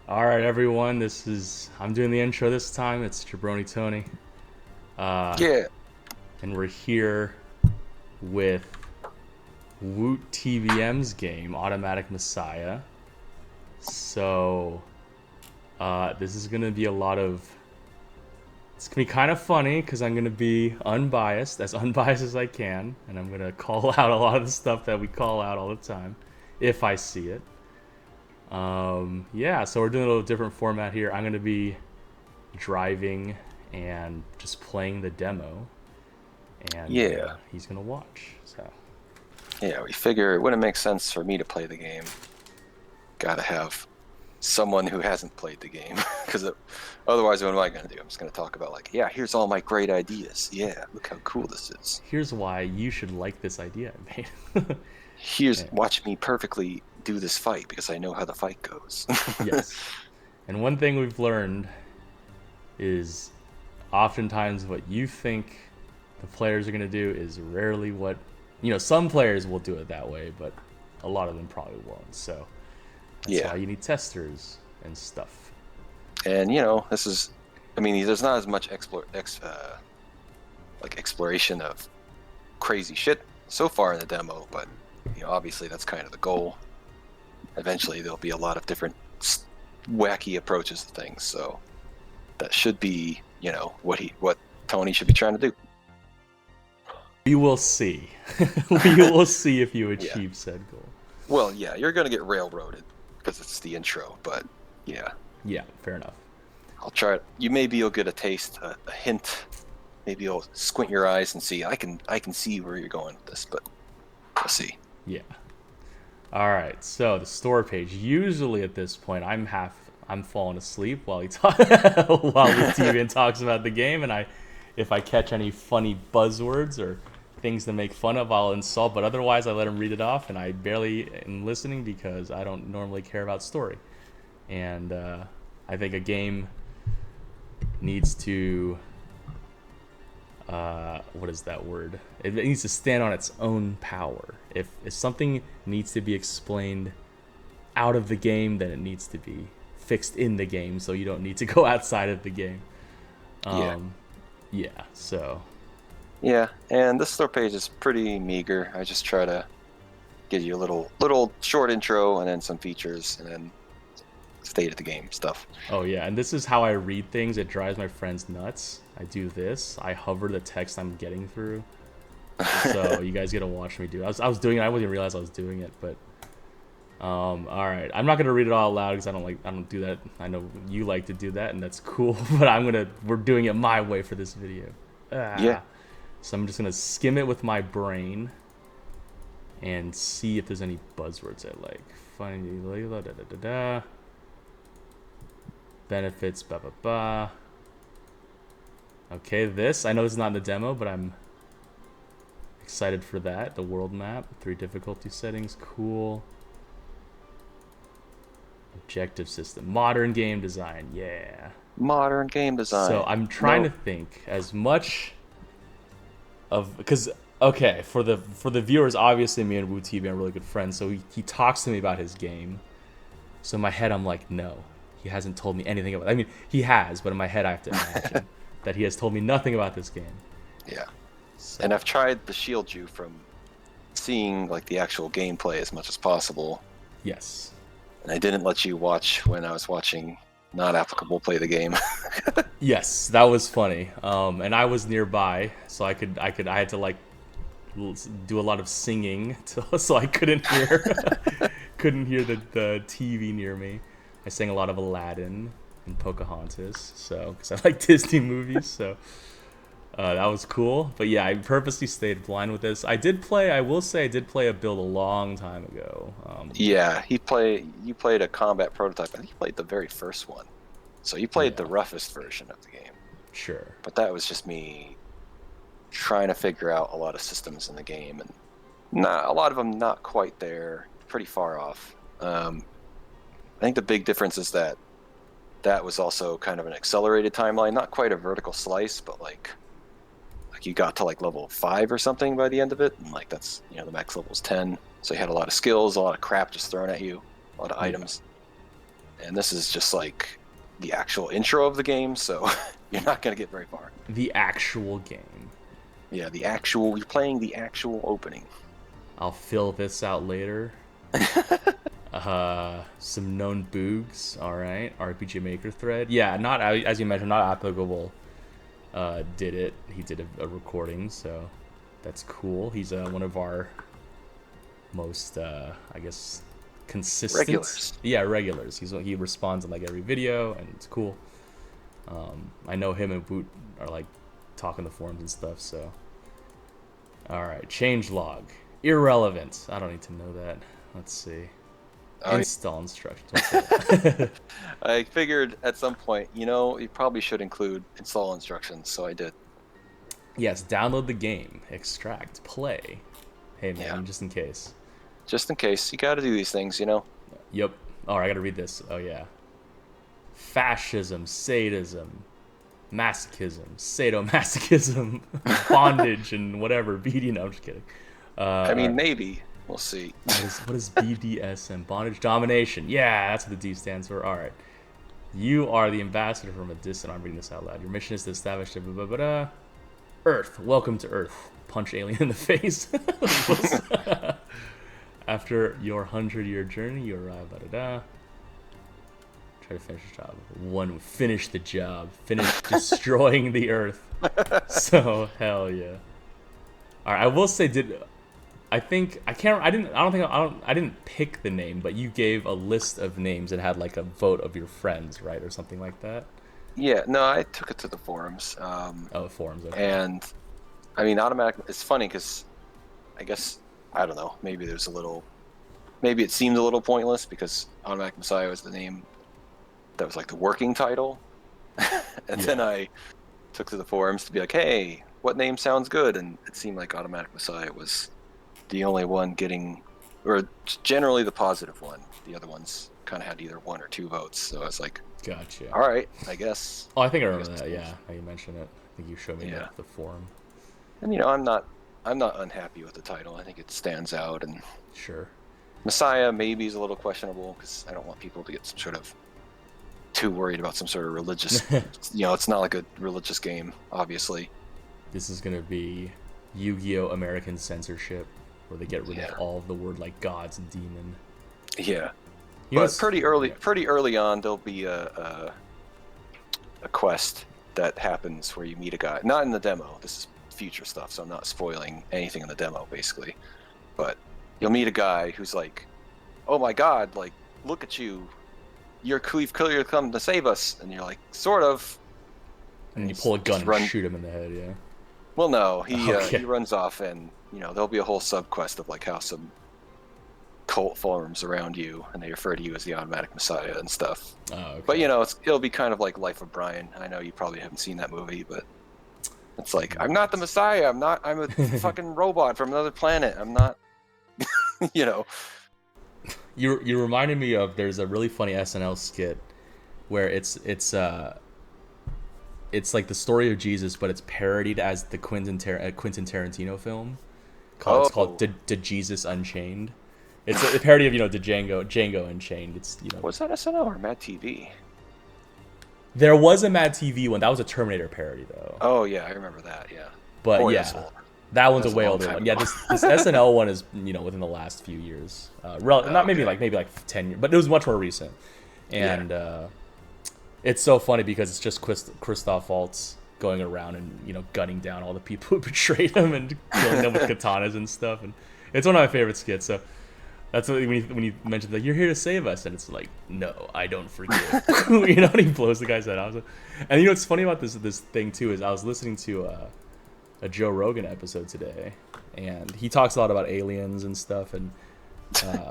All right, everyone. I'm doing the intro this time. It's Jabroni Tony, uh, Yeah. and we're here with Woot TVM's game, Automatic Messiah. So, this is gonna be a lot of. It's gonna be kind of funny because I'm gonna be unbiased, as unbiased as I can, and I'm gonna call out a lot of the stuff that we call out all the time, if I see it. Yeah, so we're doing a little different format here. I'm gonna be driving and just playing the demo, and Yeah. he's gonna watch. So Yeah. We figure it wouldn't make sense for me to play the game. Gotta have someone who hasn't played the game. Because otherwise, what am I going to do? I'm just going to talk about, like, yeah, here's all my great ideas. Yeah, look how cool this is. here's why you should like this idea I made. Here's, Yeah. watch me perfectly do this fight because I know how the fight goes. Yes, and one thing we've learned is oftentimes what you think the players are gonna do is rarely what some players will do it that way, but a lot of them probably won't. So that's Yeah. why you need testers and stuff. And, this is, I mean, there's not as much exploration of crazy shit so far in the demo, but, obviously that's kind of the goal. Eventually there'll be a lot of different wacky approaches to things, so that should be what Tony should be trying to do. We will see. We will see if you Yeah. achieve said goal. Well, yeah, you're gonna get railroaded because it's the intro, but yeah, Yeah, fair enough. I'll try it. You'll get a taste, a hint. Maybe you'll squint your eyes and see. I can see where you're going with this, but we'll see. Yeah. All right. So the store page. Usually at this point, I'm falling asleep while while the TV and talks about the game, and if I catch any funny buzzwords or things to make fun of, I'll insult. But otherwise, I let him read it off, and I barely am listening because I don't normally care about story. And I think a game needs to what is that word? It needs to stand on its own power. If something needs to be explained out of the game, then it needs to be fixed in the game, so you don't need to go outside of the game. Yeah. Yeah. So Yeah, and this store page is pretty meager. I just try to give you a little short intro and then some features and then state of the game stuff. oh yeah, and this is how I read things. It drives my friends nuts. I do this. I hover the text I'm getting through. So you guys get to watch me do it. I was doing it. I wouldn't even realize I was doing it, but all right. I'm not gonna read it all loud because I don't do that. I know you like to do that, and that's cool. But we're doing it my way for this video. Yeah. So I'm just gonna skim it with my brain and see if there's any buzzwords I like. Funny, da da da da. Benefits, ba ba ba. Okay, I know this is not in the demo, but I'm excited for that. The world map, 3 difficulty settings, cool. Objective system, modern game design, yeah. Modern game design. So I'm trying to think as much of, because okay, for the viewers, obviously me and Wu TV are really good friends, so he talks to me about his game. So in my head I'm like, no, he hasn't told me anything about it. I mean, he has, but in my head I have to imagine that he has told me nothing about this game. Yeah. So, And I've tried to shield you from seeing like the actual gameplay as much as possible. yes. And I didn't let you watch when I was watching not applicable play the game. Yes, that was funny. And I was nearby, so I had to like do a lot of singing so I couldn't hear the TV near me. I sang a lot of Aladdin and Pocahontas, so because I like Disney movies, so that was cool. But yeah, I purposely stayed blind with this. I will say I did play a build a long time ago. Yeah, you played a combat prototype. I think you played the very first one. So you played the roughest version of the game. Sure. But that was just me trying to figure out a lot of systems in the game, and not a lot of them not quite there, pretty far off. I think the big difference is that was also kind of an accelerated timeline, not quite a vertical slice, but like you got to like level 5 or something by the end of it, and like that's the max level is 10. So you had a lot of skills, a lot of crap just thrown at you, a lot of items. and this is just like the actual intro of the game, so you're not going to get very far. The actual game. Yeah, you're playing the actual opening. I'll fill this out later. Some known boogs. All right, RPGMaker thread. Yeah, not as you mentioned, not applicable. Did it? He did a recording, so that's cool. He's one of our most, I guess, consistent. Regulars. Yeah, regulars. He responds on like every video, and it's cool. I know him and Boot are like talking the forums and stuff. So, all right, changelog. Irrelevant. I don't need to know that. Let's see. Install instructions. I figured at some point, you probably should include install instructions, so I did. Yes, download the game, extract, play. Hey man, just in case. Just in case. You gotta do these things, Yep. Oh, I gotta read this. Oh yeah. Fascism, sadism, masochism, sadomasochism, bondage, and whatever. BD. No, I'm just kidding. I mean, maybe. We'll see. What is BDSM? Bondage, domination. Yeah, that's what the D stands for. All right. You are the ambassador from a distant. I'm reading this out loud. Your mission is to establish Earth. Welcome to Earth. Punch alien in the face. After your 100-year journey, you arrive. Try to finish the job. Finish the job. Finish destroying the Earth. So hell yeah. All right. I will say, I didn't pick the name, but you gave a list of names and had like a vote of your friends, right, or something like that. Yeah, no, I took it to the forums. Forums. Okay. And I mean, automatic. It's funny because I guess I don't know. Maybe it seemed a little pointless because Automatic Messiah was the name that was like the working title, and then I took to the forums to be like, hey, what name sounds good? And it seemed like Automatic Messiah was the only one getting, or generally the positive one. The other ones kind of had either 1 or 2 votes. So I was like, gotcha. All right, I guess. Oh, I think I remember that. Yeah, how you mentioned it. I think you showed me the forum. And I'm not unhappy with the title. I think it stands out. And sure, Messiah maybe is a little questionable because I don't want people to get some sort of too worried about some sort of religious. It's not like a religious game, obviously. This is gonna be Yu-Gi-Oh! American censorship, where they get rid of all of the word like gods and demon. Yeah, but pretty early on, there'll be a quest that happens where you meet a guy. Not in the demo. This is future stuff, so I'm not spoiling anything in the demo, basically. But you'll meet a guy who's like, "Oh my God! Like, look at you! You've clearly come to save us." And you're like, "Sort of." And you pull a gun and shoot him in the head. Yeah. Well, no, he runs off, and there'll be a whole sub quest of like how some cult forms around you, and they refer to you as the Automatic Messiah and stuff. Oh, okay. But it'll be kind of like Life of Brian. I know you probably haven't seen that movie, but it's like, I'm not the Messiah. I'm a fucking robot from another planet. I'm not. You reminded me of, there's a really funny SNL skit where it's like the story of Jesus, but it's parodied as the Quentin Tarantino film. It's called Did Jesus Unchained? It's a parody of Django Unchained. It's Was that SNL or Mad TV? There was a Mad TV one. That was a Terminator parody though. Oh yeah, I remember that. Yeah. But that one's a way older one. Yeah, this SNL one is within the last few years. Maybe like 10 years, but it was much more recent. And it's so funny because it's just Christoph Waltz going around and gunning down all the people who betrayed him and killing them with katanas and stuff. And it's one of my favorite skits. So that's when you mentioned like, you're here to save us, and it's like, no, I don't forgive. And he blows the guy's head off. And what's funny about this thing too is I was listening to a Joe Rogan episode today, and he talks a lot about aliens and stuff, and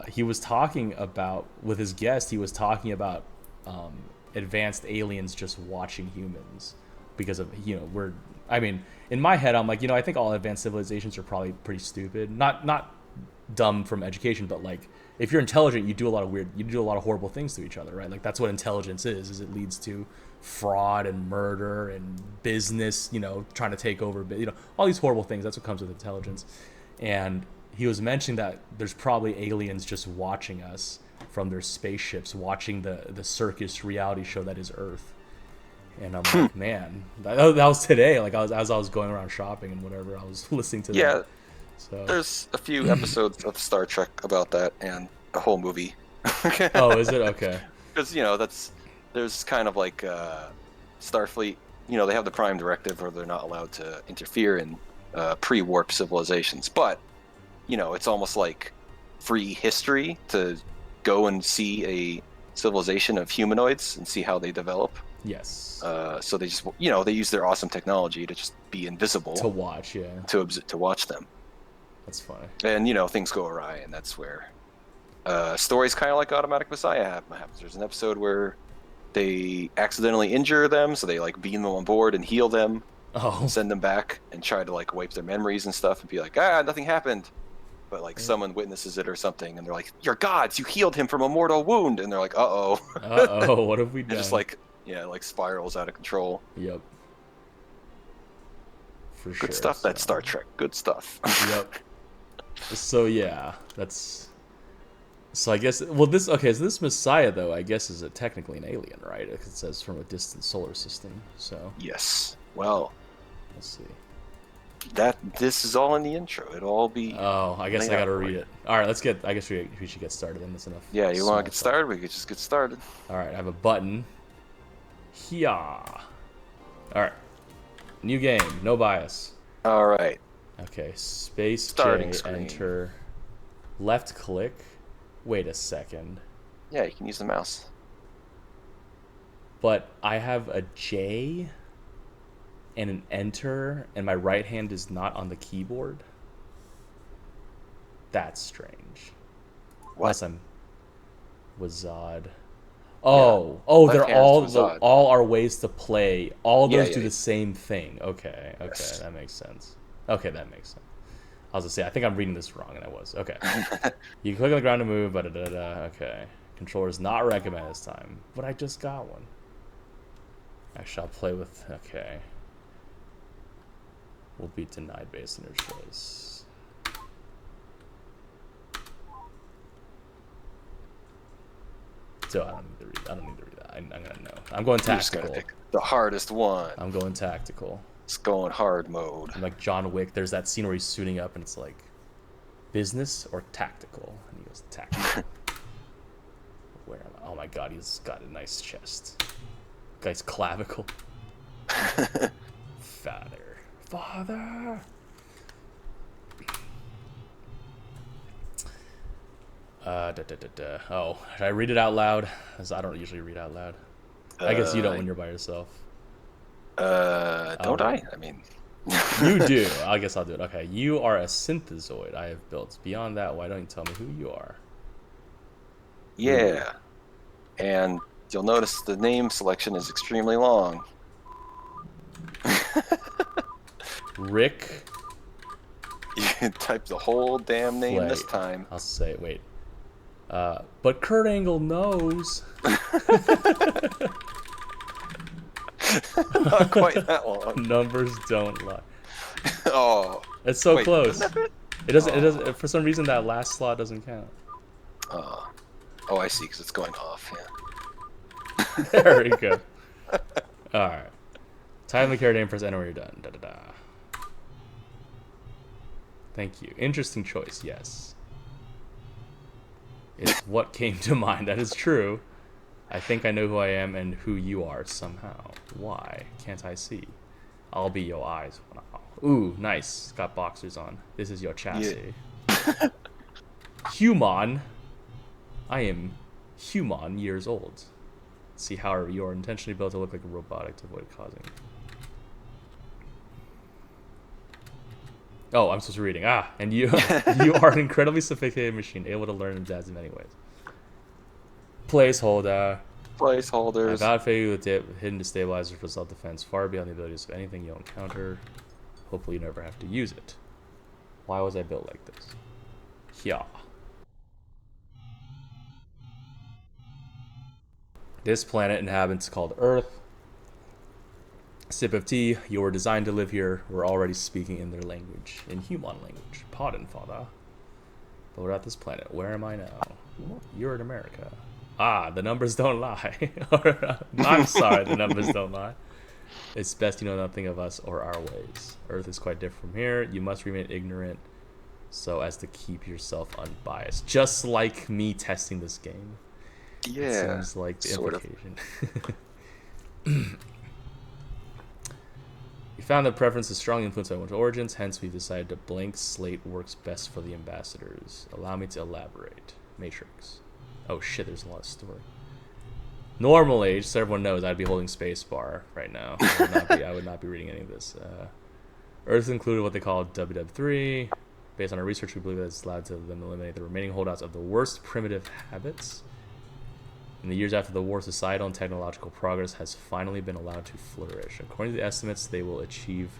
he was talking about, with his guest, he was talking about advanced aliens just watching humans because of in my head I'm like, I think all advanced civilizations are probably pretty stupid, not dumb from education, but like, if you're intelligent, you do a lot of horrible things to each other, right? Like, that's what intelligence is it leads to fraud and murder and business, trying to take over, all these horrible things. That's what comes with intelligence. And he was mentioning that there's probably aliens just watching us, from their spaceships watching the circus reality show that is Earth. And I'm like, man, that was today. Like as I was going around shopping and whatever, I was listening to Yeah, that. So there's a few episodes of Star Trek about that, and a whole movie. oh, is it okay? Because there's kind of like Starfleet. They have the Prime Directive, where they're not allowed to interfere in pre-warp civilizations. But it's almost like free history to go and see a civilization of humanoids and see how they develop. Yes. So they just they use their awesome technology to just be invisible To watch, yeah. to watch them. That's funny. And things go awry, and that's where stories kind of like Automatic Messiah happens. There's an episode where they accidentally injure them, so they like beam them on board and heal them, send them back, and try to like wipe their memories and stuff, and be like, nothing happened. But like someone witnesses it or something, and they're like, "You're gods! You healed him from a mortal wound!" And they're like, "Uh-oh." Uh-oh, what have we done? It just like spirals out of control. Yep. For sure. Good stuff. That Star Trek. Good stuff. Yep. So yeah, that's. So I guess so this Messiah though I guess is technically an alien, right? It says from a distant solar system. So yes. Well, let's see. This is all in the intro. It'll all be. Oh, I guess I gotta read it. All right, I guess we should get started. Then that's enough. Yeah, you want to get started? We could just get started. All right, I have a button. Here. All right. New game, no bias. All right. Okay, space Starting J, screen. enter, left click. Wait a second. Yeah, you can use the mouse. But I have a J and an enter, and my right hand is not on the keyboard. That's strange. What? Unless I'm Wazad. They're all are ways to play. All those do the same thing. Okay, Yes. that makes sense. Okay, that makes sense. I was gonna say, I think I'm reading this wrong, and I was. Okay. You click on the ground to move, okay. Controller is not recommended this time, but I just got one. Actually, I'll play with, okay. Will be denied based on your choice. So I don't need to read that. I'm gonna know. I'm going tactical. You're just gonna pick the hardest one. I'm going tactical. It's going hard mode. I'm like John Wick. There's that scene where he's suiting up and it's like, business or tactical? And he goes, tactical. Where am I? Oh my god, he's got a nice chest. Guy's clavicle. Father. Oh, should I read it out loud? As I don't usually read out loud. I guess you don't when you're by yourself. Don't I? I mean, you do. I guess I'll do it. Okay, you are a synthezoid I have built. Beyond that, why don't you tell me who you are? Yeah. And you'll notice the name selection is extremely long. Rick. You type the whole damn name this time. I'll say, wait. But Kurt Angle knows. Not quite that long. Numbers don't lie. Oh. It's so wait, close. It doesn't. It doesn't. For some reason, that last slot doesn't count. Oh, I see. Because it's going off. Yeah. There we go. All right. Time the character name. Press enter when you're done. Da da da. Thank you. Interesting choice. Yes. It's what came to mind. That is true. I think I know who I am and who you are somehow. Why can't I see? I'll be your eyes. Ooh, nice. Got boxers on. This is your chassis. Yeah. Human. I am human years old. See, however, you are intentionally built to look like a robotic to avoid causing. Oh, I'm supposed to be reading. And you you are an incredibly sophisticated machine, able to learn and adapt in many ways. Placeholders. Placeholders. I've outfitted you with hidden destabilizers for self-defense, far beyond the abilities of anything you'll encounter. Hopefully you never have to use it. Why was I built like this? Yeah. This planet inhabitants called Earth. Sip of tea. You were designed to live here. We're already speaking in their language. In human language. Pardon, father. But we're at this planet. Where am I now? You're in America. Ah, the numbers don't lie. I'm sorry, the numbers don't lie. It's best you know nothing of us or our ways. Earth is quite different from here. You must remain ignorant so as to keep yourself unbiased. Just like me testing this game. Yeah. It seems like the implication. We found that preference is strongly influenced by one's origins, hence we decided a blank slate works best for the ambassadors. Allow me to elaborate. Matrix. Oh shit, there's a lot of story. Normally, just so everyone knows, I'd be holding spacebar right now. I would not be reading any of this. Earth included what they call WW3. Based on our research, we believe that it's allowed to them eliminate the remaining holdouts of the worst primitive habits. In the years after the war, societal and technological progress has finally been allowed to flourish. According to the estimates, they will achieve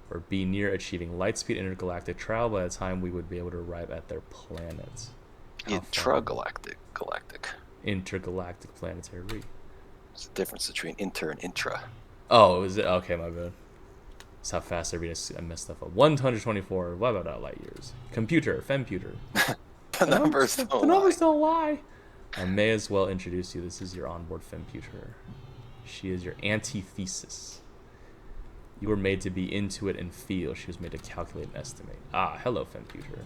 or be near achieving lightspeed intergalactic travel by the time we would be able to arrive at their planets. Intragalactic. Intergalactic planetary. There's a difference between inter and intra. Oh, is it? Okay, my bad. That's how fast I messed stuff up. 124 light years. Computer, femputer. The numbers don't lie. I may as well introduce you. This is your onboard femputer. She is your antithesis. You were made to be intuit and feel. She was made to calculate and estimate. Ah, hello, femputer.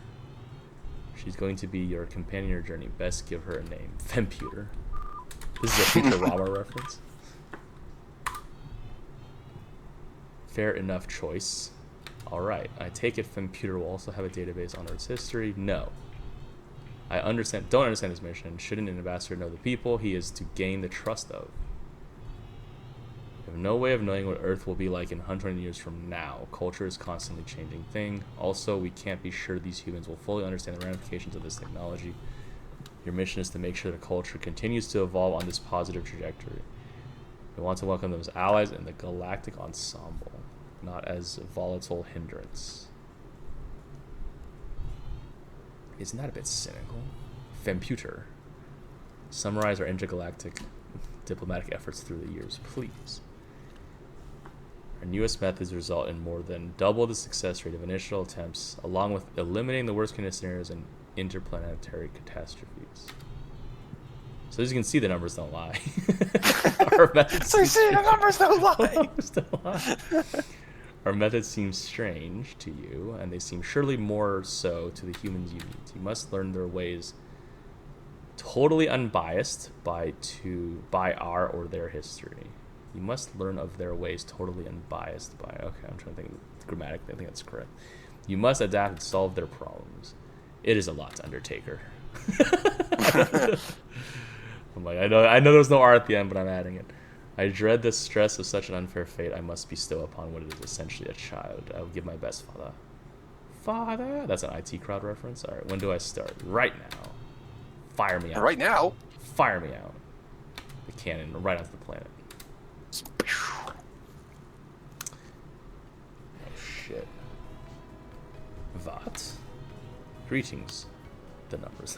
She's going to be your companion in your journey. Best give her a name. Femputer. This is a Futurama reference. Fair enough choice. Alright, I take it Femputer will also have a database on Earth's history? No. I don't understand his mission. Shouldn't an ambassador know the people he is to gain the trust of? We have no way of knowing what Earth will be like in 120 years from now. Culture is constantly changing thing. Also, we can't be sure these humans will fully understand the ramifications of this technology. Your mission is to make sure the culture continues to evolve on this positive trajectory. We want to welcome them as allies in the galactic ensemble, not as a volatile hindrance. Isn't that a bit cynical? Femputer. Summarize our intergalactic diplomatic efforts through the years, please. Our newest methods result in more than double the success rate of initial attempts, along with eliminating the worst case scenarios and interplanetary catastrophes. So as you can see, the numbers don't lie. Our methods seem strange to you, and they seem surely more so to the humans you meet. You must learn their ways totally unbiased by our or their history. You must learn of their ways totally unbiased by... Okay, I'm trying to think grammatically. I think that's correct. You must adapt and solve their problems. It is a lot to Undertaker. I'm like, I know there's no R at the end, but I'm adding it. I dread the stress of such an unfair fate I must bestow upon what is essentially a child. I will give my best, Father. Father? That's an IT crowd reference? Alright, when do I start? Right now. Fire me out. Right now? Fire me out. The cannon right onto the planet. Oh, shit. What? Greetings. The numbers.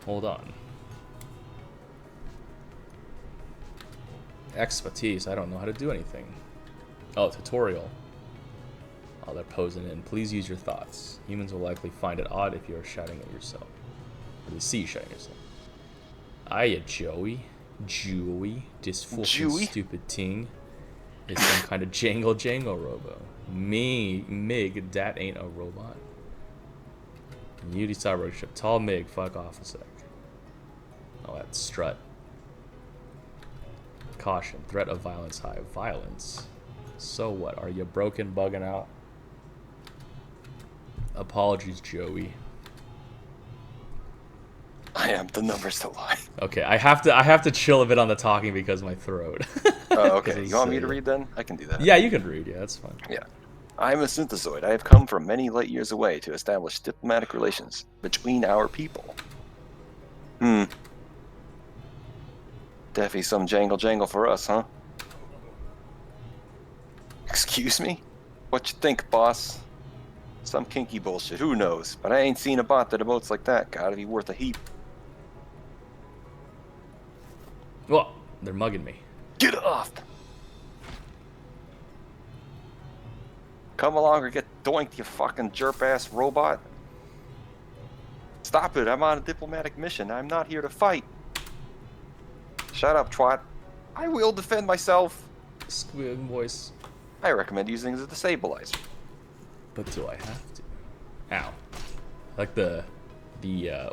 Hold on. Expertise. I don't know how to do anything. Oh, tutorial. Oh, they're posing in. Please use your thoughts. Humans will likely find it odd if you are shouting at yourself. Or they see you shouting at yourself. Aye, Joey. This fucking stupid ting is some kind of jangle robo. Mig, that ain't a robot. You decide roadship. Tall Mig, fuck off a sec. Oh, that's strut. Caution, threat of violence high. Violence? So what? Are you broken, bugging out? Apologies, Joey. I am. The numbers don't lie. Okay, I have to chill a bit on the talking because of my throat. Oh, okay. You want me to read then? I can do that. Yeah, you can read. Yeah, that's fine. Yeah. I am a synthezoid. I have come from many light years away to establish diplomatic relations between our people. Definitely some jangle for us, huh? Excuse me? What you think, boss? Some kinky bullshit, who knows? But I ain't seen a bot that emotes like that. Gotta be worth a heap. Well, they're mugging me. Get off! Come along or get doinked, you fucking jerp-ass robot. Stop it! I'm on a diplomatic mission. I'm not here to fight. Shut up, twat. I will defend myself. Squealing voice. I recommend using the stabilizer. But do I have to? Ow. Like the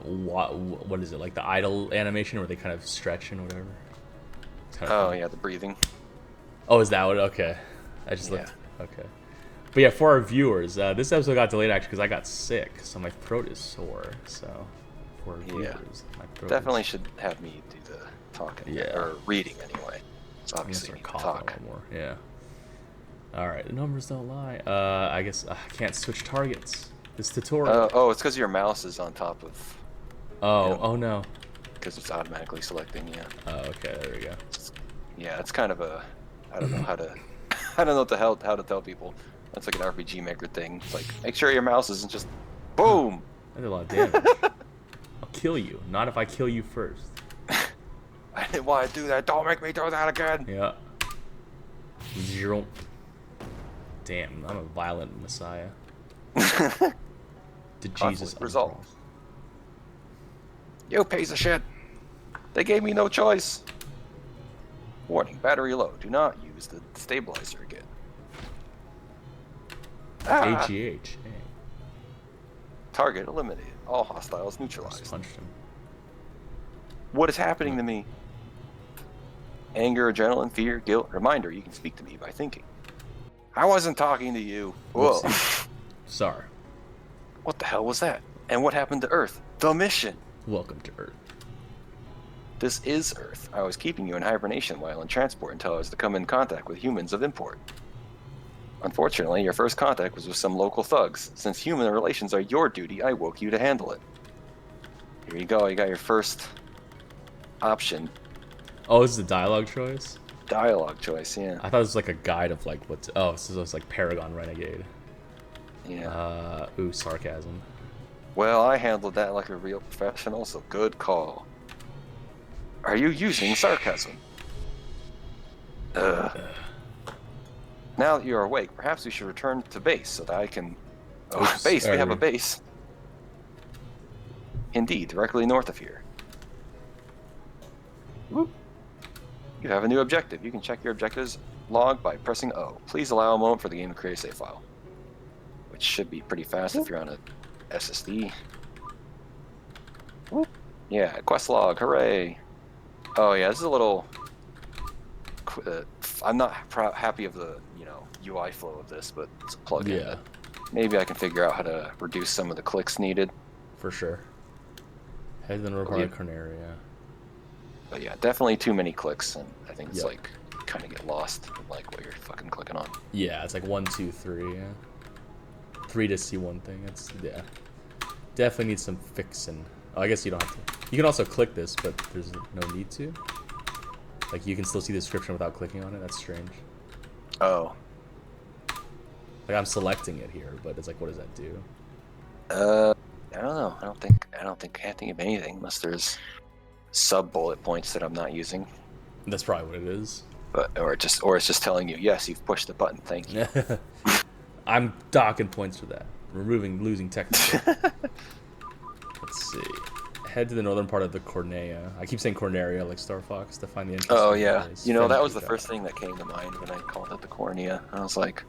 what is it? Like the idle animation where they kind of stretch and whatever. Oh yeah, the breathing. Oh, is that what? Okay. I just looked. Okay. But yeah, for our viewers, this episode got delayed actually because I got sick, so my throat is sore. So for our viewers, my throat definitely should have me do the talking. Yeah. Or reading anyway. It's obviously need to talk. More. Yeah. All right, the numbers don't lie. I guess I can't switch targets. This tutorial. Oh, it's because your mouse is on top of. Oh no. Because it's automatically selecting. Yeah. Oh, okay. There we go. Yeah, it's kind of a. I don't know how to. I don't know what the hell how to tell people. That's like an RPGMaker thing. It's like make sure your mouse isn't just. Boom. I did a lot of damage. I'll kill you. Not if I kill you first. I didn't want to do that. Don't make me do that again. Yeah. Zero. Damn, I'm a violent Messiah. Did Jesus resolve? You piece of shit. They gave me no choice. Warning, battery low. Do not use the stabilizer again. AGH. Target eliminated. All hostiles Just neutralized. punched him. What is happening to me? Anger, adrenaline, fear, guilt. Reminder, you can speak to me by thinking. I wasn't talking to you. Whoa. Sorry. What the hell was that? And what happened to Earth? The mission. Welcome to Earth. This is Earth. I was keeping you in hibernation while in transport until I was to come in contact with humans of import. Unfortunately, your first contact was with some local thugs. Since human relations are your duty, I woke you to handle it. Here you go. You got your first option. Oh, this is a dialogue choice? Dialogue choice, yeah. I thought it was like a guide of like what. Oh, this is like Paragon Renegade. Yeah. Ooh, sarcasm. Well, I handled that like a real professional, so good call. Are you using sarcasm? Now that you're awake, perhaps we should return to base so that I can... Oh, Oops, base, we have a base. Indeed, directly north of here. Whoop. You have a new objective. You can check your objectives log by pressing O. Please allow a moment for the game to create a save file. Which should be pretty fast if you're on a SSD. Whoop. Yeah, quest log, hooray. Oh yeah, this is a little... I'm not happy of the UI flow of this, but it's a plugin. Yeah. Maybe I can figure out how to reduce some of the clicks needed. For sure. Head to the North Corneria. But yeah, definitely too many clicks, and I think it's like kind of get lost in like what you're fucking clicking on. Yeah, it's like 1, 2, 3. Yeah. 3 to see one thing. It's definitely needs some fixing. Oh, I guess you don't have to. You can also click this, but there's no need to. Like you can still see the description without clicking on it. That's strange. Oh. Like I'm selecting it here, but it's like, what does that do? I don't know. I don't think I can't think of anything unless there's sub bullet points that I'm not using. That's probably what it is. But or it's just telling you, yes, you've pushed the button. Thank you. I'm docking points for that. Losing technical. Let's see. Head to the northern part of the Cornea. I keep saying Corneria like Star Fox to find the entrance. Oh yeah, that was the first thing that came to mind when I called it the Cornea. I was like,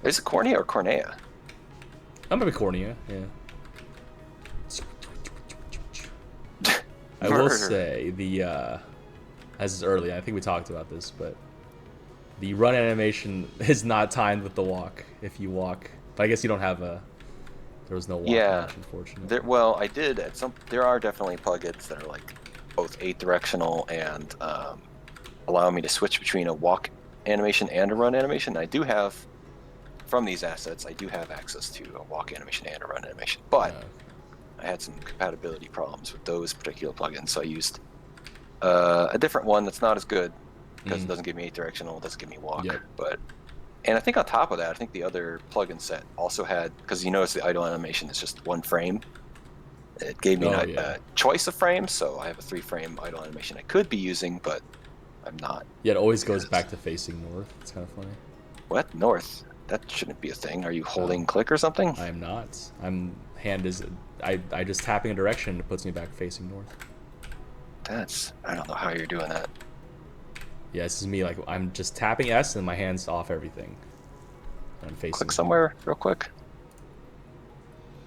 is it Cornea or Cornea? That might be Cornea. Yeah. I will say as is early. I think we talked about this, but the run animation is not timed with the walk. If you walk, but I guess you don't have a. There was no walk animation, unfortunately. Well, I did at some. There are definitely plugins that are like both 8-directional and allow me to switch between a walk animation and a run animation. I do have, from these assets, I do have access to a walk animation and a run animation, but I had some compatibility problems with those particular plugins, so I used a different one that's not as good because it doesn't give me 8-directional, it doesn't give me walk, And I think on top of that, I think the other plugin set also had, because you notice the idle animation is just 1 frame. It gave me a choice of frames, so I have a 3-frame idle animation I could be using, but I'm not. Yeah, it always goes back to facing north. It's kind of funny. What? North? That shouldn't be a thing. Are you holding click or something? I am not. I just tapping a direction. It puts me back facing north. I don't know how you're doing that. Yeah, this is me. Like, I'm just tapping S and my hand's off everything. I'm facing. Click somewhere real quick.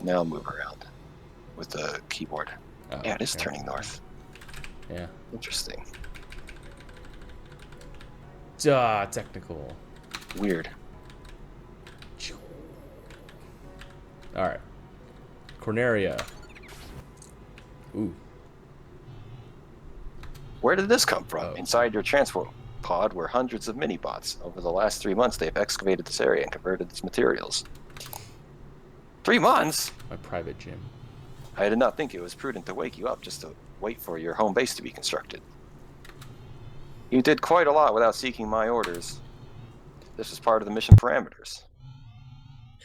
Now move around with the keyboard. Oh, yeah, it is turning north. Yeah. Interesting. Duh, technical. Weird. Alright. Corneria. Ooh. Where did this come from? Oh. Inside your transport pod were hundreds of mini-bots. Over the last 3 months, they've excavated this area and converted its materials. 3 months? My private gym. I did not think it was prudent to wake you up just to wait for your home base to be constructed. You did quite a lot without seeking my orders. This was part of the mission parameters.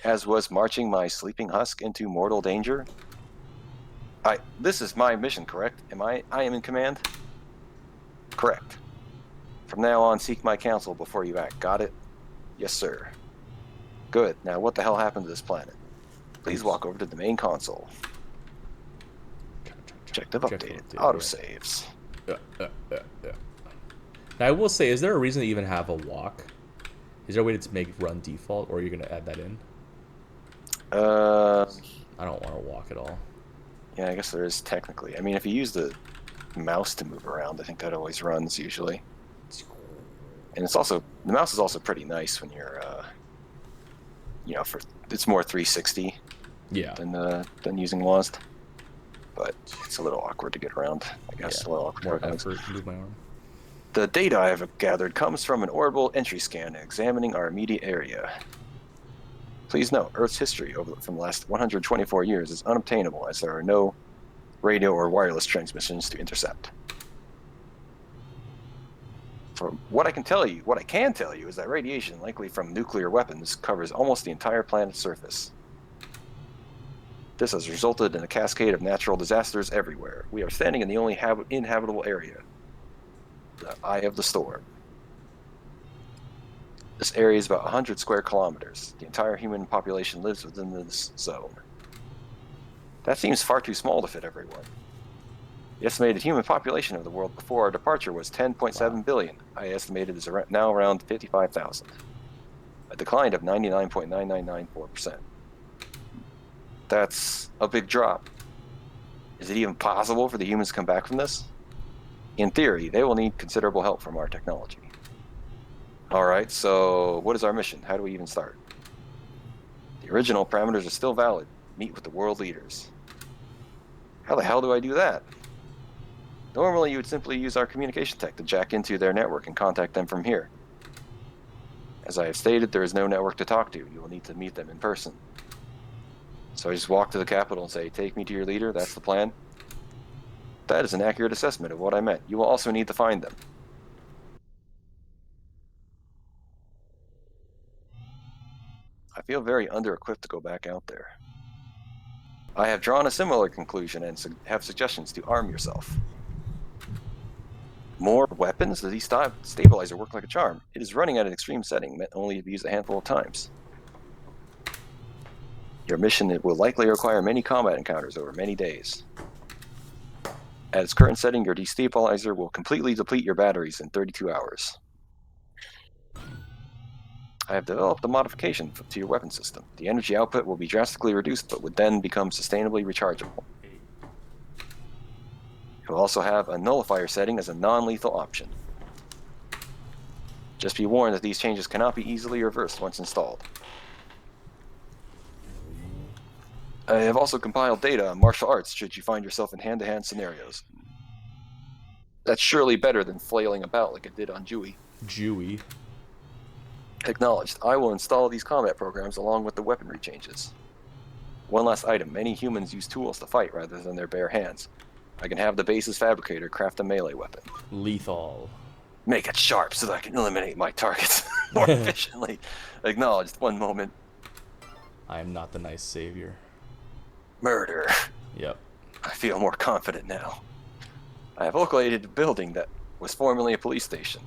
As was marching my sleeping husk into mortal danger. This is my mission, correct? I am in command? Correct. From now on, seek my counsel before you act. Got it? Yes, sir. Good. Now, what the hell happened to this planet? Please walk over to the main console. Objective updated. Autosaves. Now, I will say, is there a reason to even have a walk? Is there a way to make run default, or are you going to add that in? I don't want to walk at all. Yeah, I guess there is technically. I mean, if you use the mouse to move around, I think that always runs usually. And it's also, the mouse is also pretty nice when you're, it's more 360 than using WASD. But it's a little awkward to get around, I guess. Yeah, a little awkward. More effort to move my arm. The data I have gathered comes from an orbital entry scan examining our immediate area. Please note, Earth's history from the last 124 years is unobtainable as there are no radio or wireless transmissions to intercept. From what I can tell you is that radiation, likely from nuclear weapons, covers almost the entire planet's surface. This has resulted in a cascade of natural disasters everywhere. We are standing in the only inhabitable area, the Eye of the Storm. This area is about 100 square kilometers. The entire human population lives within this zone. That seems far too small to fit everyone. The estimated human population of the world before our departure was 10.7 billion. I estimated is now around 55,000. A decline of 99.9994%. That's a big drop. Is it even possible for the humans to come back from this? In theory, they will need considerable help from our technology. Alright, so what is our mission? How do we even start? The original parameters are still valid. Meet with the world leaders. How the hell do I do that? Normally, you would simply use our communication tech to jack into their network and contact them from here. As I have stated, there is no network to talk to. You will need to meet them in person. So I just walk to the Capitol and say, take me to your leader, that's the plan. That is an accurate assessment of what I meant. You will also need to find them. I feel very under-equipped to go back out there. I have drawn a similar conclusion and have suggestions to arm yourself. More weapons? Does the stabilizer work like a charm? It is running at an extreme setting, meant only to be used a handful of times. Your mission will likely require many combat encounters over many days. At its current setting, your destabilizer will completely deplete your batteries in 32 hours. I have developed a modification to your weapon system. The energy output will be drastically reduced, but would then become sustainably rechargeable. It will also have a nullifier setting as a non-lethal option. Just be warned that these changes cannot be easily reversed once installed. I have also compiled data on martial arts should you find yourself in hand-to-hand scenarios. That's surely better than flailing about like it did on Dewey. Jewy. Acknowledged. I will install these combat programs along with the weaponry changes. One last item. Many humans use tools to fight rather than their bare hands. I can have the base's fabricator craft a melee weapon. Lethal. Make it sharp so that I can eliminate my targets more efficiently. Acknowledged. One moment. I am not the nice savior. Murder. Yep. I feel more confident now. I have located a building that was formerly a police station.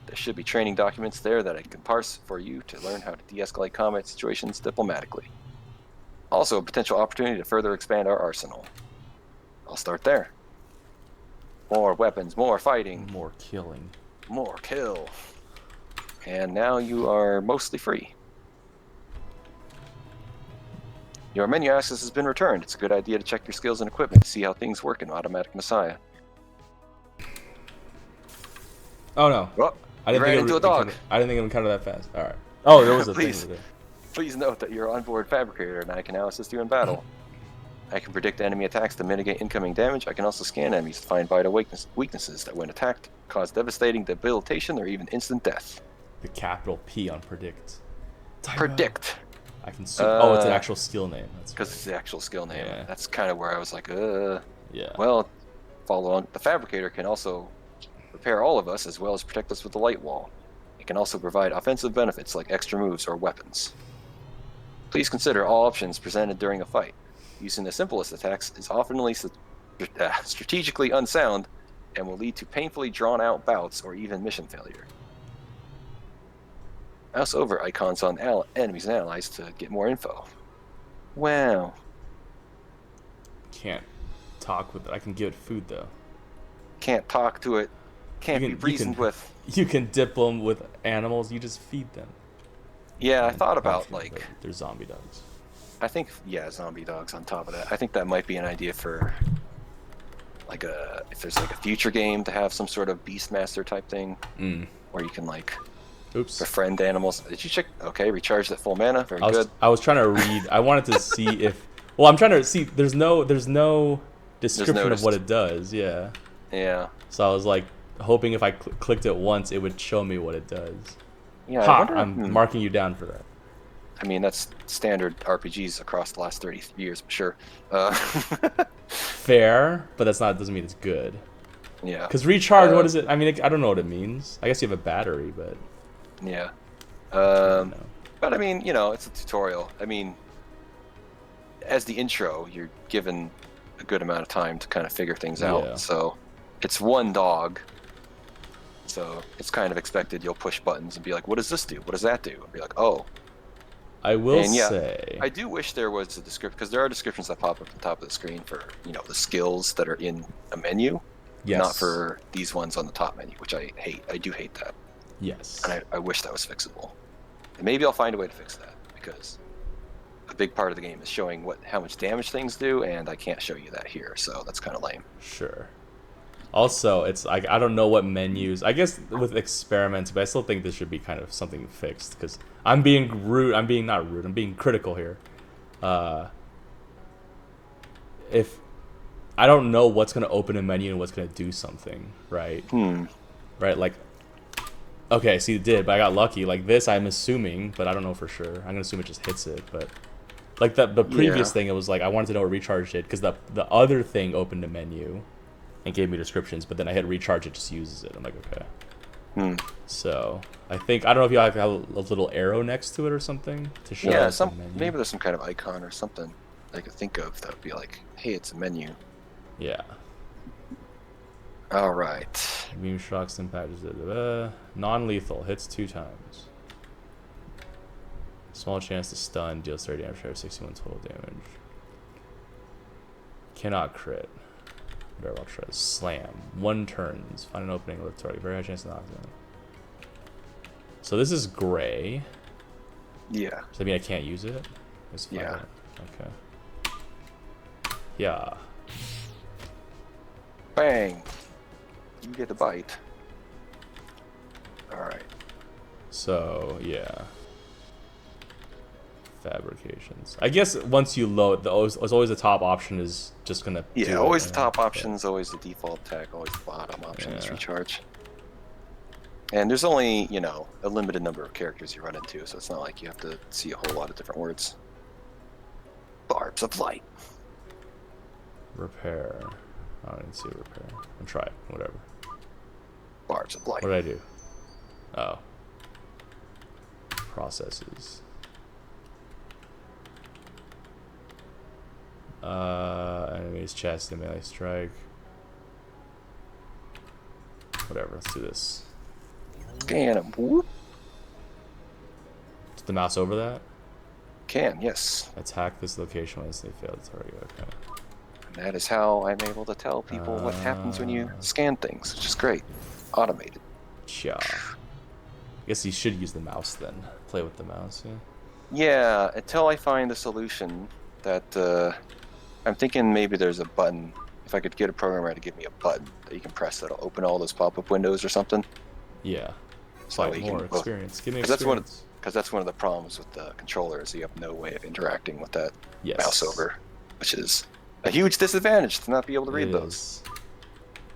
There should be training documents there that I can parse for you to learn how to de-escalate combat situations diplomatically. Also, a potential opportunity to further expand our arsenal. I'll start there. More weapons, more fighting. More killing. More kill. And now you are mostly free. Your menu access has been returned. It's a good idea to check your skills and equipment to see how things work in Automatic Messiah. Oh no. Well, I didn't ran think into a dog. I didn't think it would encounter that fast. Alright. Oh, there was a Please. thing over there. Please note that you're onboard fabricator and I can now assist you in battle. I can predict enemy attacks to mitigate incoming damage. I can also scan enemies to find vital weaknesses that, when attacked, cause devastating debilitation or even instant death. The capital P on predict. Predict. I can see. Oh, it's an actual skill name. That's because it's the actual skill name. Yeah. That's kind of where I was like, Yeah. Well, follow on. The fabricator can also repair all of us as well as protect us with the light wall. It can also provide offensive benefits like extra moves or weapons. Please consider all options presented during a fight. Using the simplest attacks is often strategically unsound and will lead to painfully drawn-out bouts or even mission failure. Mouse over icons on enemies and allies to get more info. Wow. Can't talk with it. I can give it food though. Can't talk to it. Can't be reasoned with. You can dip them with animals. You just feed them. Yeah, I thought about like. They're zombie dogs. I think zombie dogs on top of that. I think that might be an idea for like if there's like a future game to have some sort of Beastmaster type thing where you can like befriend animals. Did you check? Okay, recharge that full mana. Very good. I was trying to read. I wanted to see if. Well, I'm trying to see. There's no description of what it does. Yeah. Yeah. So I was like hoping if I clicked it once, it would show me what it does. Yeah. I'm marking you down for that. I mean, that's standard RPGs across the last 30 years, but sure. Fair, but doesn't mean it's good. Yeah. Because recharge, what is it? I mean, I don't know what it means. I guess you have a battery, but. Yeah. But I mean, it's a tutorial. I mean, as the intro, you're given a good amount of time to kind of figure things out. So it's one dog. So it's kind of expected you'll push buttons and be like, what does this do? What does that do? And be like, oh. I will say. I do wish there was a description, because there are descriptions that pop up at the top of the screen for, the skills that are in a menu. Yes. Not for these ones on the top menu, which I hate. I do hate that. Yes. And I wish that was fixable. And maybe I'll find a way to fix that, because a big part of the game is showing how much damage things do, and I can't show you that here, so that's kind of lame. Sure. Also, it's like I don't know what menus. I guess with experiments, but I still think this should be kind of something fixed, because I'm being rude. I'm being not rude. I'm being critical here. If I don't know what's going to open a menu and what's going to do something, right? Right, like. Okay, see, it did, but I got lucky. Like this, I'm assuming, but I don't know for sure. I'm gonna assume it just hits it, but like the previous thing, it was like I wanted to know what recharge did, because the other thing opened a menu and gave me descriptions, but then I hit recharge, it just uses it. I'm like, okay. So I don't know if you have a little arrow next to it or something to show. Yeah, maybe there's some kind of icon or something I could think of that would be like, hey, it's a menu. Yeah. All right. Beam shocks impact non-lethal, hits 2 times. Small chance to stun, deals 30 damage, 61 total damage. Cannot crit. Whatever, I'll try. Slam. 1 turns. Find an opening with target. Very high chance to knock down. So this is gray. Yeah. Does that mean I can't use it? Yeah. Okay. Yeah. Bang. You get the bite. Alright. So, yeah. Fabrications. I guess once you load, always the top option is just going to do always the top option is always the default attack, always the bottom option is recharge. And there's only, a limited number of characters you run into, so it's not like you have to see a whole lot of different words. Barbs of light. Repair. I didn't see repair. I'll try it. Whatever. Barbs of light. What did I do? Oh. Processes. Enemies chest and melee strike. Whatever, let's do this. Scan them. Whoop. Is the mouse over that? Can, yes. Attack this location once they fail to target. Okay. And that is how I'm able to tell people what happens when you scan things, which is great. Automated. Yeah. I guess you should use the mouse then. Play with the mouse, yeah. Yeah, until I find the solution that I'm thinking maybe there's a button. If I could get a programmer to give me a button that you can press that'll open all those pop-up windows or something. Yeah. So Fight more experience. Give me experience. Because that's one of the problems with the controller is you have no way of interacting with that mouse over, which is a huge disadvantage to not be able to read those.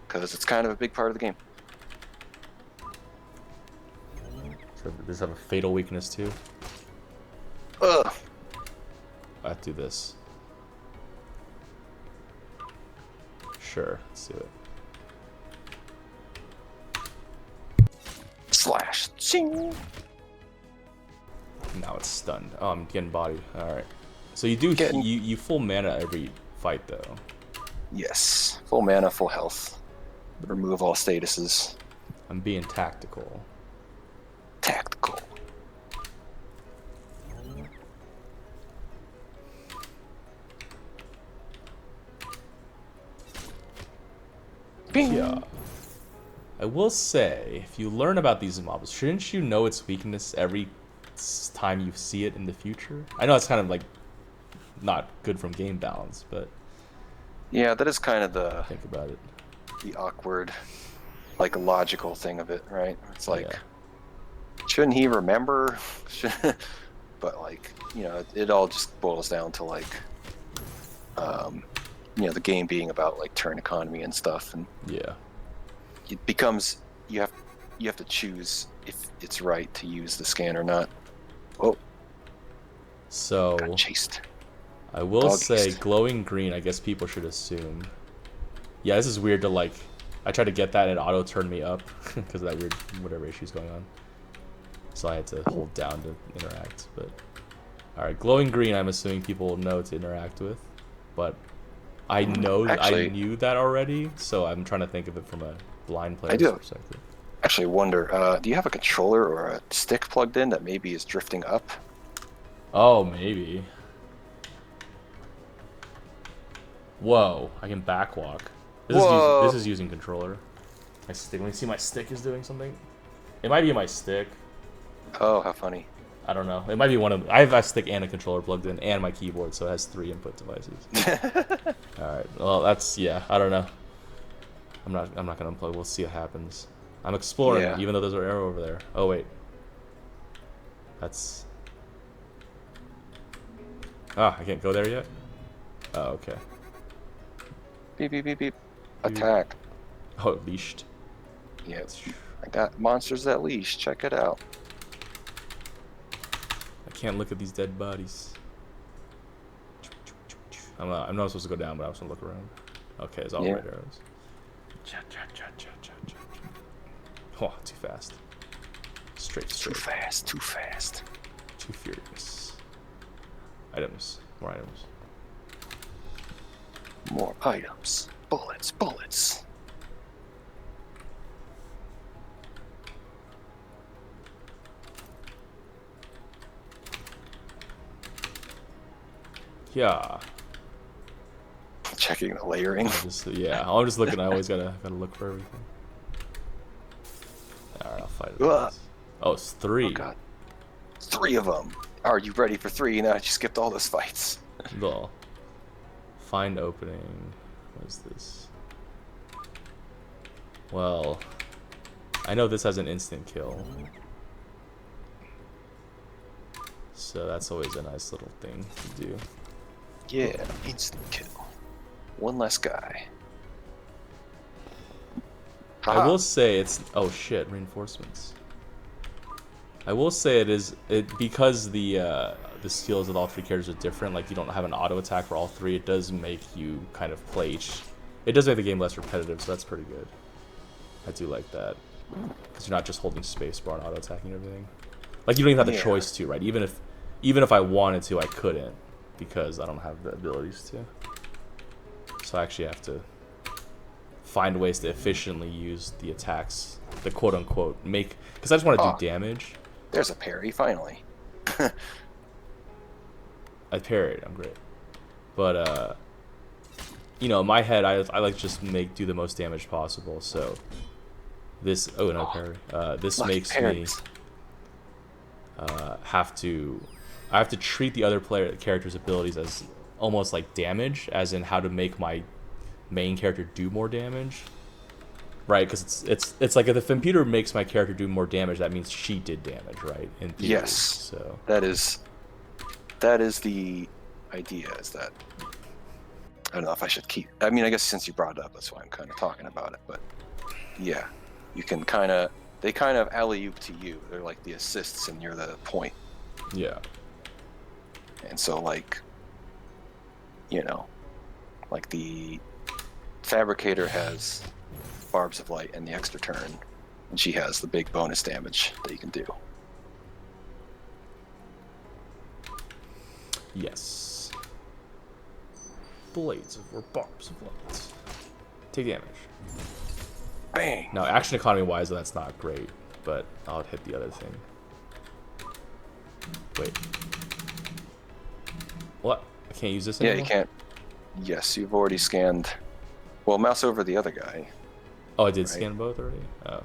Because it's kind of a big part of the game. So does have a fatal weakness too? Ugh. I have to do this. Sure, let's do it. Slash. Ching. Now it's stunned. Oh, I'm getting body. Alright. So you do you full mana every fight though. Yes. Full mana, full health. Remove all statuses. I'm being tactical. Tactical. Yeah. I will say, if you learn about these mobs, shouldn't you know its weakness every time you see it in the future? I know it's kind of like not good from game balance, but yeah, that is kind of the think about it. The awkward, like logical thing of it, right? It's like, shouldn't he remember? But like, you know, it all just boils down to like, you know, the game being about like turn economy and stuff, and it becomes you have to choose if it's right to use the scan or not. Oh, so got chased. I will say glowing green. I guess people should assume. Yeah, this is weird to like. I tried to get that and it auto turned me up because of that weird whatever issue's going on. So I had to hold down to interact. But all right, glowing green. I'm assuming people know to interact with, but I know I knew that already. So I'm trying to think of it from a blind player's perspective. Actually, wonder. Do you have a controller or a stick plugged in that maybe is drifting up? Oh, maybe. Whoa! I can backwalk. This is using controller. My stick. Let me see. My stick is doing something. It might be my stick. Oh, how funny. I don't know. It might be one of. I have a stick and a controller plugged in, and my keyboard, so it has 3 input devices. All right. Well, that's I don't know. I'm not gonna unplug. We'll see what happens. I'm exploring, even though there's an arrow over there. Oh wait. That's. Ah, I can't go there yet. Oh, okay. Beep beep beep beep. Attack. Oh, leashed. Yeah, I got monsters that leash. Check it out. I can't look at these dead bodies. I'm not supposed to go down, but I was gonna look around. Okay, it's all red arrows. Oh, too fast. Straight. Too fast. Too fast. Too furious. Items. More items. More items. Bullets. Yeah. Checking the layering. I'm just looking. I always gotta look for everything. Alright, I'll fight it. Oh, it's 3. Oh god. 3 of them. Are you ready for 3? Now you skipped all those fights. Well, find opening. What is this? Well, I know this has an instant kill. So that's always a nice little thing to do. Yeah, instant kill. One less guy. I will say it's reinforcements. I will say because the skills of all 3 characters are different. Like you don't have an auto attack for all 3. It does make you kind of play it does make the game less repetitive, so that's pretty good. I do like that because you're not just holding space bar and auto attacking everything. Like you don't even have the choice to, right? Even if I wanted to, I couldn't because I don't have the abilities to. So I actually have to find ways to efficiently use the attacks, the quote unquote make, because I just want to do damage. There's a parry finally. I parried. I'm great, but you know, in my head, I like just do the most damage possible. So this parry. This makes parries. me have to treat the other character's abilities as almost like damage, as in how to make my main character do more damage, right? Because it's like if the computer makes my character do more damage, that means she did damage, right? In theory. Yes. So that is the idea. Is that I don't know if I should keep. I mean, I guess since you brought it up, that's why I'm kind of talking about it. But yeah, you can they kind of alley-oop to you. They're like the assists, and you're the point. Yeah. And so, like, you know, like the Fabricator has Barbs of Light and the extra turn, and she has the big bonus damage that you can do. Yes. Blades or Barbs of Light. Take damage. Bang! Now, action economy wise, that's not great, but I'll hit the other thing. Wait. What? I can't use this anymore? Yeah, you can't. Yes, you've already scanned. Well, mouse over the other guy. Oh, I did scan both already? Oh.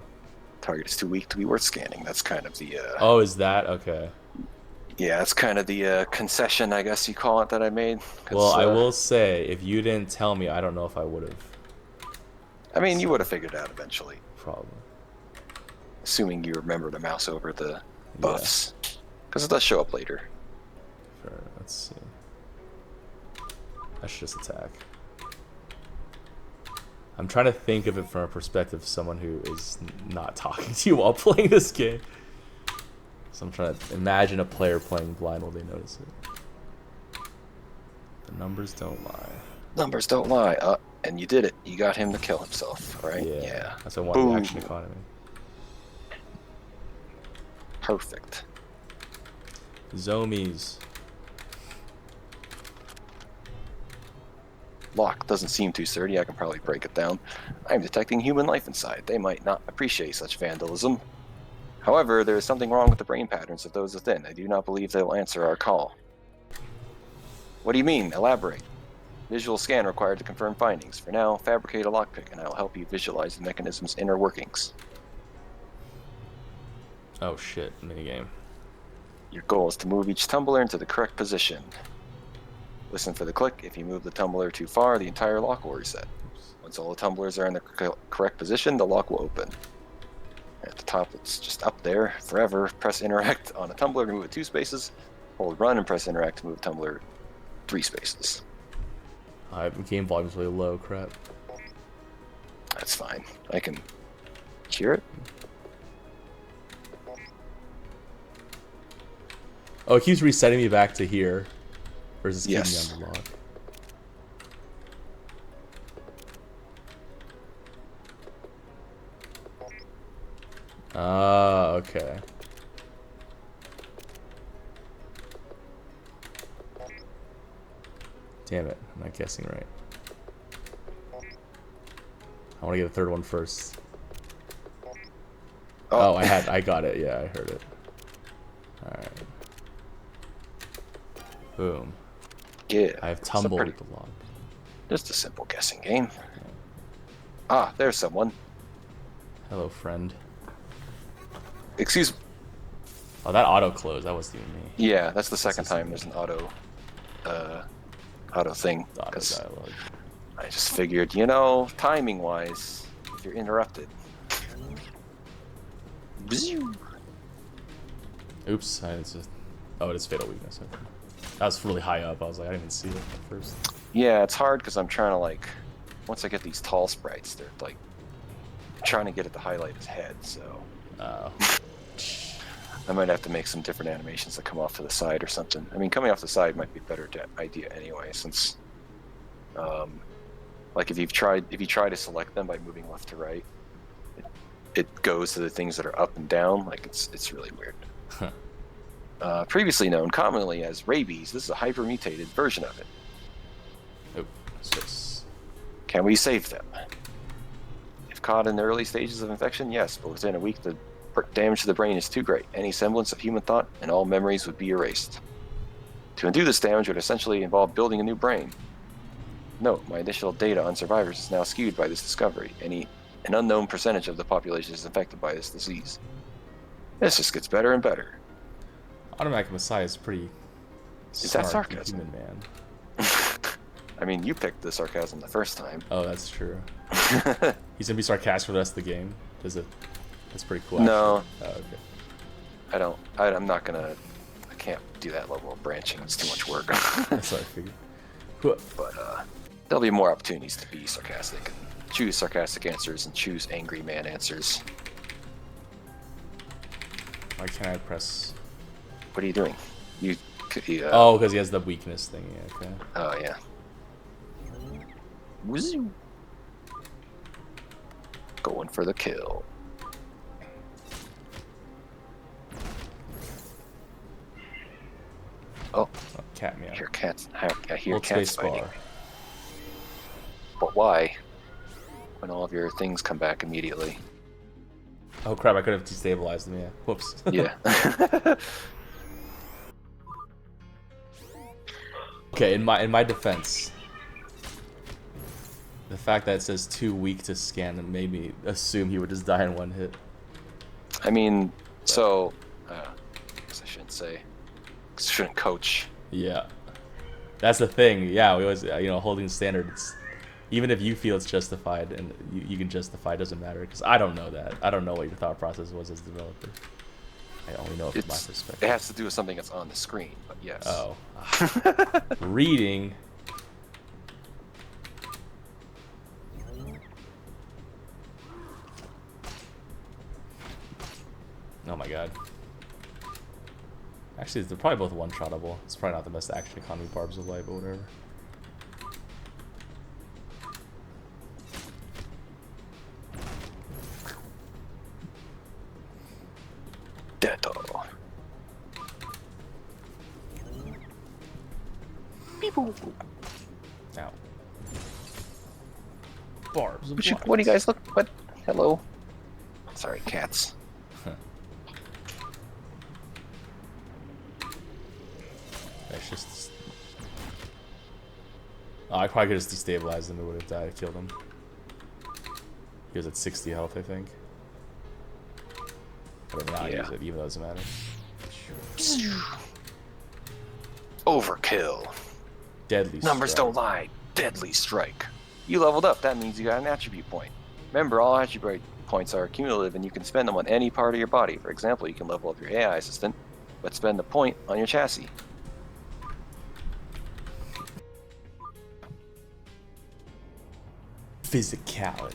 Target is too weak to be worth scanning. That's kind of the... Oh, is that? Okay. Yeah, that's kind of the concession, I guess you call it, that I made. Well, I will say, if you didn't tell me, I don't know if I would have. I mean, you would have figured it out eventually. Probably. Assuming you remember to mouse over the buffs. Because it does show up later. Sure, let's see. I should just attack. I'm trying to think of it from a perspective of someone who is not talking to you while playing this game. So I'm trying to imagine a player playing blind while they notice it. The numbers don't lie. Numbers don't lie. And you did it. You got him to kill himself, right? Yeah. That's why I wanted the action economy. Perfect. Zombies. Lock doesn't seem too sturdy. I can probably break it down. I'm detecting human life inside. They might not appreciate such vandalism. However, there is something wrong with the brain patterns of those within. I do not believe they will answer our call. What do you mean? Elaborate. Visual scan required to confirm findings. For now, fabricate a lockpick, and I will help you visualize the mechanism's inner workings. Oh shit, minigame. Your goal is to move each tumbler into the correct position. Listen for the click. If you move the tumbler too far, the entire lock will reset. Once all the tumblers are in the correct position, the lock will open. At the top, it's just up there forever. Press interact on a tumbler to move it 2 spaces. Hold run and press interact to move the tumbler 3 spaces. Game volume's really low, crap. That's fine. I can hear it. Oh, it keeps resetting me back to here. Versus keeping me on the lock. Ah, okay. Damn it, I'm not guessing right. I want to get the third one first. Oh, I got it. Yeah, I heard it. Alright. Boom. Yeah. I have tumbled the lock. Just a simple guessing game. Ah, there's someone. Hello, friend. Excuse me. Oh, that auto closed. That wasn't even me. Yeah, that's the second time there's an auto thing. Auto dialogue. I just figured, you know, timing wise, if you're interrupted. Oops, it's just... Oh, it is fatal weakness. Okay. That was really high up. I was like, I didn't even see it at first. Yeah, it's hard because I'm trying to, like, once I get these tall sprites, they're like trying to get it to highlight his head, so I might have to make some different animations that come off to the side or something. I mean, coming off the side might be a better idea anyway, since like if you try to select them by moving left to right, it goes to the things that are up and down. Like it's really weird. Previously known commonly as rabies, this is a hyper-mutated version of it. Oh, 6. Can we save them? caught in the early stages of infection, yes, but within a week, the damage to the brain is too great. Any semblance of human thought and all memories would be erased. To undo this damage would essentially involve building a new brain. Note, my initial data on survivors is now skewed by this discovery. An unknown percentage of the population is infected by this disease. This just gets better and better. Automatic Messiah is pretty Is that sarcasm? Human man. I mean, you picked the sarcasm the first time. Oh, that's true. He's gonna be sarcastic for the rest of the game. That's pretty cool. No. Actually. Oh, okay. I'm not gonna. I can't do that level of branching. It's too much work. That's what I figured. But there'll be more opportunities to be sarcastic and choose sarcastic answers and choose angry man answers. Why can't I press? What are you doing? Oh, because he has the weakness thing. Yeah, okay. Oh yeah. Wazoo. Going for the kill. Oh, cat meow. I hear cats. I hear Hold cats space fighting. bar. But why? When all of your things come back immediately. Oh crap! I could have destabilized them. Yeah. Whoops. Yeah. Okay. In my defense, the fact that it says too weak to scan made me assume he would just die in one hit. I mean, so. I guess I shouldn't say. Shouldn't coach. Yeah. That's the thing. Yeah. We always, holding standards. Even if you feel it's justified and you can justify, it doesn't matter because I don't know that. I don't know what your thought process was as a developer. I only know it from my perspective. It has to do with something that's on the screen, but yes. Oh. Reading. Oh my god. Actually, they're probably both one-shottable. It's probably not the best action economy barbs of light, but whatever. Dead. Now. Barbs of light. What do you guys look? What? Hello. Sorry, cats. That's just. Oh, I probably could have just destabilized him. It would have died. Killed him. He was at 60 health, I think. But I'm not use it, even though it doesn't matter. Overkill. Deadly Numbers strike. don't lie. Deadly strike. You leveled up. That means you got an attribute point. Remember, all attribute points are cumulative, and you can spend them on any part of your body. For example, you can level up your AI assistant, but spend the point on your chassis. Physicality.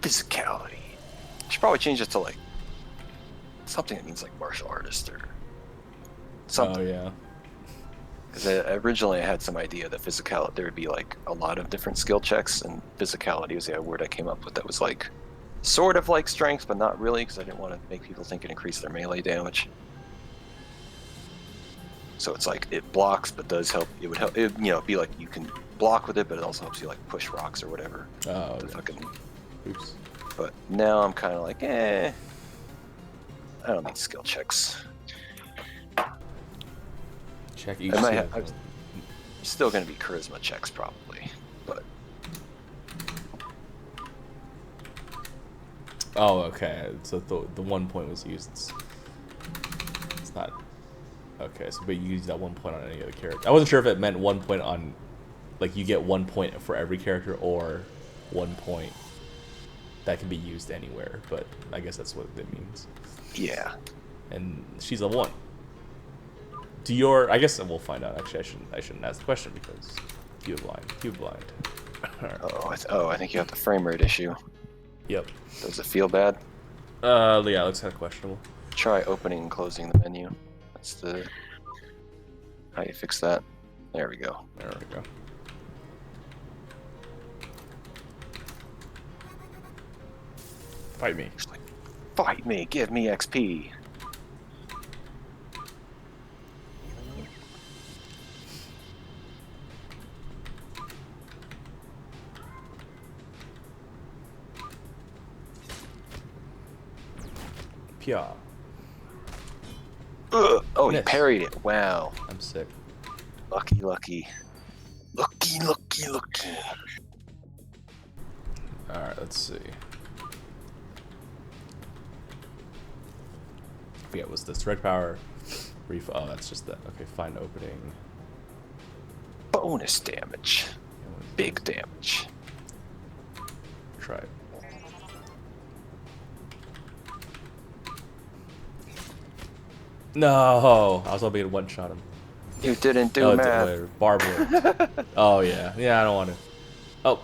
Physicality. Should probably change it to like something that means like martial artist or something. Oh yeah. Because originally I had some idea that physicality, there would be like a lot of different skill checks, and physicality was the word I came up with that was like sort of like strength, but not really, because I didn't want to make people think it increased their melee damage. So it's like it blocks, but does help. It would help. It, be like you can block with it, but it also helps you like push rocks or whatever. Oh. To Okay. fucking. Oops. But now I'm kind of like, I don't need skill checks. Check each. I'm still going to be charisma checks probably, but. Oh, okay. So the 1 point was used. It's not. Okay, so but you use that 1 point on any other character. I wasn't sure if it meant 1 point on, like you get 1 point for every character, or 1 point that can be used anywhere. But I guess that's what it means. Yeah. And she's a 1. I guess we'll find out. Actually, I shouldn't ask the question because you blind. I think you have the frame rate issue. Yep. Does it feel bad? Yeah, it looks kind of questionable. Try opening and closing the menu. That's the how you fix that. There we go. There we go. Fight me. It's like, fight me, give me XP. Pia. Oh, he Miss. parried it. Wow. I'm sick. Lucky, lucky. Lucky, lucky, lucky. Alright, let's see. Forget, what's this? Red power. Oh, that's just that. Okay, find opening. Bonus damage. Big damage. Try it. No! I was hoping to one-shot him. You didn't do math. Barbara. Oh, yeah. Yeah, I don't want to. Oh.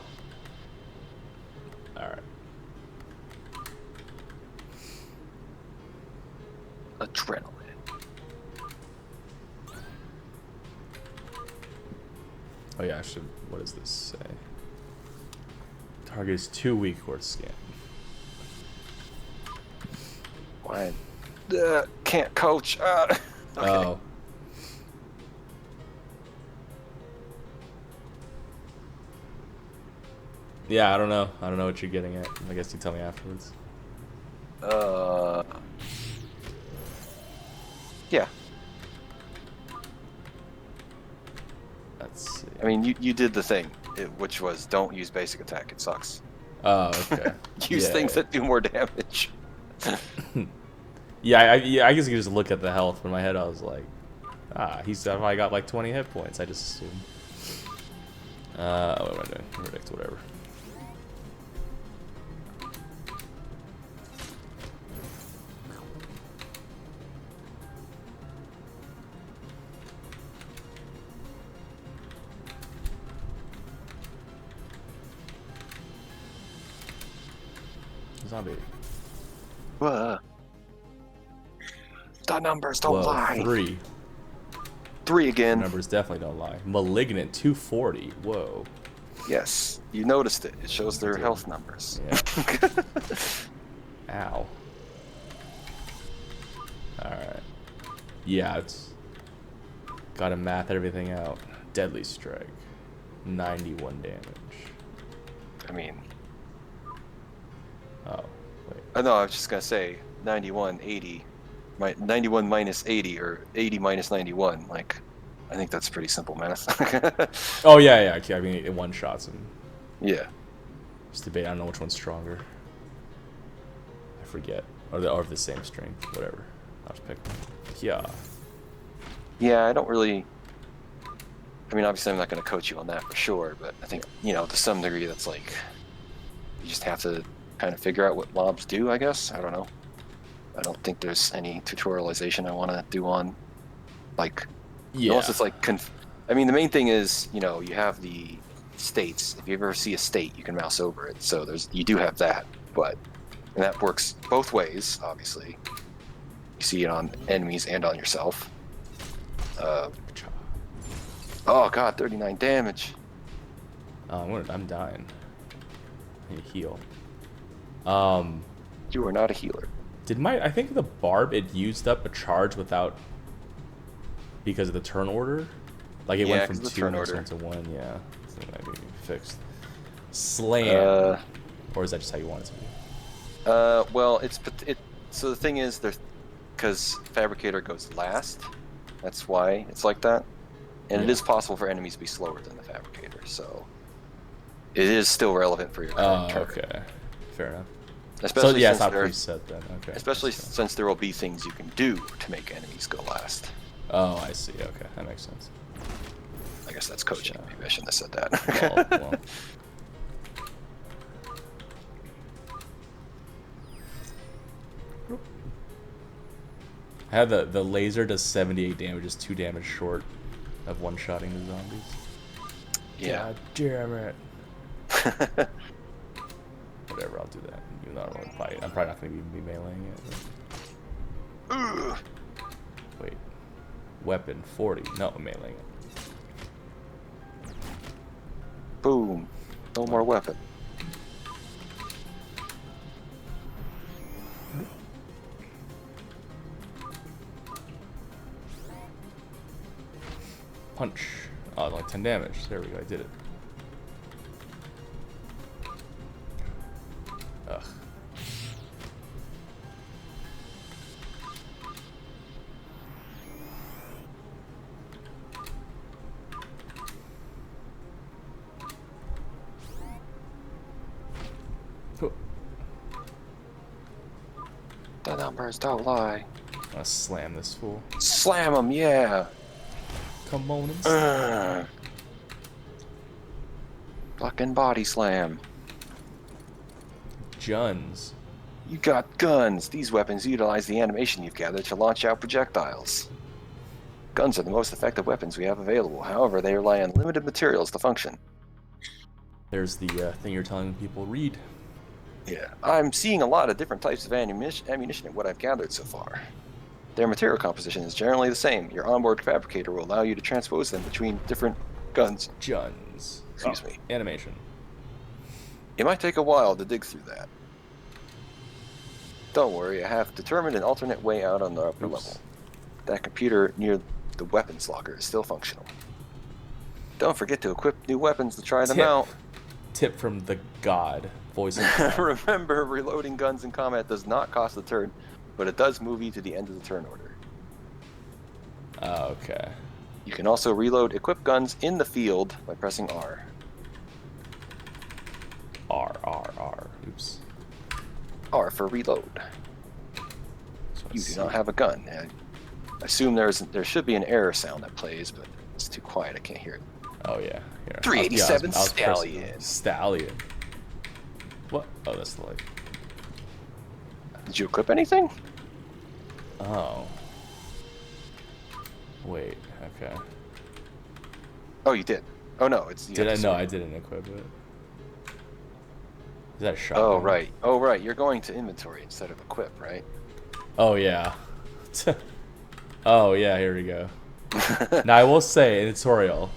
Alright. Adrenaline. Oh, yeah, I should. What does this say? Target is 2 weak or scan. Why? Can't coach. Okay. Oh. Yeah, I don't know. I don't know what you're getting at. I guess you tell me afterwards. Yeah. Let's see. I mean, you did the thing, which was don't use basic attack. It sucks. Oh, okay. Use things that do more damage. Yeah, I guess you can just look at the health. In my head, I was like, he's probably got like 20 hit points. I just assumed. What am I doing? Predict, whatever. Zombie. The numbers don't lie. 3. 3 again. The numbers definitely don't lie. Malignant 240. Whoa. Yes, you noticed it. It shows their health numbers. Yeah. Ow. Alright. Yeah, it's gotta math everything out. Deadly strike. 91 damage. I mean, Oh, wait. no, I was just gonna say 91, 80, 91 minus 80 or 80 minus 91. Like, I think that's pretty simple math. Oh, yeah. I mean, it one shots him. Yeah. Just debate. I don't know which one's stronger. I forget. Or the same strength. Whatever. I'll just pick one. Yeah. Yeah, I don't really. I mean, obviously, I'm not going to coach you on that for sure, but I think, to some degree, that's like. You just have to kind of figure out what mobs do, I guess. I don't know. I don't think there's any tutorialization I want to do on. Like. Yeah. Unless it's like. I mean, the main thing is, you have the states. If you ever see a state, you can mouse over it. So you do have that, and that works both ways, obviously. You see it on enemies and on yourself. Oh god, 39 damage. I'm dying. I need to heal. You are not a healer. I think the barb, it used up a charge because of the turn order? Like it went from 2 and turned to 1, yeah. So that might be fixed. Slam. Or is that just how you want it to be? Well, so the thing is, because Fabricator goes last, that's why it's like that. And it is possible for enemies to be slower than the Fabricator, so it is still relevant for your current turn. Okay. Fair enough. Especially it's not preset then. Okay. Especially since there will be things you can do to make enemies go last. Oh, I see. Okay, that makes sense. I guess that's coaching. Yeah. Maybe I shouldn't have said that. well. I have the laser does 78 damage, is 2 damage short of one-shotting the zombies. Yeah. God damn it. Whatever, I'll do that. Even though I'm probably not going to be meleeing it. Wait. Weapon, 40. No, I'm meleeing it. Boom. No more weapon. Punch. Oh, like 10 damage. There we go, I did it. Ugh. numbers don't lie. I'll slam this fool. Slam him, yeah. Come on and Fucking body slam. Juns. You got guns. These weapons utilize the animation you've gathered to launch out projectiles. Guns are the most effective weapons we have available. However, they rely on limited materials to function. There's the thing you're telling people read. Yeah, I'm seeing a lot of different types of ammunition in what I've gathered so far. Their material composition is generally the same. Your onboard fabricator will allow you to transpose them between different guns. Juns. Excuse me. Animation. It might take a while to dig through that. Don't worry, I have determined an alternate way out on the upper level. That computer near the weapons locker is still functional. Don't forget to equip new weapons to try them out. Tip from the god. Voice. Remember, reloading guns in combat does not cost a turn, but it does move you to the end of the turn order. Okay. You can also reload equipped guns in the field by pressing R. R. Oops. R for reload. You do not have a gun. I assume there should be an error sound that plays, but it's too quiet. I can't hear it. Oh yeah. Here. 387 I was Stallion. Stallion. What? Oh, that's the like. Did you equip anything? Oh. Wait. Okay. Oh, you did. Oh no, it's. Did I? No, I didn't equip it. Is that a shotgun? Oh right. Oh right. You're going to inventory instead of equip, right? Oh yeah. Oh yeah. Here we go. Now I will say in the tutorial.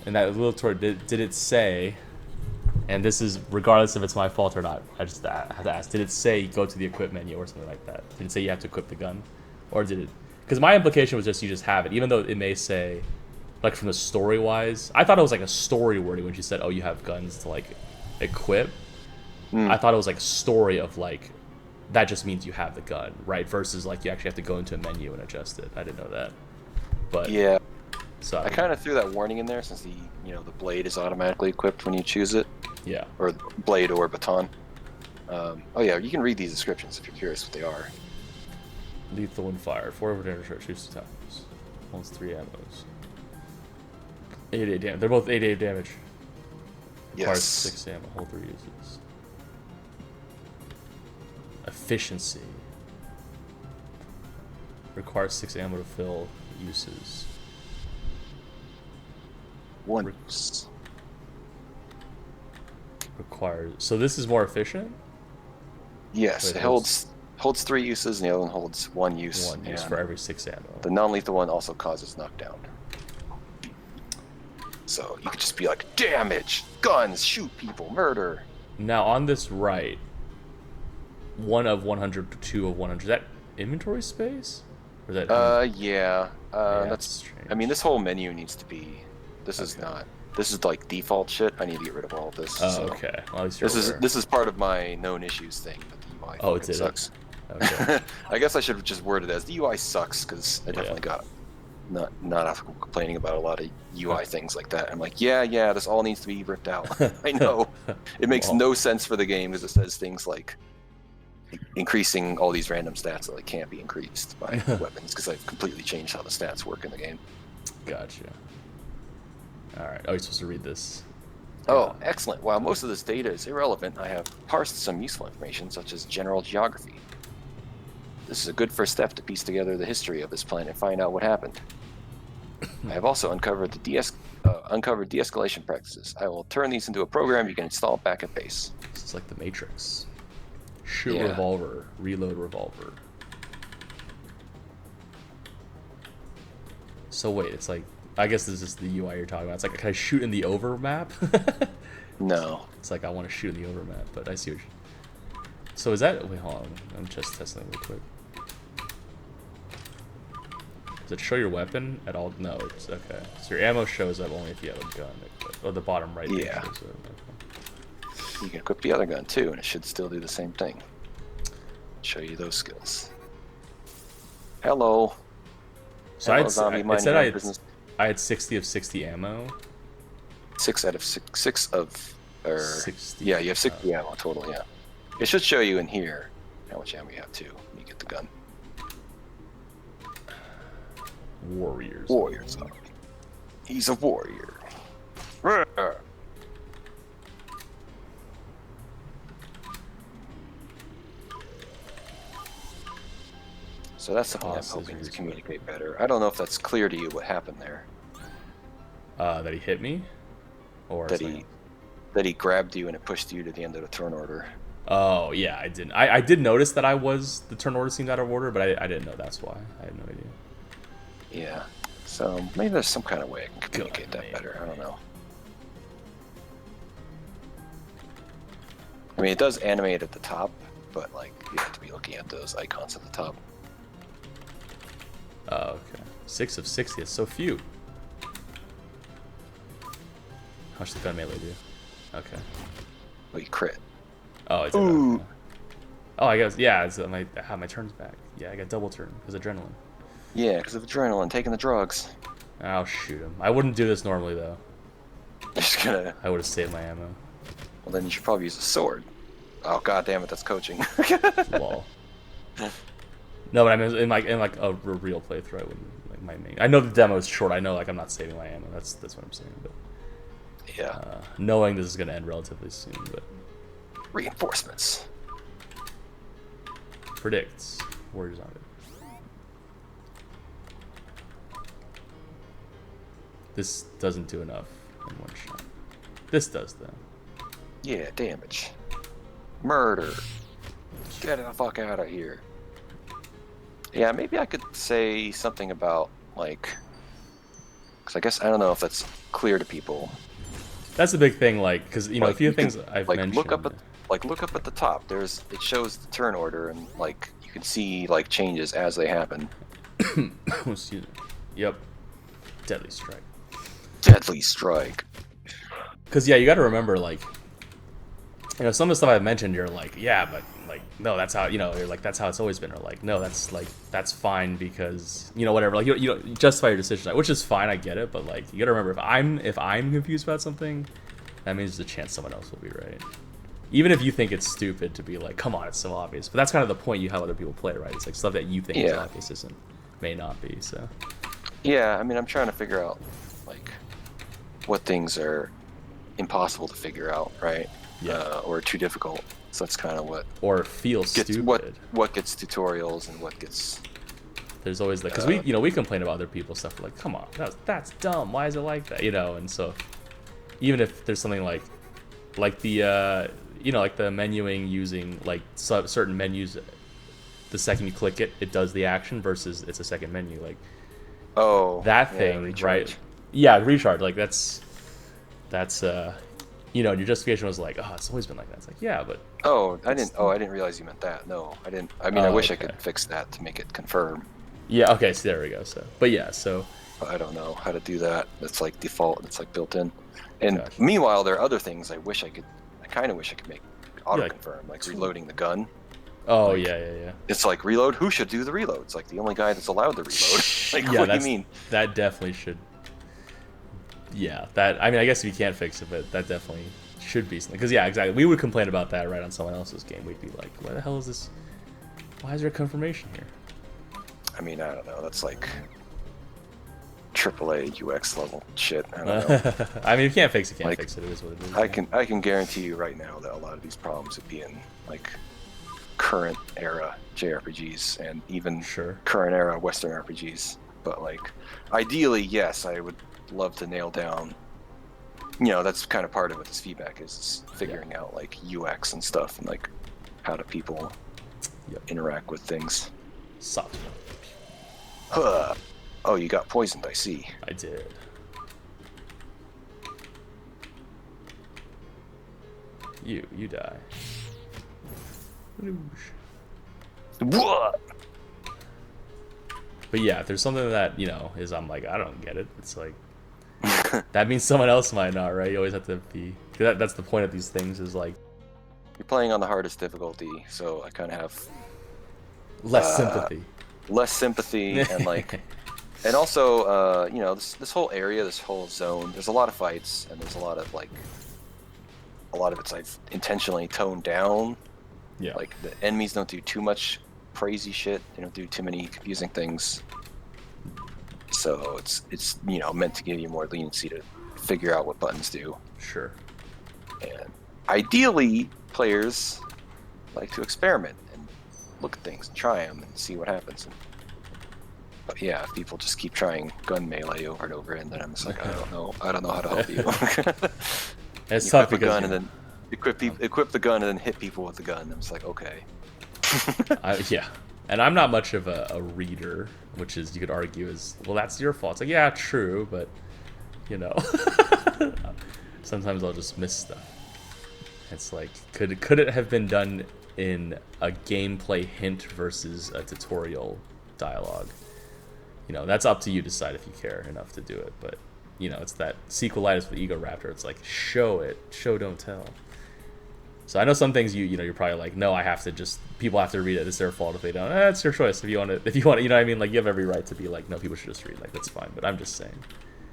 In that little tutorial, did it say? And this is regardless if it's my fault or not. I just have to ask. Did it say go to the equip menu or something like that? Did it say you have to equip the gun, or did it? Because my implication was just you just have it, even though it may say, like from the story wise. I thought it was like a story wording when she said, "Oh, you have guns to like equip." I thought it was like a story of like that just means you have the gun, right? Versus like you actually have to go into a menu and adjust it. I didn't know that. But yeah. So I kind of threw that warning in there since the blade is automatically equipped when you choose it. Yeah. Or blade or baton. Oh yeah, you can read these descriptions if you're curious what they are. Lethal and fire. 4 over damage, shoots 2 times. Holds 3 ammos. 8 damage. They're both 8 damage. Requires 6 ammo. Hold 3 uses. Efficiency. Requires 6 ammo to fill uses. Once. Requires. So this is more efficient? Yes, it holds 3 uses, and the other one holds 1 use. 1 use for every 6 ammo. The non-lethal one also causes knockdown. So you could just be like, damage, guns, shoot people, murder. Now on this right, 1 of 100, 2 of 100. Is that inventory space? Or is that? Yeah. That's strange. I mean, this whole menu needs to be. This is not. This is like default shit. I need to get rid of all of this. Oh, so. okay. Well, at least you're aware. This is part of my known issues thing. But the UI Oh, it did. sucks. Okay. I guess I should just word it as the UI sucks because I definitely got not complaining about a lot of UI things like that. I'm like, yeah, this all needs to be ripped out. I know it makes no sense for the game because it says things like increasing all these random stats that like can't be increased by weapons because I've completely changed how the stats work in the game. Gotcha. All right. Oh, you're supposed to read this. Oh, excellent. While most of this data is irrelevant, I have parsed some useful information such as general geography. This is a good first step to piece together the history of this planet and find out what happened. I have also uncovered uncovered de-escalation practices. I will turn these into a program you can install back at base. This is like the Matrix. Shoot revolver, reload revolver. So wait, it's like, I guess this is the UI you're talking about. It's like, can I shoot in the over map? No. It's like I want to shoot in the over map, but I see what you... So is that... Wait, hold on. I'm just testing real quick. Does it show your weapon at all? No, it's okay. So your ammo shows up only if you have a gun. Or the bottom right thing shows up. Okay. You can equip the other gun too, and it should still do the same thing. Show you those skills. Hello. So Hello, it said I had 60 of 60 ammo. 6 out of 6 of... 60. Yeah, you have 60 ammo total, yeah. It should show you in here. How much ammo you have too? You get the gun. Warriors. Warriors. He's a warrior. So that's something I'm hoping to communicate better. I don't know if that's clear to you what happened there. That he hit me, or that he grabbed you and it pushed you to the end of the turn order. Oh yeah, I didn't. I did notice that the turn order seemed out of order, but I didn't know that's why. I had no idea. Yeah. So maybe there's some kind of way I can communicate that better. I don't know. I mean, it does animate at the top, but like you have to be looking at those icons at the top. Oh, okay. 6 of 60. It's so few. How much the gun melee do? Okay. Oh, you crit. Oh, I did. Okay. Oh, I guess yeah. It's, I have my turns back. Yeah, I got double turn because adrenaline. Yeah, because of adrenaline, taking the drugs. I'll shoot him. I wouldn't do this normally though. Just gonna. I would have saved my ammo. Well, then you should probably use a sword. Oh god damn it, that's coaching. Lol. No, but I mean in like a real playthrough, I wouldn't like my main. I know the demo is short. I know like I'm not saving my ammo. That's what I'm saying. But yeah, knowing this is gonna end relatively soon, but reinforcements. Predicts warriors on it. This doesn't do enough in one shot. This does though. Yeah, damage. Murder. Get the fuck out of here. Yeah, maybe I could say something about, like... Because I guess, I don't know if that's clear to people. That's a big thing, like, because, you know, like, a few things I've mentioned... Look up at the top. It shows the turn order, and, like, you can see, like, changes as they happen. Excuse me. Yep. Deadly strike. Deadly strike. Because, yeah, you got to remember, like... You know, some of the stuff I've mentioned, you're like, yeah, but, like, no, that's how, you know, you're like, that's how it's always been. Or, like, no, that's fine because, you know, whatever. Like, you justify your decision, which is fine, I get it. But, like, you got to remember, if I'm confused about something, that means there's a chance someone else will be right. Even if you think it's stupid to be like, come on, it's so obvious. But that's kind of the point you have other people play, right? It's like stuff that you think is obvious may not be, so. Yeah, I mean, I'm trying to figure out, like, what things are impossible to figure out, right? Yeah. Or too difficult. So that's kind of what... Or feels stupid. What gets tutorials and what gets... There's always like... Because we complain about other people's stuff. Like, come on, that's dumb. Why is it like that? You know, and so... Even if there's something like the... you know, like the menuing using, like, certain menus... The second you click it, it does the action versus it's a second menu. Like... Oh. That thing, right? Yeah, recharge. Like, that's... you know, your justification was like, oh, it's always been like that. It's like, yeah, but... I didn't realize you meant that. No, I didn't. I mean, I wish I could fix that to make it confirm. Yeah, okay, so there we go. So, but yeah, so... I don't know how to do that. It's like default. It's like built in. And meanwhile, there are other things I kind of wish I could make auto-confirm, like reloading the gun. Oh, like, yeah. It's like, reload? Who should do the reload? It's like the only guy that's allowed to reload. Like, yeah, what do you mean? That definitely should... Yeah, that... I mean, I guess if you can't fix it, but that definitely should be something. Because, yeah, exactly. We would complain about that, right, on someone else's game. We'd be like, why the hell is this... Why is there a confirmation here? I mean, I don't know. That's like... AAA UX level shit. I don't know. I mean, if you can't fix it, fix it. It is what it is. I can guarantee you right now that a lot of these problems would be in, like, current era JRPGs and even current era Western RPGs. But, like, ideally, yes, I would love to nail down, you know, that's kind of part of what this feedback is figuring out, like, UX and stuff, and, like, how do people interact with things. Software. Huh. Oh, you got poisoned, I see. I did. You die. What? But yeah, if there's something that, you know, I'm like, I don't get it. It's like, that means someone else might not, right? You always have to be... That's the point of these things, is like... You're playing on the hardest difficulty, so I kind of have... Less sympathy. Less sympathy, and like... And also, you know, this whole area, this whole zone, there's a lot of fights, and there's a lot of, like... A lot of it's, I've intentionally toned down, Yeah. Like, the enemies don't do too much crazy shit. They don't do too many confusing things. So it's meant to give you more leniency to figure out what buttons do. Sure. And ideally, players like to experiment and look at things and try them and see what happens. But yeah, if people just keep trying gun melee over and over, and then I'm just like, I don't know how to help you. It's you tough equip a because gun and then equip the gun and then hit people with the gun. I'm just like, okay. yeah. And I'm not much of a reader, which is, you could argue, is, well, that's your fault. It's like, yeah, true, but, sometimes I'll just miss stuff. It's like, could it have been done in a gameplay hint versus a tutorial dialogue? That's up to you to decide if you care enough to do it. But, it's that sequelitis with Ego Raptor. It's like, show it. Show, don't tell. So I know some things you're probably like, no, I have to people have to read it. It's their fault if they don't. It's your choice. If you want to, you know what I mean? Like, you have every right to be like, no, people should just read. Like, that's fine. But I'm just saying.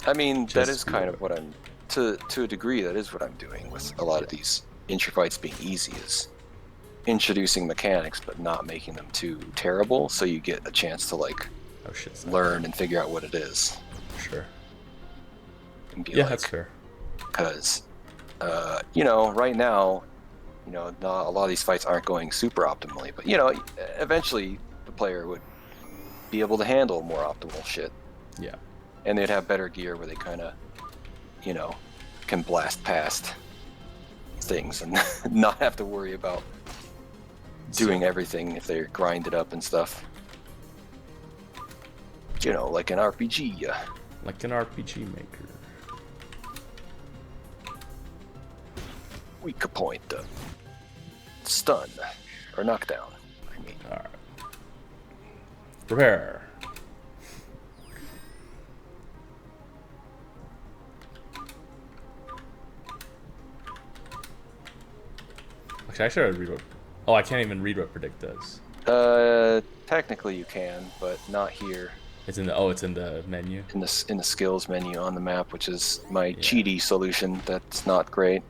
I mean, that is kind of what I'm, to a degree, that is what I'm doing with a lot of these intro fights being easy, is introducing mechanics but not making them too terrible, so you get a chance to learn and figure out what it is. Sure. And be that's fair. Because, right now, not a lot of these fights aren't going super optimally, but eventually the player would be able to handle more optimal shit. Yeah. And they'd have better gear where they kind of, can blast past things and not have to worry about doing everything if they're grinded up and stuff. Like an RPG. Like an RPGMaker. Weak point. Stun. Or knockdown, I mean. Alright. Prepare. Actually, I should read what... Oh, I can't even read what predict does. Technically you can, but not here. It's in the... it's in the menu? In the skills menu on the map, which is my cheaty solution. That's not great.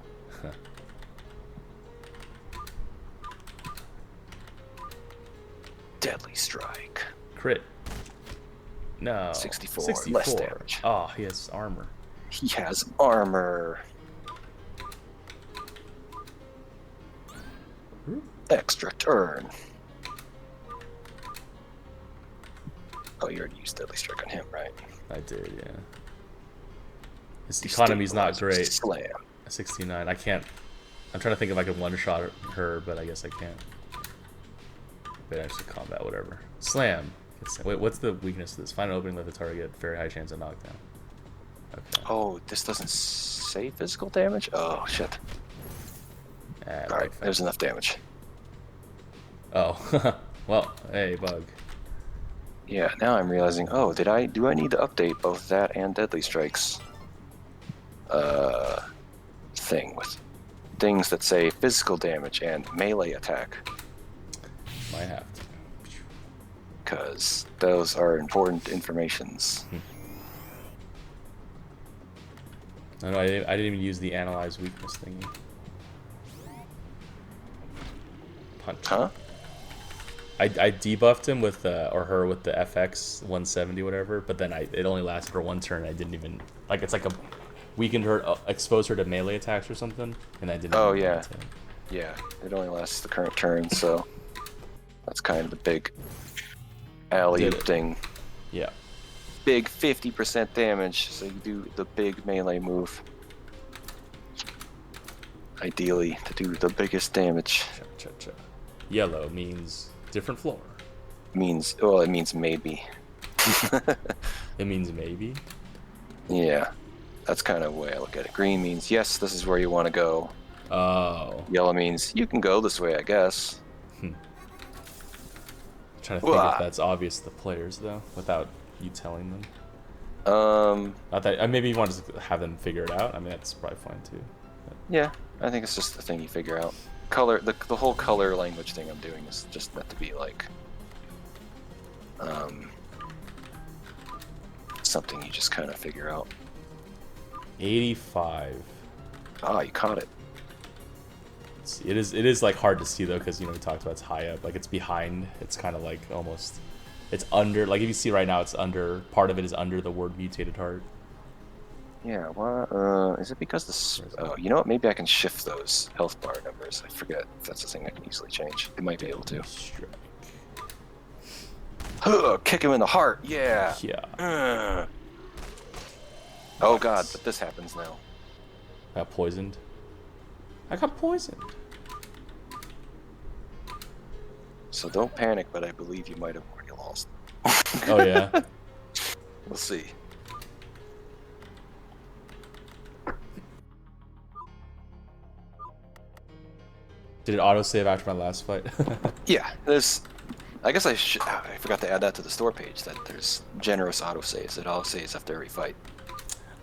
Deadly strike. Crit. No. 64. Less damage. Oh, he has armor. He has armor. Extra turn. Oh, you already used Deadly Strike on him, right? I did, yeah. His economy's not great. Slam. 69. I can't... I'm trying to think if I could one-shot her, but I guess I can't. But actually combat, whatever. Slam. Wait, what's the weakness of this? Find an opening, let the target get very high chance of knockdown. Okay. Oh, this doesn't say physical damage? Oh, shit. Alright, there's enough damage. Oh. Well, hey, bug. Yeah, now I'm realizing, do I need to update both that and Deadly Strikes thing with things that say physical damage and melee attack? Might have to. Because those are important informations. No, I didn't even use the analyze weakness thingy. Punch. Huh? I debuffed him with or her with the FX 170 whatever, but then it only lasted for one turn. I didn't even it's like a weakened her, exposed her to melee attacks or something, and I didn't. Oh yeah, yeah. It only lasts the current turn, so that's kind of the big alley-oop thing. Yeah. Big 50% damage, so you do the big melee move. Ideally, to do the biggest damage. Yellow means different floor. It means maybe. It means maybe? Yeah. That's kind of the way I look at it. Green means, yes, this is where you want to go. Oh. Yellow means, you can go this way, I guess. Trying to think if that's obvious to the players, though, without you telling them. Maybe you want to have them figure it out. I mean, that's probably fine, too. But... Yeah, I think it's just the thing you figure out. Color, the whole color language thing I'm doing is just meant to be like something you just kind of figure out. 85. Ah, you caught it. It is like hard to see though, because we talked about it's high up, like it's behind. It's kind of like almost, it's under. Like if you see right now, it's under. Part of it is under the word mutated heart. Yeah. Well, is it because oh, you know what? Maybe I can shift those health bar numbers. I forget if that's a thing I can easily change. It might be able to. Strike. Kick him in the heart. Yeah. Yeah. Oh god, but this happens now. Got poisoned. I got poisoned. So don't panic, but I believe you might have already lost. Oh yeah. We'll see. Did it autosave after my last fight? Yeah, there's. I guess I forgot to add that to the store page. That there's generous autosaves. It autosaves after every fight.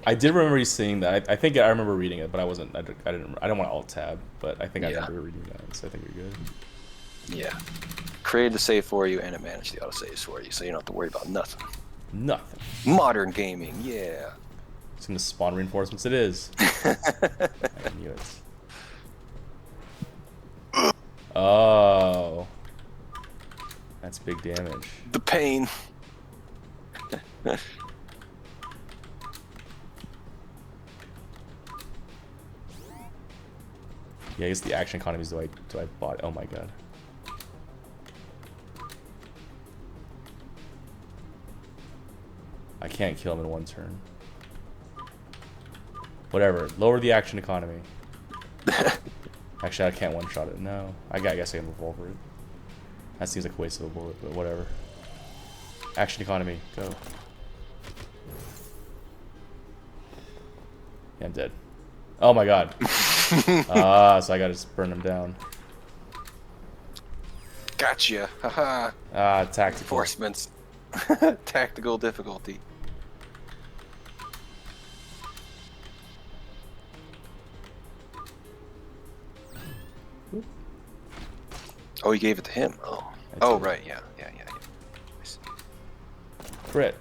I did remember you saying that. I think I remember reading it, but I wasn't. I didn't want to alt tab, but I think I remember reading that. So I think you're good. Yeah. Created the save for you, and it managed the autosaves for you, so you don't have to worry about nothing. Nothing. Modern gaming, yeah. It's gonna spawn reinforcements. It is. I knew it. Oh. That's big damage. The pain. Yeah, I guess the action economies do I bought? Oh my god. I can't kill him in one turn. Whatever. Lower the action economy. Actually, I can't one-shot it. No. I guess I can revolver it. That seems like a waste of a bullet, but whatever. Action economy. Go. Yeah, I'm dead. Oh my god. So I gotta just burn him down. Gotcha. Haha. Tactical. Reinforcements. Tactical difficulty. Oh, you gave it to him. Oh. Oh, right. Yeah. Crit.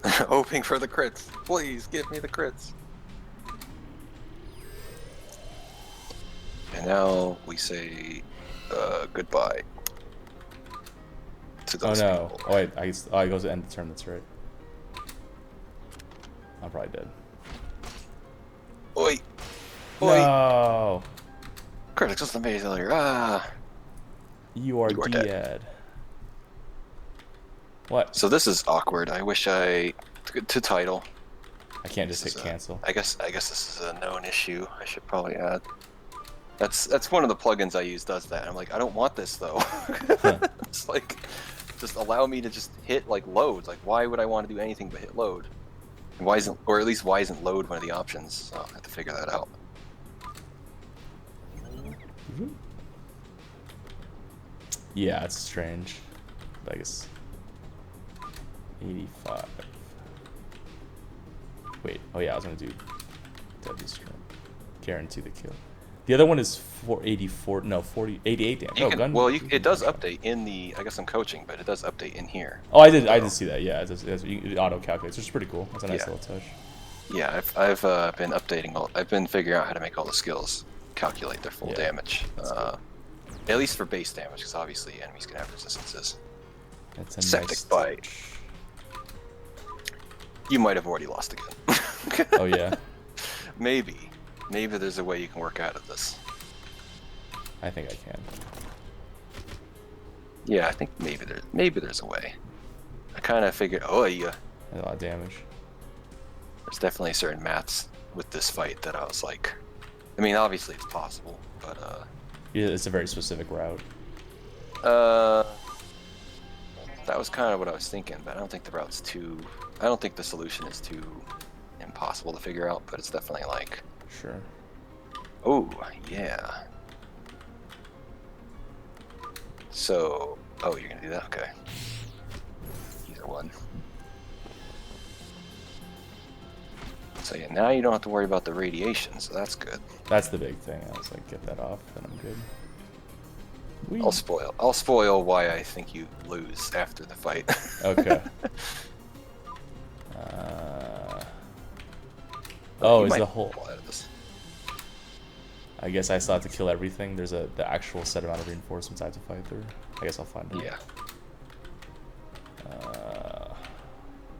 Hoping for the crits. Please give me the crits. And now we say goodbye to those people. Oh wait, I goes to end the turn. That's right. I'm probably dead. Oi! No! Critics, what's the failure? Ah! You are dead. Dead. What? So this is awkward. I wish to title. I can't just hit cancel. I guess this is a known issue. I should probably add. That's one of the plugins I use does that. I'm like, I don't want this though. It's like, just allow me to just hit like load. Like, why would I want to do anything but hit load? And why isn't load one of the options? So I have to figure that out. Yeah, it's strange. I guess 85. Wait. Oh yeah, I was gonna do deadly strike. Guarantee the kill. The other one is 484. No, 88 damage. It does update in the. I guess I'm coaching, but it does update in here. Oh, I did see that. Yeah, it auto calculates, which is pretty cool. That's a nice little touch. Yeah, I've been updating. I've been figuring out how to make all the skills calculate their full damage. Cool. At least for base damage, because obviously enemies can have resistances. That's a Septic nice bite. touch. You might have already lost again. Oh yeah. Maybe there's a way you can work out of this. I think I can. Yeah, I think maybe there's a way. I kind of figured. Oh yeah. A lot of damage. There's definitely certain maths with this fight that I was like. I mean, obviously it's possible, but yeah, it's a very specific route. That was kind of what I was thinking, but I don't think the route's too. I don't think the solution is too impossible to figure out, but it's definitely like. Sure. Oh yeah. So, you're gonna do that? Okay. Either one. So yeah, now you don't have to worry about the radiation, so that's good. That's the big thing. I was like, get that off, then I'm good. Whee. I'll spoil why I think you lose after the fight. Okay. Is the whole. I guess I still have to kill everything. There's the actual set amount of reinforcements I have to fight through. I guess I'll find out. Yeah.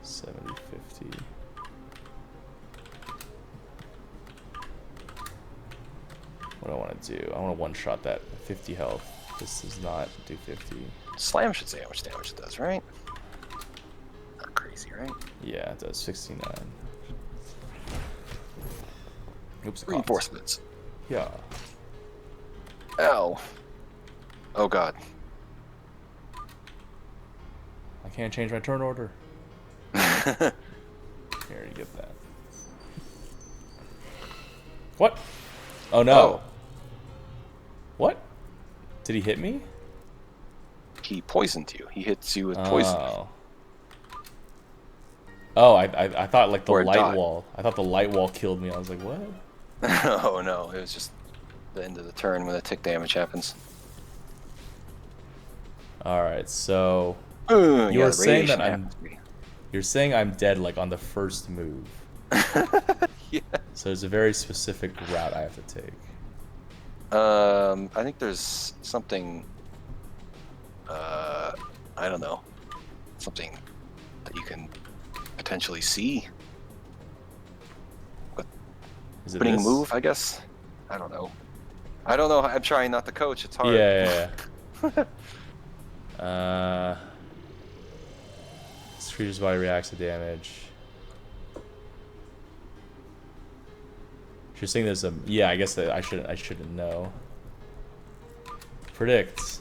70, 50. What do I want to do? I want to one-shot that 50 health. This does not do 50. Slam should say how much damage it does, right? Not crazy, right? Yeah, it does 69. Oops. Reinforcements. Yeah. Ow. Oh god. I can't change my turn order. Here, you get that. What? Oh no. Oh. What? Did he hit me? He poisoned you. He hits you with poison. Oh, I thought like the Or it light died. wall. I thought the light wall killed me. I was like, what? Oh no, it was just the end of the turn when the tick damage happens. All right, so Yeah, you're the saying that radiation happens. you're saying I'm dead like on the first move. Yeah. So there's a very specific route I have to take. I think there's something. I don't know. Something that you can potentially see. Is it Opening this? move, I guess. I don't know. I'm trying not to coach. It's hard. Yeah. This creature's body reacts to damage. You're saying there's a yeah. I guess that I shouldn't know. Predict.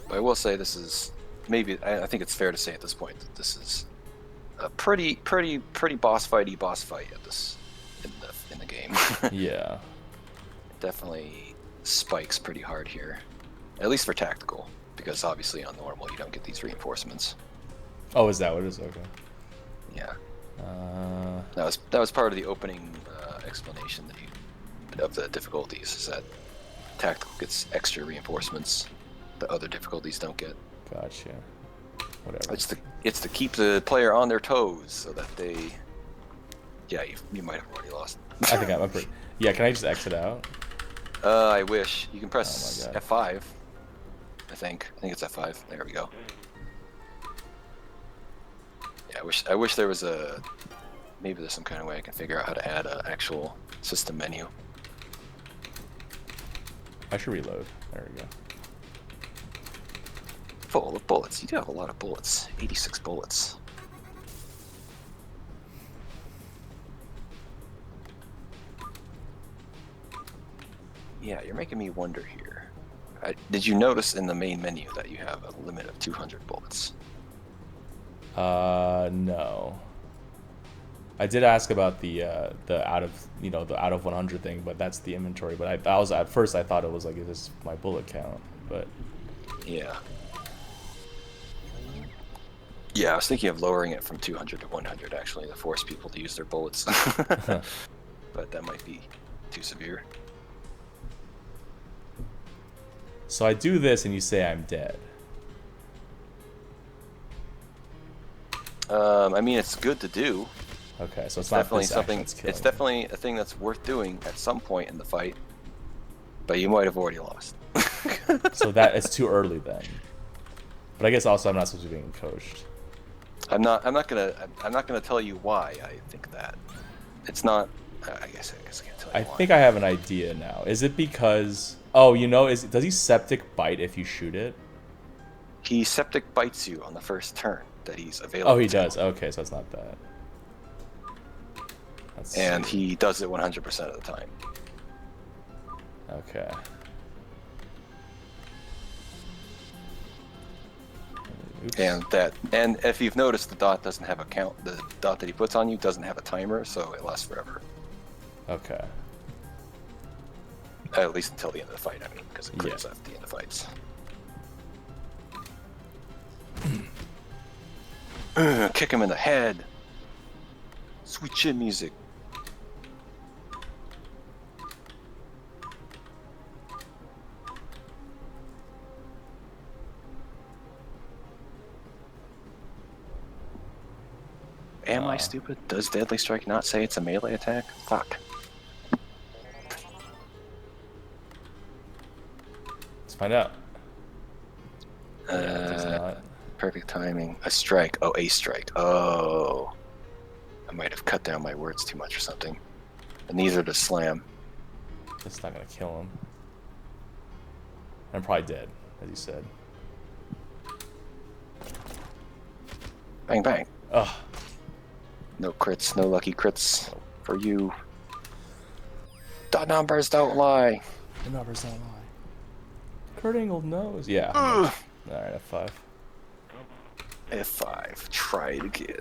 But I will say this is maybe. I think it's fair to say at this point that this is a pretty boss fight at this in the game. Yeah. Definitely spikes pretty hard here, at least for tactical, because obviously on normal you don't get these reinforcements. Oh, is that what it is? Okay. Yeah. That was part of the opening explanation of the difficulties, is that tactical gets extra reinforcements that other difficulties don't get. Gotcha. Whatever. It's to keep the player on their toes so that they. Yeah, you might have already lost. I think I'm pretty. Yeah, can I just exit out? I wish you can press Oh my God. F5. I think it's F5. There we go. Yeah, I wish there was maybe there's some kind of way I can figure out how to add an actual system menu. I should reload. There we go. Full of bullets. You do have a lot of bullets. 86 bullets. Yeah, you're making me wonder here. Did you notice in the main menu that you have a limit of 200 bullets? No. I did ask about the out of the out of 100 thing, but that's the inventory. But I was at first I thought it was like, is this my bullet count? But Yeah. Yeah, I was thinking of lowering it from 200 to 100 actually to force people to use their bullets. But that might be too severe. so I do this, and you say I'm dead. I mean, it's good to do. Okay, so it's not Definitely this something. action that's killing It's me. definitely a thing that's worth doing at some point in the fight. But you might have already lost. So that it's too early then. But I guess also I'm not supposed to be being coached. I'm not gonna tell you why I think that. It's not. I guess I can't tell you I why. think I have an idea now. Is it because does he septic bite if you shoot it? He septic bites you on the first turn that he's available. Oh, he to. does. Okay, so it's not that. And he does it 100% of the time. Okay. Oops. And if you've noticed, the dot doesn't have a count. The dot that he puts on you doesn't have a timer, so it lasts forever. Okay. At least until the end of the fight, I mean, because it clears Yeah. after the end of fights. Kick him in the head. Sweet chin music. Am I stupid? Does Deadly Strike not say it's a melee attack? Fuck. find out. Yeah, it does not. Perfect timing. A strike. Oh, a strike. Oh. I might have cut down my words too much or something. And these are the slam. It's not gonna kill him. I'm probably dead, as you said. Bang, bang. Ugh. No crits, no lucky crits for you. The numbers don't lie. The numbers don't lie. Kurt Angle knows. Yeah. Alright, F5. F5. Try it again.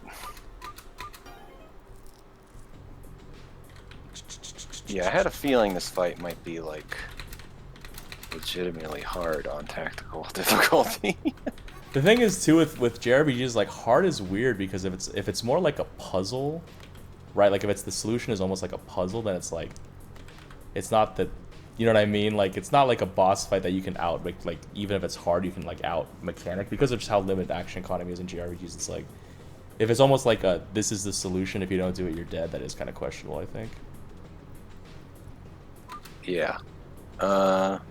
Yeah, I had a feeling this fight might be like legitimately hard on tactical difficulty. The thing is too with JRPGs, like hard is weird because if it's more like a puzzle, right? Like if it's the solution is almost like a puzzle, then it's like it's not that, you know what I mean? Like it's not like a boss fight that you can out like even if it's hard you can like out mechanic because of just how limited action economy is in JRPGs. It's like if it's almost like a this is the solution, if you don't do it you're dead, that is kind of questionable, I think. Yeah. But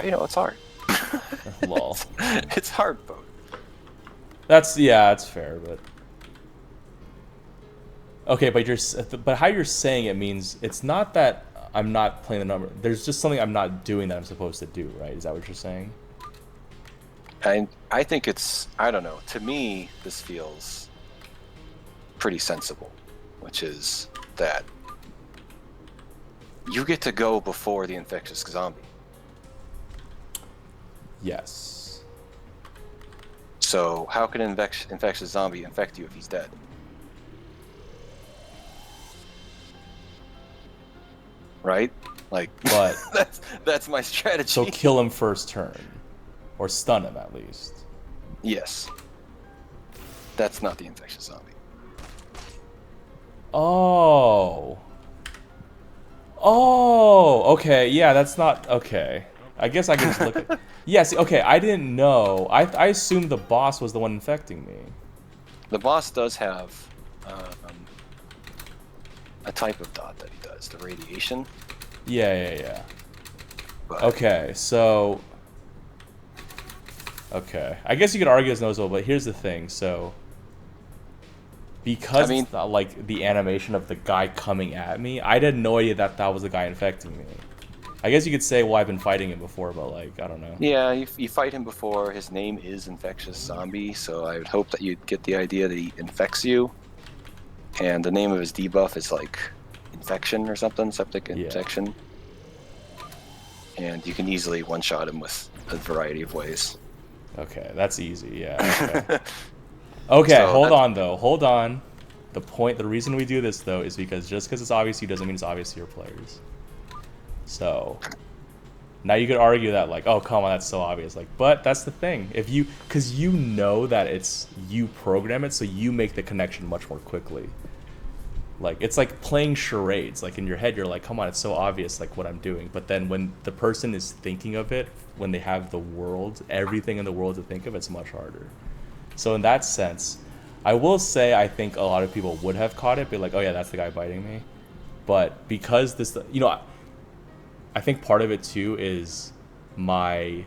you know, it's hard. Lol. It's hard, both. That's fair, but okay, but how you're saying it means it's not that I'm not playing the number. There's just something I'm not doing that I'm supposed to do, right? Is that what you're saying? I think it's, I don't know. To me, this feels pretty sensible, which is that you get to go before the infectious zombie. Yes. So how can an infectious zombie infect you if he's dead? Right? Like, But that's my strategy. so kill him first turn, or stun him at least. Yes. That's not the infectious zombie. Oh. Oh. Okay. Yeah, that's not okay. I guess I can just look at. Yes. Okay. I didn't know. I assumed the boss was the one infecting me. The boss does have a type of dot that he does, the radiation. Yeah. But Okay. So. Okay. I guess you could argue it's noticeable, but here's the thing. So. Because it's not like the animation of the guy coming at me, I had no idea that was the guy infecting me. I guess you could say, well, I've been fighting him before, but like, I don't know. Yeah, you fight him before. His name is Infectious Zombie, so I would hope that you'd get the idea that he infects you. And the name of his debuff is like infection or something, septic infection. And you can easily one-shot him with a variety of ways. Okay, that's easy, yeah. Okay, okay, so hold on. The reason we do this though is because just because it's obvious to you doesn't mean it's obvious to your players. So now you could argue that like, oh come on, that's so obvious. Like, but that's the thing. Because you know that it's you program it, so you make the connection much more quickly. Like it's like playing charades. Like in your head, you're like, come on, it's so obvious, like what I'm doing. But then when the person is thinking of it, when they have the world, everything in the world to think of, it's much harder. So in that sense, I will say I think a lot of people would have caught it, be like, oh yeah, that's the guy biting me. But because this, I think part of it too is my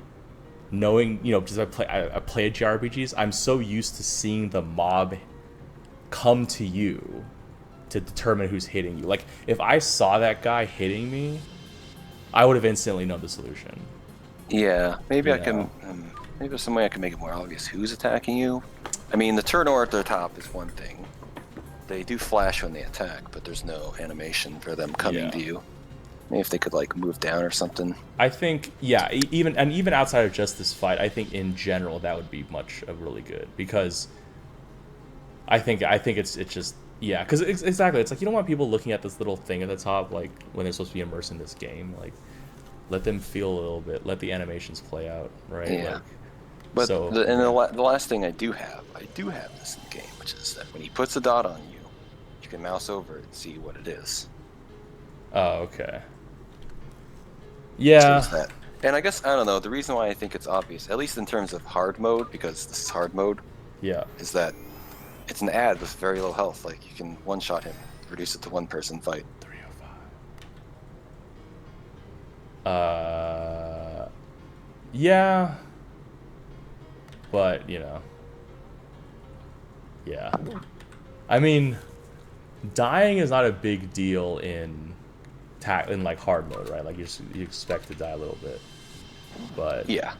knowing, because I play JRPGs, I'm so used to seeing the mob come to you to determine who's hitting you. Like if I saw that guy hitting me, I would have instantly known the solution. Yeah, maybe I can. Maybe there's some way I can make it more obvious who's attacking you. I mean, the turn or at the top is one thing. They do flash when they attack, but there's no animation for them coming to you. Maybe if they could like move down or something. I think, yeah, even outside of just this fight, I think in general that would be really good, because I think it's just because exactly, it's like you don't want people looking at this little thing at the top like when they're supposed to be immersed in this game. Like let them feel a little bit, let the animations play out, right? Yeah. Like, but so, the last thing I do have this in the game, which is that when he puts a dot on you, you can mouse over it and see what it is. Oh, okay. Yeah. That. And I guess, I don't know, the reason why I think it's obvious, at least in terms of hard mode, because this is hard mode, is that it's an ad with very low health. Like, you can one-shot him, reduce it to one-person fight. 305. Yeah, but you know, yeah. I mean, dying is not a big deal in like hard mode, right? Like you expect to die a little bit, but Yeah.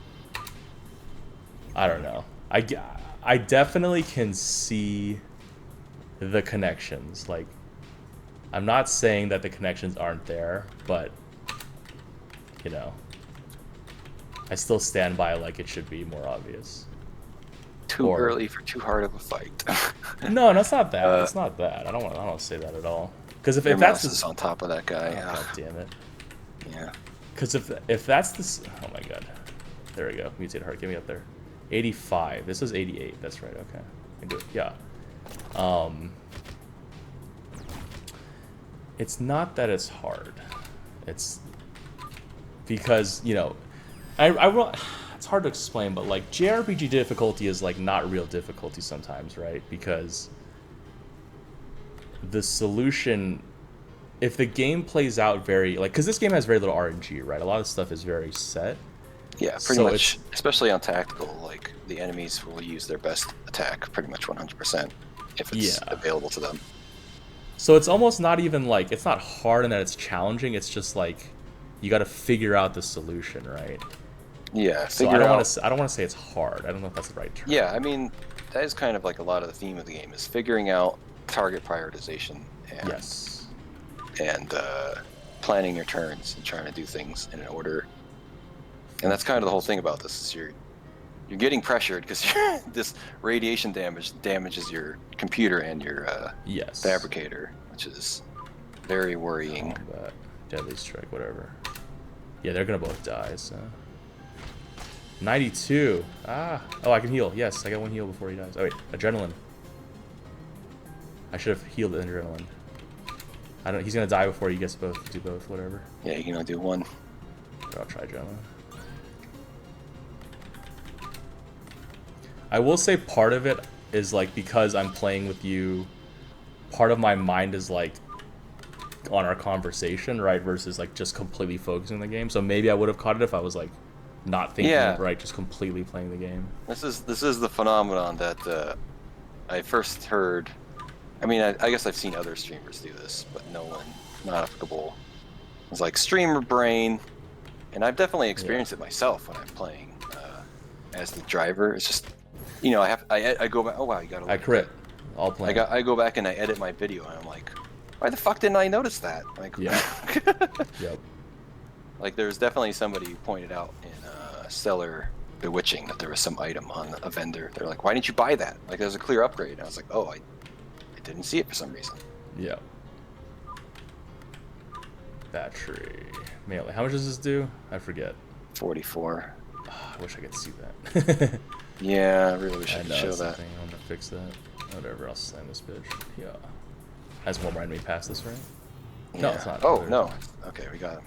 I don't know. I definitely can see the connections. Like, I'm not saying that the connections aren't there, but you know, I still stand by like it should be more obvious. Too early for too hard of a fight. No, that's not that. It's not that. I don't say that at all. Because if your that's mouse is on top of that guy. oh, god damn it. Yeah. Because if that's this, oh my god, there we go. Mutated heart, get me up there. 85. This is 88. That's right. Okay, I can do it. Yeah. It's not that it's hard. It's because you know, I will. It's hard to explain, but like JRPG difficulty is like not real difficulty sometimes, right? Because the solution, if the game plays out very like, because this game has very little RNG, right? A lot of stuff is very set. Yeah, pretty much. Especially on tactical, like the enemies will use their best attack pretty much 100% if it's available to them. So it's almost not even like, it's not hard in that it's challenging. It's just like you got to figure out the solution, right? Yeah, so I don't want to say it's hard. I don't know if that's the right term. Yeah, I mean that is kind of like a lot of the theme of the game is figuring out target prioritization and planning your turns and trying to do things in an order. And that's kind of the whole thing about this is you're getting pressured because this radiation damage damages your computer and your fabricator, which is very worrying. Combat, deadly strike, whatever. Yeah, they're gonna both die. So 92. Oh, I can heal. Yes, I got one heal before he dies. Oh wait, adrenaline. I should have healed the adrenaline. I don't. He's gonna die before he gets both. Do both, whatever. Yeah, you can only do one. But I'll try adrenaline. I will say part of it is like because I'm playing with you. Part of my mind is like on our conversation, right? Versus like just completely focusing on the game. So maybe I would have caught it if I was like not thinking, right? Just completely playing the game. This is the phenomenon that I first heard. I mean, I guess I've seen other streamers do this, but no one, not applicable. It's like streamer brain, and I've definitely experienced it myself when I'm playing as the driver. It's just, you know, I go back. Oh wow, you got. I crit. All playing. I go back and I edit my video, and I'm like, why the fuck didn't I notice that? Like, yep. Like there's definitely somebody who pointed out in Stellar Bewitching that there was some item on a vendor. They're like, why didn't you buy that? Like there's a clear upgrade. And I was like, oh, I didn't see it for some reason. Yeah. Battery. Melee. How much does this do? I forget. 44. Oh, I wish I could see that. Yeah, I really wish I could show that. I want to fix that. Whatever, I'll slam this bitch. Yeah. Has one remind me past this, right? Yeah. No, it's not. Oh, no. Okay, we got him.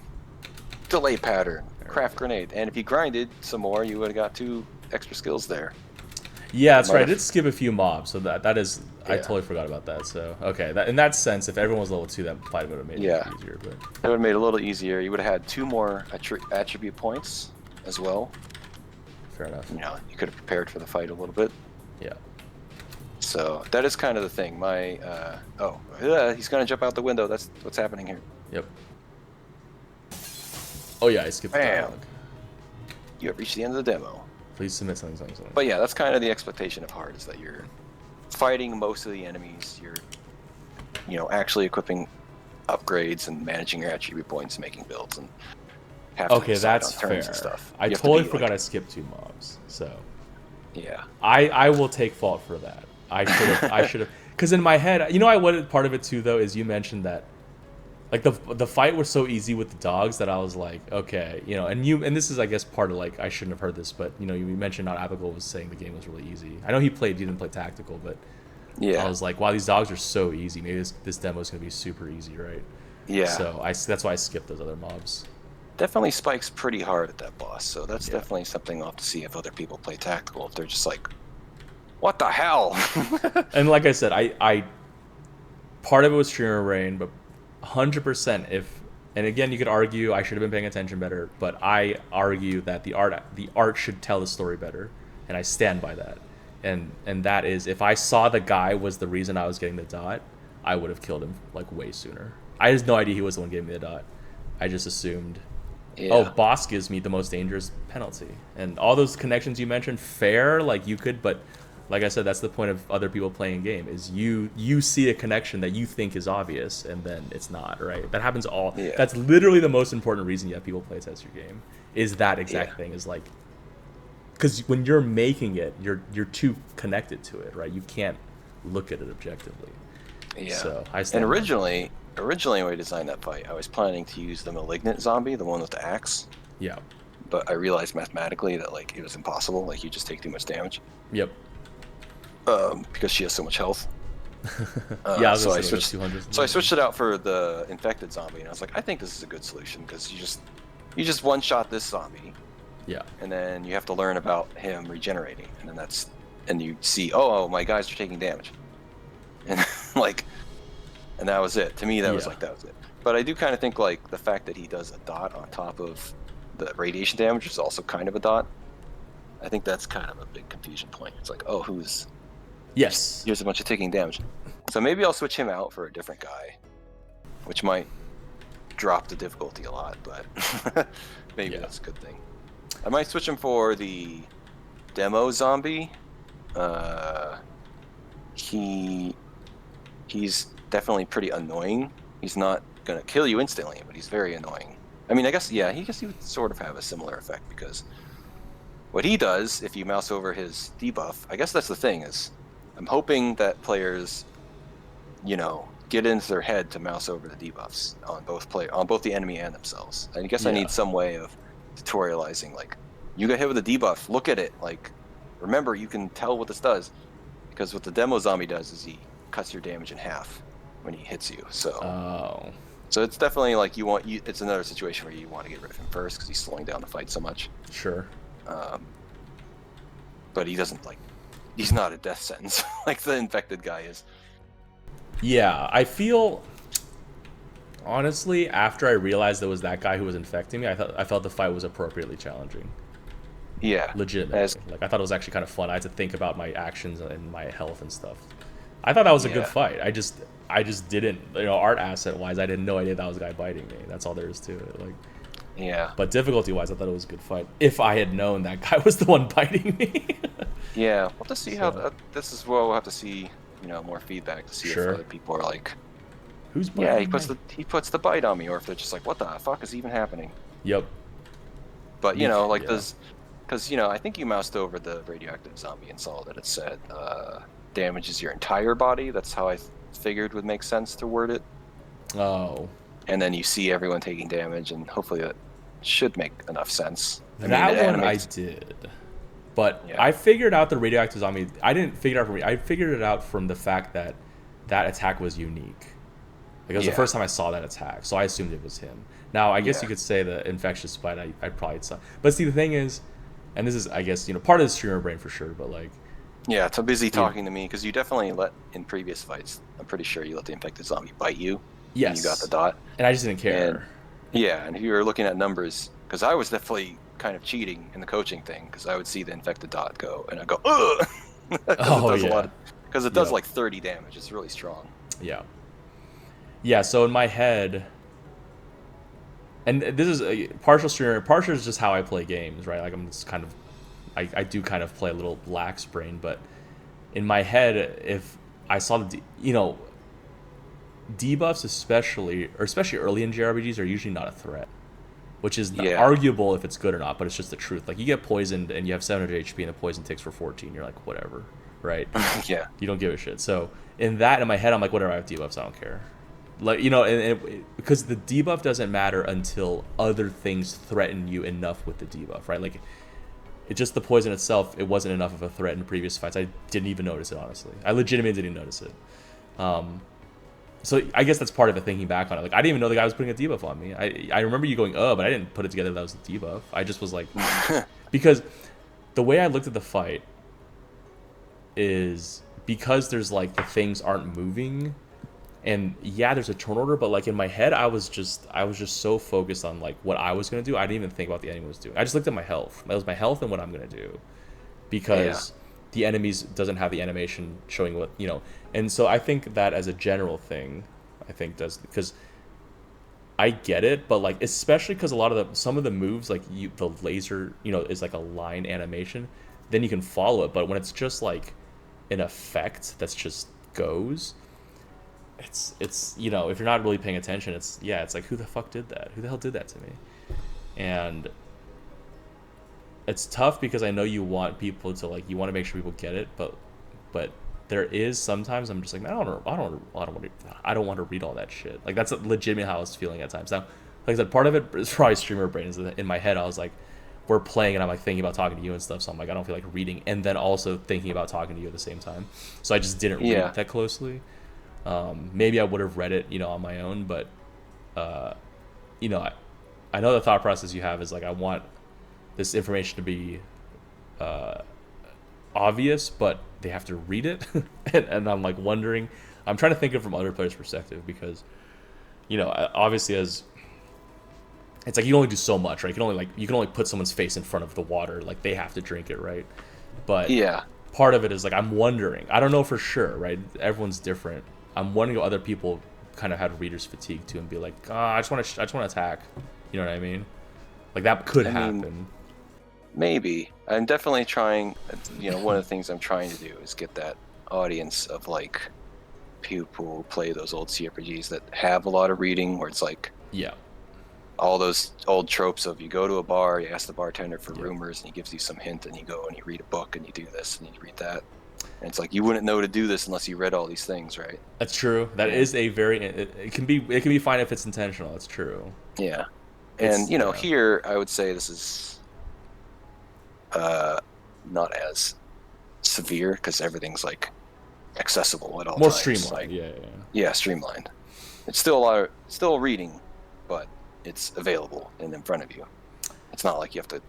Delay pattern. Craft grenade. And if you grinded some more, you would have got 2 extra skills there. Yeah, that's right. I did skip a few mobs, so that is... I totally forgot about that, so... Okay, in that sense, if everyone was level 2, that fight would have made it easier, but... It would have made it a little easier. You would have had 2 more attribute points as well. Fair enough. You know, you could have prepared for the fight a little bit. Yeah. So, that is kind of the thing. He's going to jump out the window. That's what's happening here. Yep. Oh yeah, I skipped the dialogue. You have reached the end of the demo. Please submit something. But yeah, that's kind of the expectation of hard, is that you're fighting most of the enemies. You're, you know, actually equipping upgrades and managing your attribute points and making builds and have to decide on turns and stuff. I totally forgot I skipped 2 mobs. So yeah, I will take fault for that. I should have because in my head, you know, what part of it too though is you mentioned that. Like the fight was so easy with the dogs that I was like, okay, you know, and this is I guess part of like I shouldn't have heard this, but you know, you mentioned Not Applicable was saying the game was really easy. I know he didn't play tactical, but I was like, wow, these dogs are so easy. Maybe this demo is gonna be super easy, right? Yeah. So that's why I skipped those other mobs. Definitely spikes pretty hard at that boss, so that's definitely something I'll have to see if other people play tactical. If they're just like, what the hell? And like I said, I part of it was streamer brain, but 100% if And again, you could argue I should have been paying attention better, but I argue that the art should tell the story better, and I stand by that. And that is, if I saw the guy was the reason I was getting the dot, I would have killed him like way sooner. I had no idea he was the one giving me the dot. I just assumed, oh, boss gives me the most dangerous penalty, and all those connections you mentioned, fair, like you could, but like I said, that's the point of other people playing a game, is you see a connection that you think is obvious, and then it's not, right? That happens all. Yeah. That's literally the most important reason you have people play test your game, is that exact thing, is like, because when you're making it, you're too connected to it, right? You can't look at it objectively. Yeah. So and originally when I designed that fight, I was planning to use the malignant zombie, the one with the axe. Yeah. But I realized mathematically that like it was impossible. Like you just take too much damage. Yep. Because she has so much health. Yeah. So I switched it out for the infected zombie, and I was like, I think this is a good solution, because you just one shot this zombie. Yeah. And then you have to learn about him regenerating, and then and you see, oh, my guys are taking damage, and like, and that was it. To me, that was it. But I do kind of think like the fact that he does a dot on top of the radiation damage is also kind of a dot. I think that's kind of a big confusion point. It's like, oh, Yes. here's a bunch of taking damage. So maybe I'll switch him out for a different guy, which might drop the difficulty a lot, but maybe that's a good thing. I might switch him for the demo zombie. He's definitely pretty annoying. He's not gonna kill you instantly, but he's very annoying. I mean, I guess he would sort of have a similar effect, because what he does, if you mouse over his debuff, I guess that's the thing, is I'm hoping that players, get into their head to mouse over the debuffs on both the enemy and themselves. I guess I need some way of tutorializing, like, you get hit with a debuff, look at it, like, remember, you can tell what this does, because what the demo zombie does is he cuts your damage in half when he hits you. So so it's definitely like it's another situation where you want to get rid of him first, because he's slowing down the fight so much. Sure. But he's not a death sentence like the infected guy is. Yeah, I feel, honestly, after I realized there was that guy who was infecting me, I felt the fight was appropriately challenging. Yeah. Legitimately. Like, I thought it was actually kind of fun. I had to think about my actions and my health and stuff. I thought that was a good fight. I just didn't, art asset wise, I didn't know that was a guy biting me. That's all there is to it. Like, yeah. But difficulty wise, I thought it was a good fight. If I had known that guy was the one biting me. Yeah. We'll have to see how this is. Well, we'll have to see, more feedback to see if other people are like, who's biting he puts the bite on me, or if they're just like, what the fuck is even happening? Yep. But because I think you moused over the radioactive zombie and saw that it said damages your entire body. That's how I figured would make sense to word it. Oh. And then you see everyone taking damage, and hopefully that should make enough sense. I did. But I figured out the radioactive zombie. I didn't figure it out from me. I figured it out from the fact that attack was unique. Like, it was the first time I saw that attack, so I assumed it was him. Now, I guess you could say the infectious bite, I probably saw. But see, the thing is, and this is, I guess, part of the streamer brain for sure, but like... Yeah, it's busy talking to me, because you definitely in previous fights, I'm pretty sure you let the infected zombie bite you. Yes. And you got the dot. And I just didn't care. And if you were looking at numbers, because I was definitely kind of cheating in the coaching thing, because I would see the infected dot go, and I'd go, ugh! Because it does like 30 damage. It's really strong. Yeah. Yeah, so in my head... And this is a partial streamer. Partial is just how I play games, right? Like, I'm just kind of... I do kind of play a little lax brain, but in my head, if I saw debuffs especially early in JRPGs are usually not a threat, which is arguable if it's good or not, but it's just the truth. Like, you get poisoned and you have 700 HP and the poison ticks for 14. You're like, whatever, right? Yeah. You don't give a shit. So in my head, I'm like, whatever, I have debuffs, I don't care. Like, because the debuff doesn't matter until other things threaten you enough with the debuff, right? Like, it's just the poison itself, it wasn't enough of a threat in previous fights. I didn't even notice it, honestly. I legitimately didn't notice it. So I guess that's part of it, thinking back on it. Like, I didn't even know the guy was putting a debuff on me. I remember you going, but I didn't put it together that was a debuff. I just was like... because the way I looked at the fight is because there's, like, the things aren't moving... And yeah, there's a turn order, but like in my head, I was just so focused on like what I was gonna do. I didn't even think about the enemy was doing. I just looked at my health. That was my health and what I'm gonna do, Yeah. because the enemies doesn't have the animation showing what, you know. And so I think that as a general thing, I think does, because I get it, but like especially because a lot of some of the moves, like the laser, you know, is like a line animation, then you can follow it. But when it's just like an effect that's just goes, it's you know, if you're not really paying attention, it's like, who the fuck did that? Who the hell did that to me? And it's tough because I know you want people to, like, you want to make sure people get it, but there is sometimes I'm just like, man, I don't want to read all that shit. Like that's legitimately how I was feeling at times. Now, like I said, part of it is probably streamer brain. Is in my head I was like, we're playing and I'm like thinking about talking to you and stuff, so I'm like, I don't feel like reading, and then also thinking about talking to you at the same time. So I just didn't read Yeah. it that closely. Maybe I would have read it, you know, on my own, but you know, I know the thought process you have is like, I want this information to be obvious, but they have to read it. And I'm like wondering, I'm trying to think of it from other players' perspective, because, you know, obviously, as it's like you can only do so much, right? You can only put someone's face in front of the water, like they have to drink it, right? But Yeah. part of it is like, I'm wondering, I don't know for sure, right? Everyone's different. I'm wondering if other people kind of had readers fatigue too, and be like, I just want to attack. You know what I mean? Like that could happen. Maybe. I'm definitely trying, you know, one of the things I'm trying to do is get that audience of like people who play those old CRPGs that have a lot of reading, where it's like Yeah. all those old tropes of you go to a bar, you ask the bartender for Yeah. rumors, and he gives you some hint, and you go and you read a book and you do this and you read that. And it's like, you wouldn't know to do this unless you read all these things, right? That's true. That is a very, it can be fine if it's intentional. That's true. Yeah. And, you know, yeah. here I would say this is not as severe because everything's like accessible at all More times. streamlined. Like, Yeah. yeah, streamlined. It's still still reading, but it's available and in front of you. It's not like you have to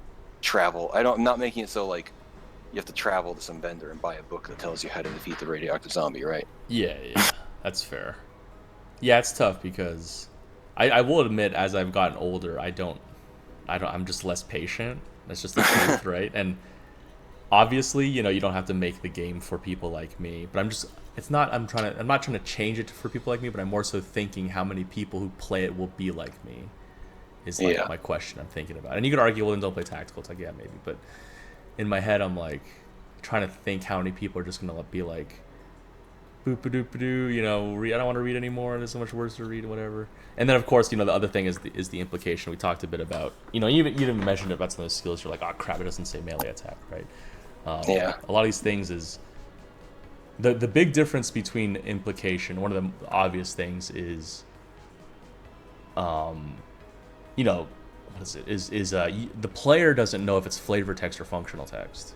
travel. I'm not making it so like you have to travel to some vendor and buy a book that tells you how to defeat the radioactive zombie, right? Yeah. That's fair. Yeah, it's tough because I will admit, as I've gotten older, I'm just less patient. That's just the truth, right? And obviously, you know, you don't have to make the game for people like me, but I'm not trying to change it for people like me, but I'm more so thinking how many people who play it will be like me is like my question I'm thinking about. And you could argue, well, then don't play tactical. It's like, yeah, maybe, but in my head I'm like trying to think how many people are just gonna be like, boop a doop a doo, you know, I don't want to read anymore, there's so much worse to read, whatever. And then of course, you know, the other thing is the implication we talked a bit about. You know, you even mentioned about some of those skills. You're like, oh crap, it doesn't say melee attack, right? A lot of these things is the big difference between implication. One of the obvious things is, you know, what is it? Is the player doesn't know if it's flavor text or functional text,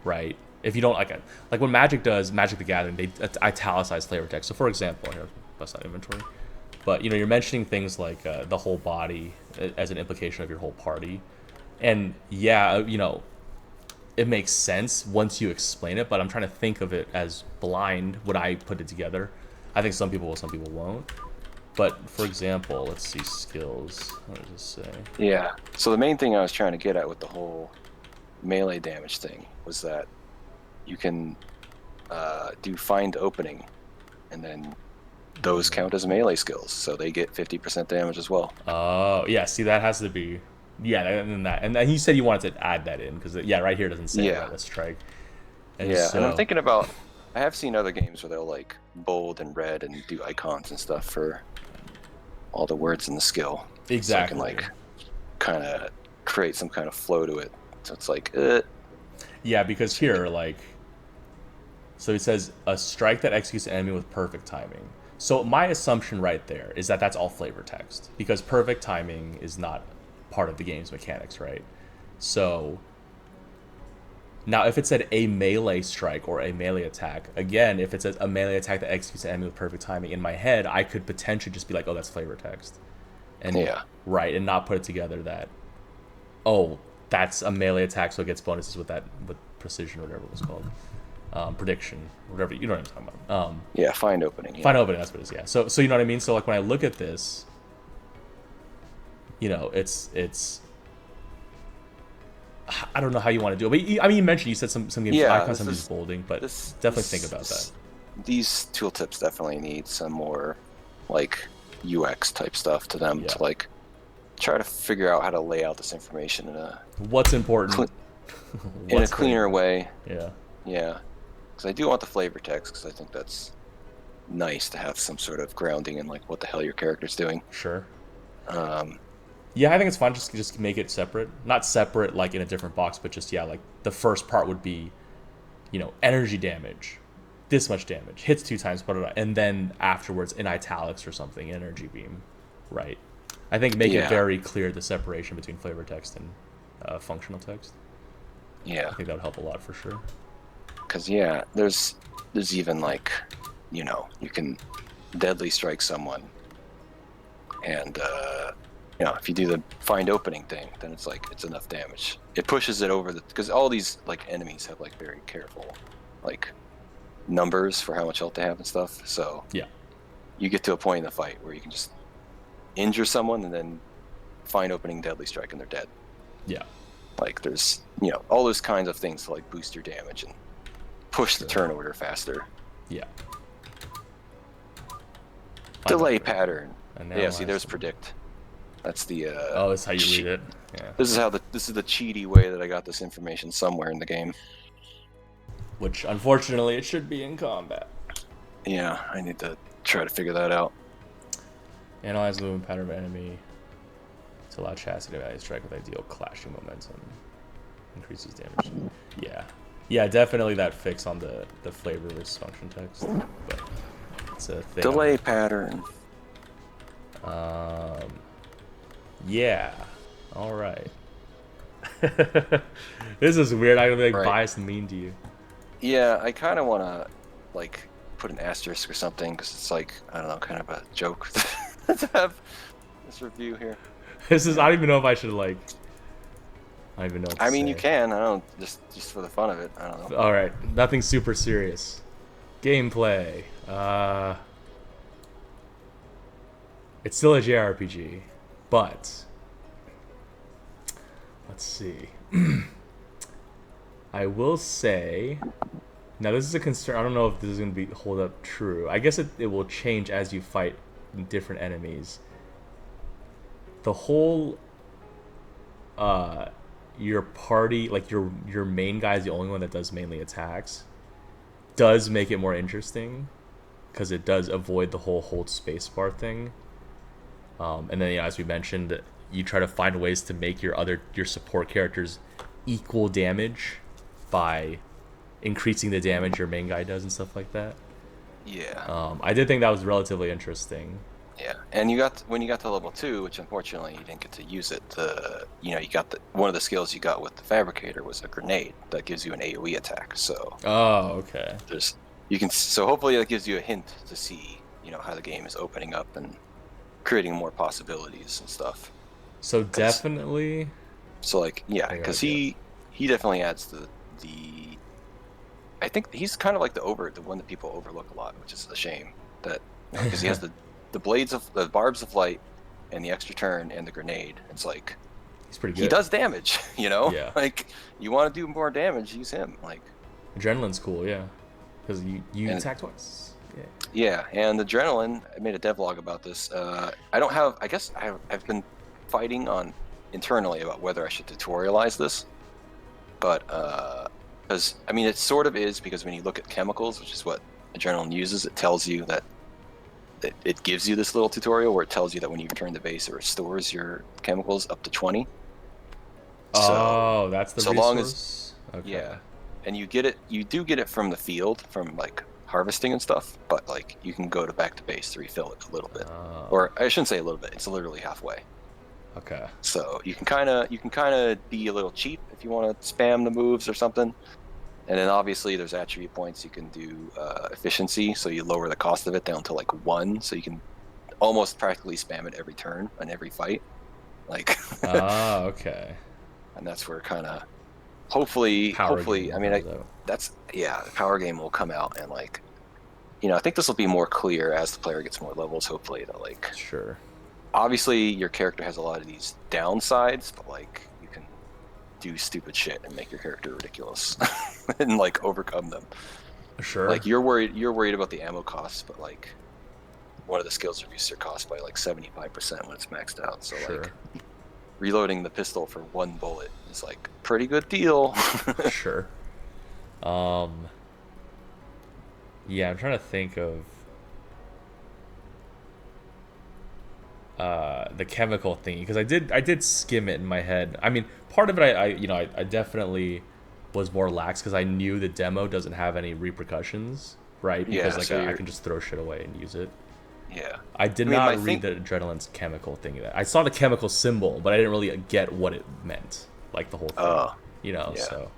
right? If you don't like when Magic the Gathering, they italicize flavor text. So for example, here, bust out inventory. But you know, you're mentioning things like the whole body as an implication of your whole party, and yeah, you know, it makes sense once you explain it. But I'm trying to think of it as blind. Would I put it together? I think some people will, some people won't. But for example, let's see skills. What does this say? Yeah. So the main thing I was trying to get at with the whole melee damage thing was that you can do find opening, and then those count as melee skills, so they get 50% damage as well. Oh, yeah. See, that has to be, yeah, and then you said you wanted to add that in because yeah, right here it doesn't say that. Let's strike. And I'm thinking about, I have seen other games where they'll like bold and red and do icons and stuff for all the words in the skill. Exactly. So I can like kind of create some kind of flow to it. So it's like, yeah, because here, like, so it says a strike that executes an enemy with perfect timing. So my assumption right there is that that's all flavor text, because perfect timing is not part of the game's mechanics, right? So now if it said a melee strike or a melee attack, again, if it says a melee attack that executes an enemy with perfect timing, in my head I could potentially just be like, oh, that's flavor text, and right, and not put it together that, oh, that's a melee attack, so it gets bonuses with precision or whatever it was called. prediction, whatever, you know what I'm talking about. Yeah, find opening. Yeah. Find opening, that's what it is. Yeah. So you know what I mean. So like when I look at this, you know, it's I don't know how you want to do it, but I mean, you mentioned you said some games icon, some use bolding, but definitely think about that. These tooltips definitely need some more like UX type stuff to them to like try to figure out how to lay out this information in a what's important in a cleaner way. Yeah. Yeah. Because I do want the flavor text, because I think that's nice to have some sort of grounding in like what the hell your character's doing. Sure. Yeah, I think it's fun just make it separate. Not separate like in a different box, but just like the first part would be, you know, energy damage, this much damage, hits 2 times, and then afterwards in italics or something, energy beam, right? I think make it very clear the separation between flavor text and functional text. Yeah, I think that would help a lot for sure. Because there's even like, you know, you can deadly strike someone, and you know, if you do the find opening thing, then it's like it's enough damage. It pushes it over because all these like enemies have like very careful like numbers for how much health they have and stuff. So yeah, you get to a point in the fight where you can just injure someone and then find opening deadly strike and they're dead. Yeah, like there's, you know, all those kinds of things to like boost your damage and push the turn order faster. Yeah. Delay pattern. Yeah, see, there's predict. That's the oh, that's how you read it. Yeah. This is the cheaty way that I got this information somewhere in the game. Which unfortunately it should be in combat. Yeah, I need to try to figure that out. Analyze the movement pattern of enemy to allow chassis to value strike with ideal clashing momentum. Increases damage. Yeah. Yeah, definitely that fix on the flavor versus function text. But it's a thing. Delay pattern. Yeah. All right. This is weird. I'm gonna be like biased and mean to you. Yeah, I kind of want to like put an asterisk or something because it's like, I don't know, kind of a joke to have this review here. I don't even know if I should like. I don't even know what to say. You can. I don't just for the fun of it. I don't know. All right, nothing super serious. Gameplay. It's still a JRPG, but let's see. I will say, now this is a concern. I don't know if this is going to hold up true. I guess it will change as you fight different enemies. The whole your party, like your main guy is the only one that does mainly attacks, does make it more interesting because it does avoid the whole hold spacebar thing. And then, as we mentioned, you try to find ways to make your support characters equal damage by increasing the damage your main guy does and stuff like that. Yeah. I did think that was relatively interesting. Yeah, and when you got to level 2, which unfortunately you didn't get to use it. You got one of the skills you got with the fabricator was a grenade that gives you an AOE attack. So. Oh, okay. So hopefully that gives you a hint to see, you know, how the game is opening up and creating more possibilities and stuff. So definitely. So like, yeah, because he definitely adds the. I think he's kind of like the one that people overlook a lot, which is a shame. That because he has the blades of the barbs of light and the extra turn and the grenade. It's like he's pretty good. He does damage, you know. Yeah. Like you want to do more damage, use him. Like adrenaline's cool, yeah, because you attack twice. Yeah, and adrenaline. I made a devlog about this. I guess I've been fighting on internally about whether I should tutorialize this, but because it sort of is, because when you look at chemicals, which is what adrenaline uses, it tells you that it gives you this little tutorial where it tells you that when you return to base, it restores your chemicals up to 20. Oh, that's the resource? Long as yeah, and you do get it from the field, from like harvesting and stuff, but like you can go back to base to refill it a little bit, or I shouldn't say a little bit. It's literally halfway. Okay. So you can kind of be a little cheap if you want to spam the moves or something, and then obviously there's attribute points. You can do efficiency, so you lower the cost of it down to like 1, so you can almost practically spam it every turn and every fight. Like. Okay. And that's where kind of Power game hopefully, I mean, comes out. the power game will come out and like, I think this will be more clear as the player gets more levels. Hopefully, that like, Sure. obviously your character has a lot of these downsides, but like you can do stupid shit and make your character ridiculous and like overcome them. Sure. Like you're worried about the ammo costs, but like one of the skills reduces your cost by like 75% when it's maxed out. So Sure. like reloading the pistol for one bullet is like a pretty good deal. Sure. Yeah, I'm trying to think of the chemical thing because I did skim it in my head. I mean, part of it I definitely was more lax because I knew the demo doesn't have any repercussions, right? Because Yeah, like so I can just throw shit away and use it. yeah. I did I mean, not read the adrenaline's chemical thing. I saw the chemical symbol, but I didn't really get what it meant, like the whole thing. Yeah. So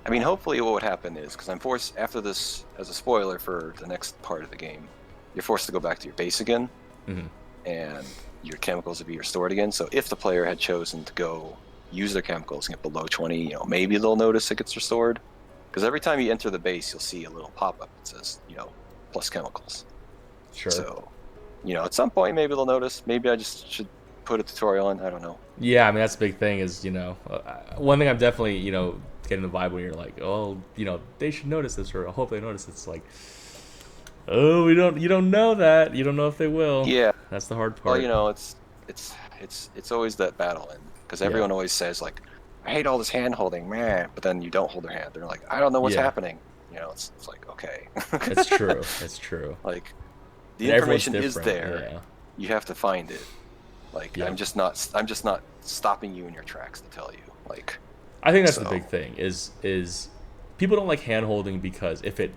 I mean, hopefully what would happen is, because I'm forced, after this, as a spoiler for the next part of the game, you're forced to go back to your base again, and your chemicals will be restored again. So if the player had chosen to go use their chemicals and get below 20, maybe they'll notice it gets restored. Because every time you enter the base, you'll see a little pop-up that says, plus chemicals. sure. So, at some point, maybe they'll notice. Maybe I just should put a tutorial in. I don't know. Yeah, I mean that's the big thing is one thing I'm definitely getting the vibe when you're like, oh, they should notice this or I hope they notice it's like, oh, you don't know that, you don't know if they will. Yeah. That's the hard part. Well, it's always that battle, and because everyone always says like, I hate all this hand holding, man. But then you don't hold their hand. They're like, I don't know what's happening. It's like, okay. It's true. It's true. Like, the and information is there. Yeah. You have to find it. Like, I'm just not stopping you in your tracks to tell you. Like, I think that's the big thing is people don't like hand holding because if it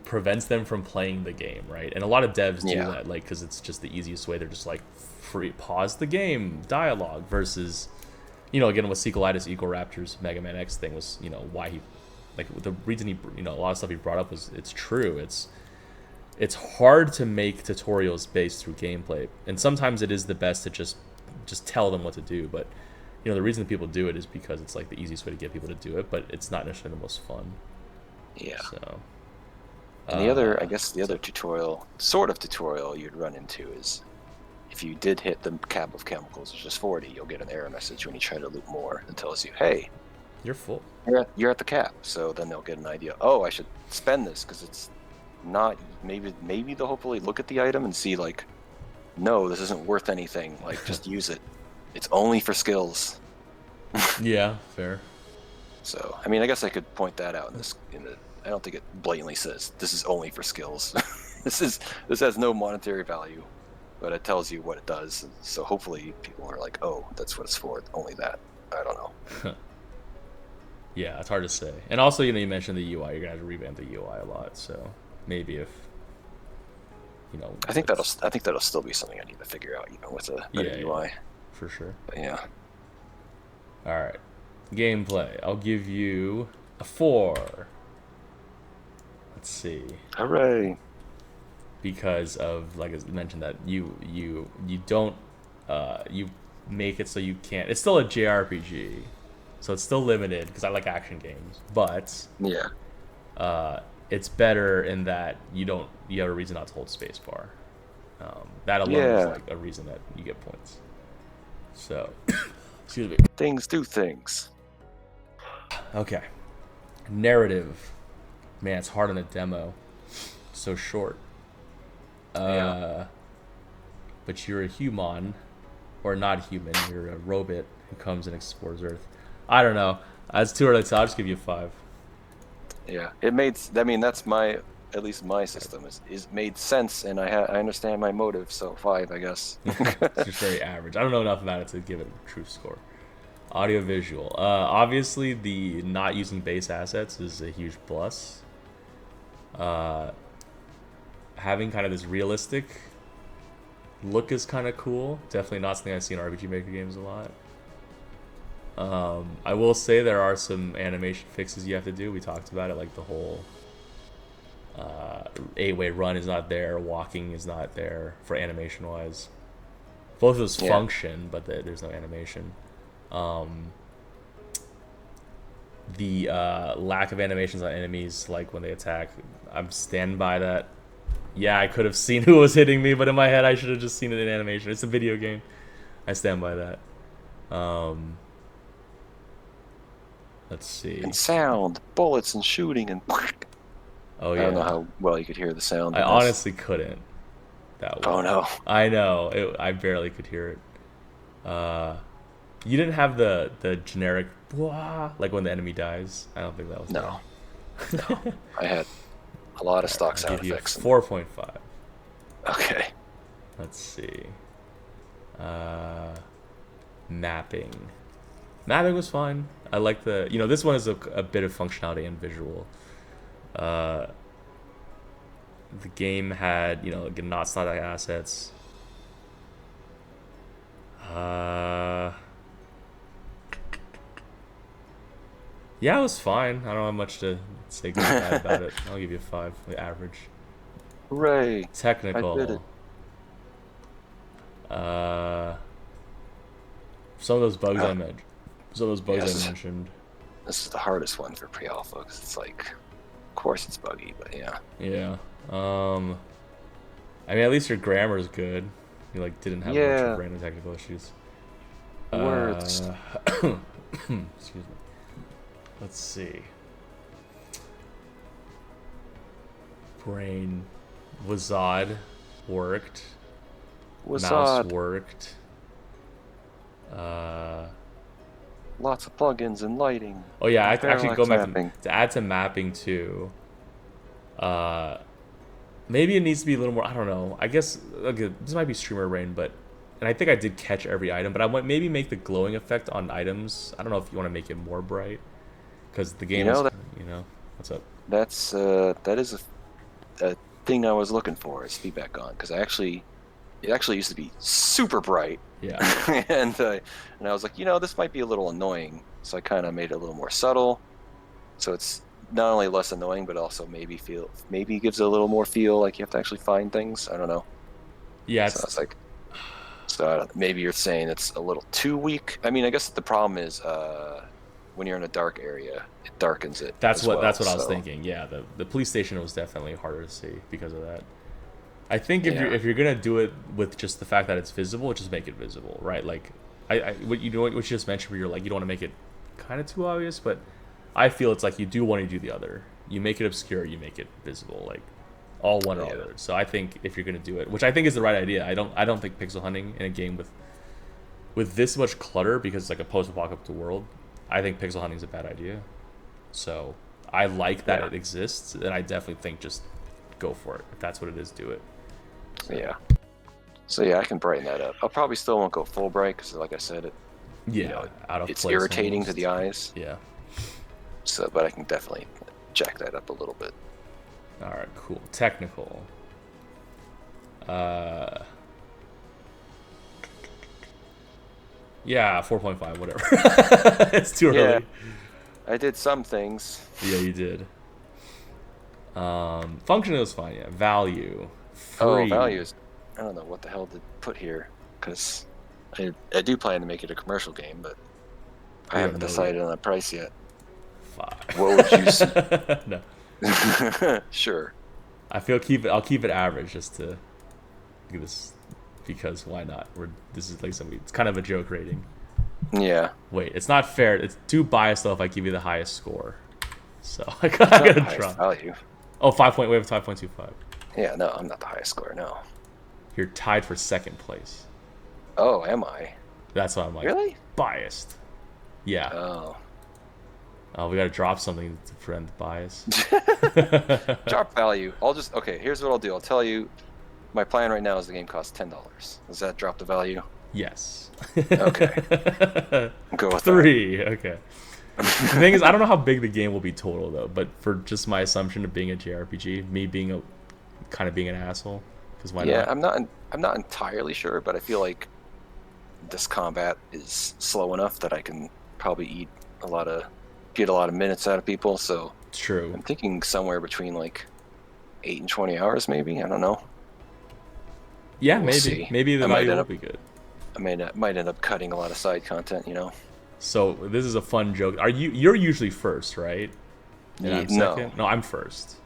prevents them from playing the game, right? And a lot of devs do that, like, because it's just the easiest way. They're just like, pause the game, dialogue, versus, again, with Sequelitis Eco Raptor's Mega Man X thing was, why he, like, the reason he, a lot of stuff he brought up was, it's true. It's hard to make tutorials based through gameplay, and sometimes it is the best to just tell them what to do. But the reason that people do it is because it's like the easiest way to get people to do it, but it's not necessarily the most fun. Yeah. So. And I guess the other sort of tutorial you'd run into is if you did hit the cap of chemicals, which is 40, you'll get an error message when you try to loot more that tells you, hey, you're full. You're at the cap. So then they'll get an idea. Oh, I should spend this because it's not. Maybe they'll hopefully look at the item and see like, no, this isn't worth anything. Like, just use it. It's only for skills. Yeah, fair. So I mean, I guess I could point that out I don't think it blatantly says this is only for skills. This has no monetary value, but it tells you what it does. So hopefully people are like, oh, that's what it's for. Only that. I don't know. Yeah, it's hard to say. And also, you mentioned the UI. You're gonna have to revamp the UI a lot. So maybe if I think that'll still be something I need to figure out, even with a better UI. For sure. But yeah. All right. Gameplay. I'll give you a 4. Let's see. Hooray! Because of, like I mentioned, that you don't you make it so you can't. It's still a JRPG, so it's still limited because I like action games. But it's better in that you have a reason not to hold spacebar. That alone is like a reason that you get points. So, excuse me. Things do things. Okay. Narrative. Man, it's hard on a demo. So short. But you're a human, or not human. You're a robot who comes and explores Earth. I don't know. It's too early to tell. I'll just give you a 5. Yeah, it made. I mean, that's at least my system is made sense, and I understand my motive. So 5, I guess. It's just very average. I don't know enough about it to give it a true score. Audio visual. Obviously, the not using base assets is a huge plus. Having kind of this realistic look is kind of cool. Definitely not something I see in RPGMaker games a lot. I will say there are some animation fixes you have to do. We talked about it, like the whole 8-way run is not there, walking is not there for animation wise. Both of those function, but there's no animation. the lack of animations on enemies, like when they attack. I'm stand by that. Yeah, I could have seen who was hitting me, but in my head I should have just seen it in animation. It's a video game. I stand by that. Let's see. And sound, bullets and shooting and. Oh yeah. I don't know how well you could hear the sound. I honestly couldn't. That Oh well. no. I know. I barely could hear it. You didn't have the generic blah, like when the enemy dies. I don't think that was No. No. I had a lot of stock sound effects. 4.5. Okay. Let's see. Mapping. Mapping was fine. I like the, this one is a bit of functionality and visual. The game had, not static assets. Yeah, it was fine. I don't have much to say good or bad about it. I'll give you a 5, the average. Hooray! Technical. I did it. Some of those bugs I mentioned. Some of those bugs I mentioned. This is the hardest one for pre-alpha because it's like, of course it's buggy, but yeah. Yeah. I mean, at least your grammar is good. You didn't have much of random technical issues. Words. Excuse me. Let's see. Brain. Wazad worked. Mouse worked. Lots of plugins and lighting. Oh yeah, I actually go back to add to mapping too. Maybe it needs to be a little more. I don't know. I guess this might be streamer brain, and I think I did catch every item, but I want maybe make the glowing effect on items. I don't know if you want to make it more bright, because the game is. What's up? That is a thing I was looking for is feedback on, because it actually used to be super bright. Yeah. and I was like, this might be a little annoying, so I kind of made it a little more subtle, so it's not only less annoying, but also maybe gives it a little more feel like you have to actually find things. I don't know. Yeah. So it's like, maybe you're saying it's a little too weak. I mean, I guess the problem is when you're in a dark area, it darkens it. That's what I was thinking. Yeah, the police station was definitely harder to see because of that. I think if you're gonna do it with just the fact that it's visible, just make it visible, right? Like, what you just mentioned, where you're like, you don't want to make it kind of too obvious, but I feel it's like you do want to do the other. You make it obscure, you make it visible, like all one or all the other. So I think if you're gonna do it, which I think is the right idea, I don't think pixel hunting in a game with this much clutter, because it's like a post-apocalyptic world, I think pixel hunting is a bad idea. So I like that it exists, and I definitely think just go for it. If that's what it is, do it. So I can brighten that up. I'll probably still won't go full bright because, like I said, it's irritating to the eyes. Yeah. So, but I can definitely jack that up a little bit. All right, cool. Technical. Yeah, 4.5, whatever. It's too early. I did some things. Yeah, you did. Functioning was fine, yeah. Value. Free. Oh, values. I don't know what the hell to put here, because I do plan to make it a commercial game, but I haven't decided on a price yet. 5. What would you say? No. Sure. I'll keep it average just to do this, because why not? This is like it's kind of a joke rating. Yeah. Wait, it's not fair. It's too biased though if I give you the highest score. So I gotta drop. Value. Oh, 5. We have 5.25. Yeah, no, I'm not the highest score. No. You're tied for second place. Oh, am I? That's why I'm like really biased. Yeah. Oh, we gotta drop something to prevent the bias. Drop value. Here's what I'll do. I'll tell you, my plan right now is the game costs $10. Does that drop the value? Yes. Okay. Go with 3. That. Okay. The thing is, I don't know how big the game will be total though, but for just my assumption of being a JRPG, me being an asshole, because why not? Yeah, I'm not entirely sure, but I feel like this combat is slow enough that I can probably get a lot of minutes out of people. So true. I'm thinking somewhere between like 8 and 20 hours, maybe. I don't know. Yeah, maybe the value will be good. I might end up cutting a lot of side content, So this is a fun joke. You're usually first, right? And I'm second? No, I'm first.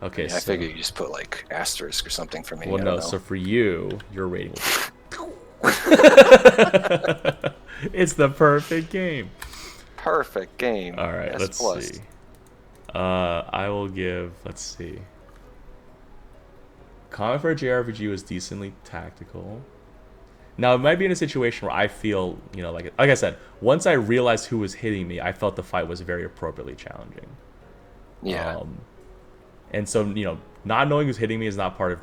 Okay, I figure you just put like asterisk or something for me. Well, I don't no. know. So for you, your rating will be... It's the perfect game. Perfect game. All right, let's see. I will give... Let's see. Combat for a JRPG was decently tactical. Now, it might be in a situation where I feel, like I said, once I realized who was hitting me, I felt the fight was very appropriately challenging. Yeah. And so, not knowing who's hitting me is not part of,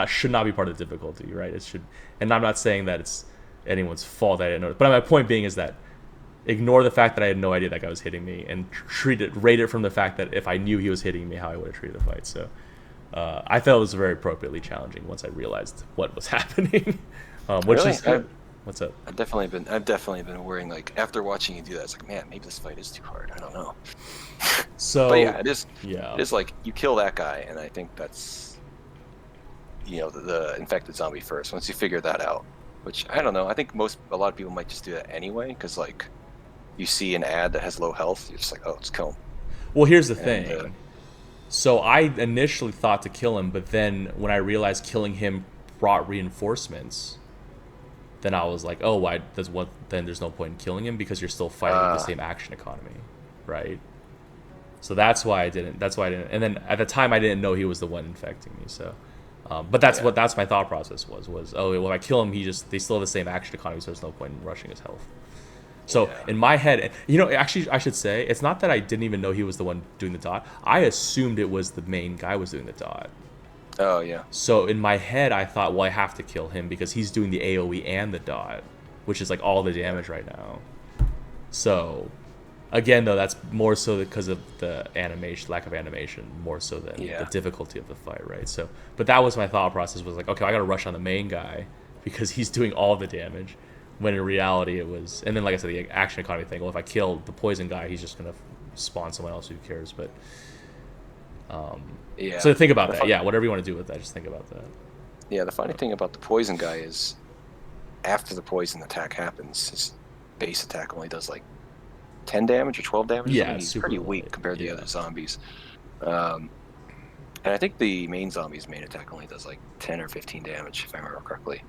should not be part of the difficulty, right? It should, and I'm not saying that it's anyone's fault that I didn't know. But my point being is that ignore the fact that I had no idea that guy was hitting me and rate it from the fact that if I knew he was hitting me, how I would have treated the fight. So, I felt it was very appropriately challenging once I realized what was happening. Which really? is good. What's up? I've definitely been worrying, like, after watching you do that, it's like, man, maybe this fight is too hard. I don't know. So, but yeah, it is. Yeah. It is like you kill that guy, and I think that's, the infected zombie first. Once you figure that out, which I don't know. I think a lot of people might just do that anyway, because like, you see an ad that has low health, you're just like, oh, let's kill him. Well, here's the thing. So I initially thought to kill him, but then when I realized killing him brought reinforcements, then I was like, oh, why does what? Then there's no point in killing him because you're still fighting with the same action economy, right? So that's why I didn't. And then at the time, I didn't know he was the one infecting me. So, but that's my thought process was oh, well, if I kill him, they still have the same action economy, so there's no point in rushing his health. So in my head, actually, I should say it's not that I didn't even know he was the one doing the dot. I assumed it was the main guy was doing the dot. Oh, yeah. So in my head, I thought, well, I have to kill him because he's doing the AoE and the dot, which is like all the damage right now. So, again, though, that's more so because of the lack of animation, more so than the difficulty of the fight, right? So, but that was my thought process, was like, okay, I got to rush on the main guy because he's doing all the damage, when in reality it was... And then, like I said, the action economy thing, well, if I kill the poison guy, he's just going to spawn someone else who cares, but... So think about that. Whatever you want to do with that, just think about that. Yeah, the funny thing about the poison guy is, after the poison attack happens, his base attack only does like 10 damage or 12 damage. Yeah, he's pretty weak compared to the other zombies. And I think the main zombie's main attack only does like 10 or 15 damage, if I remember correctly.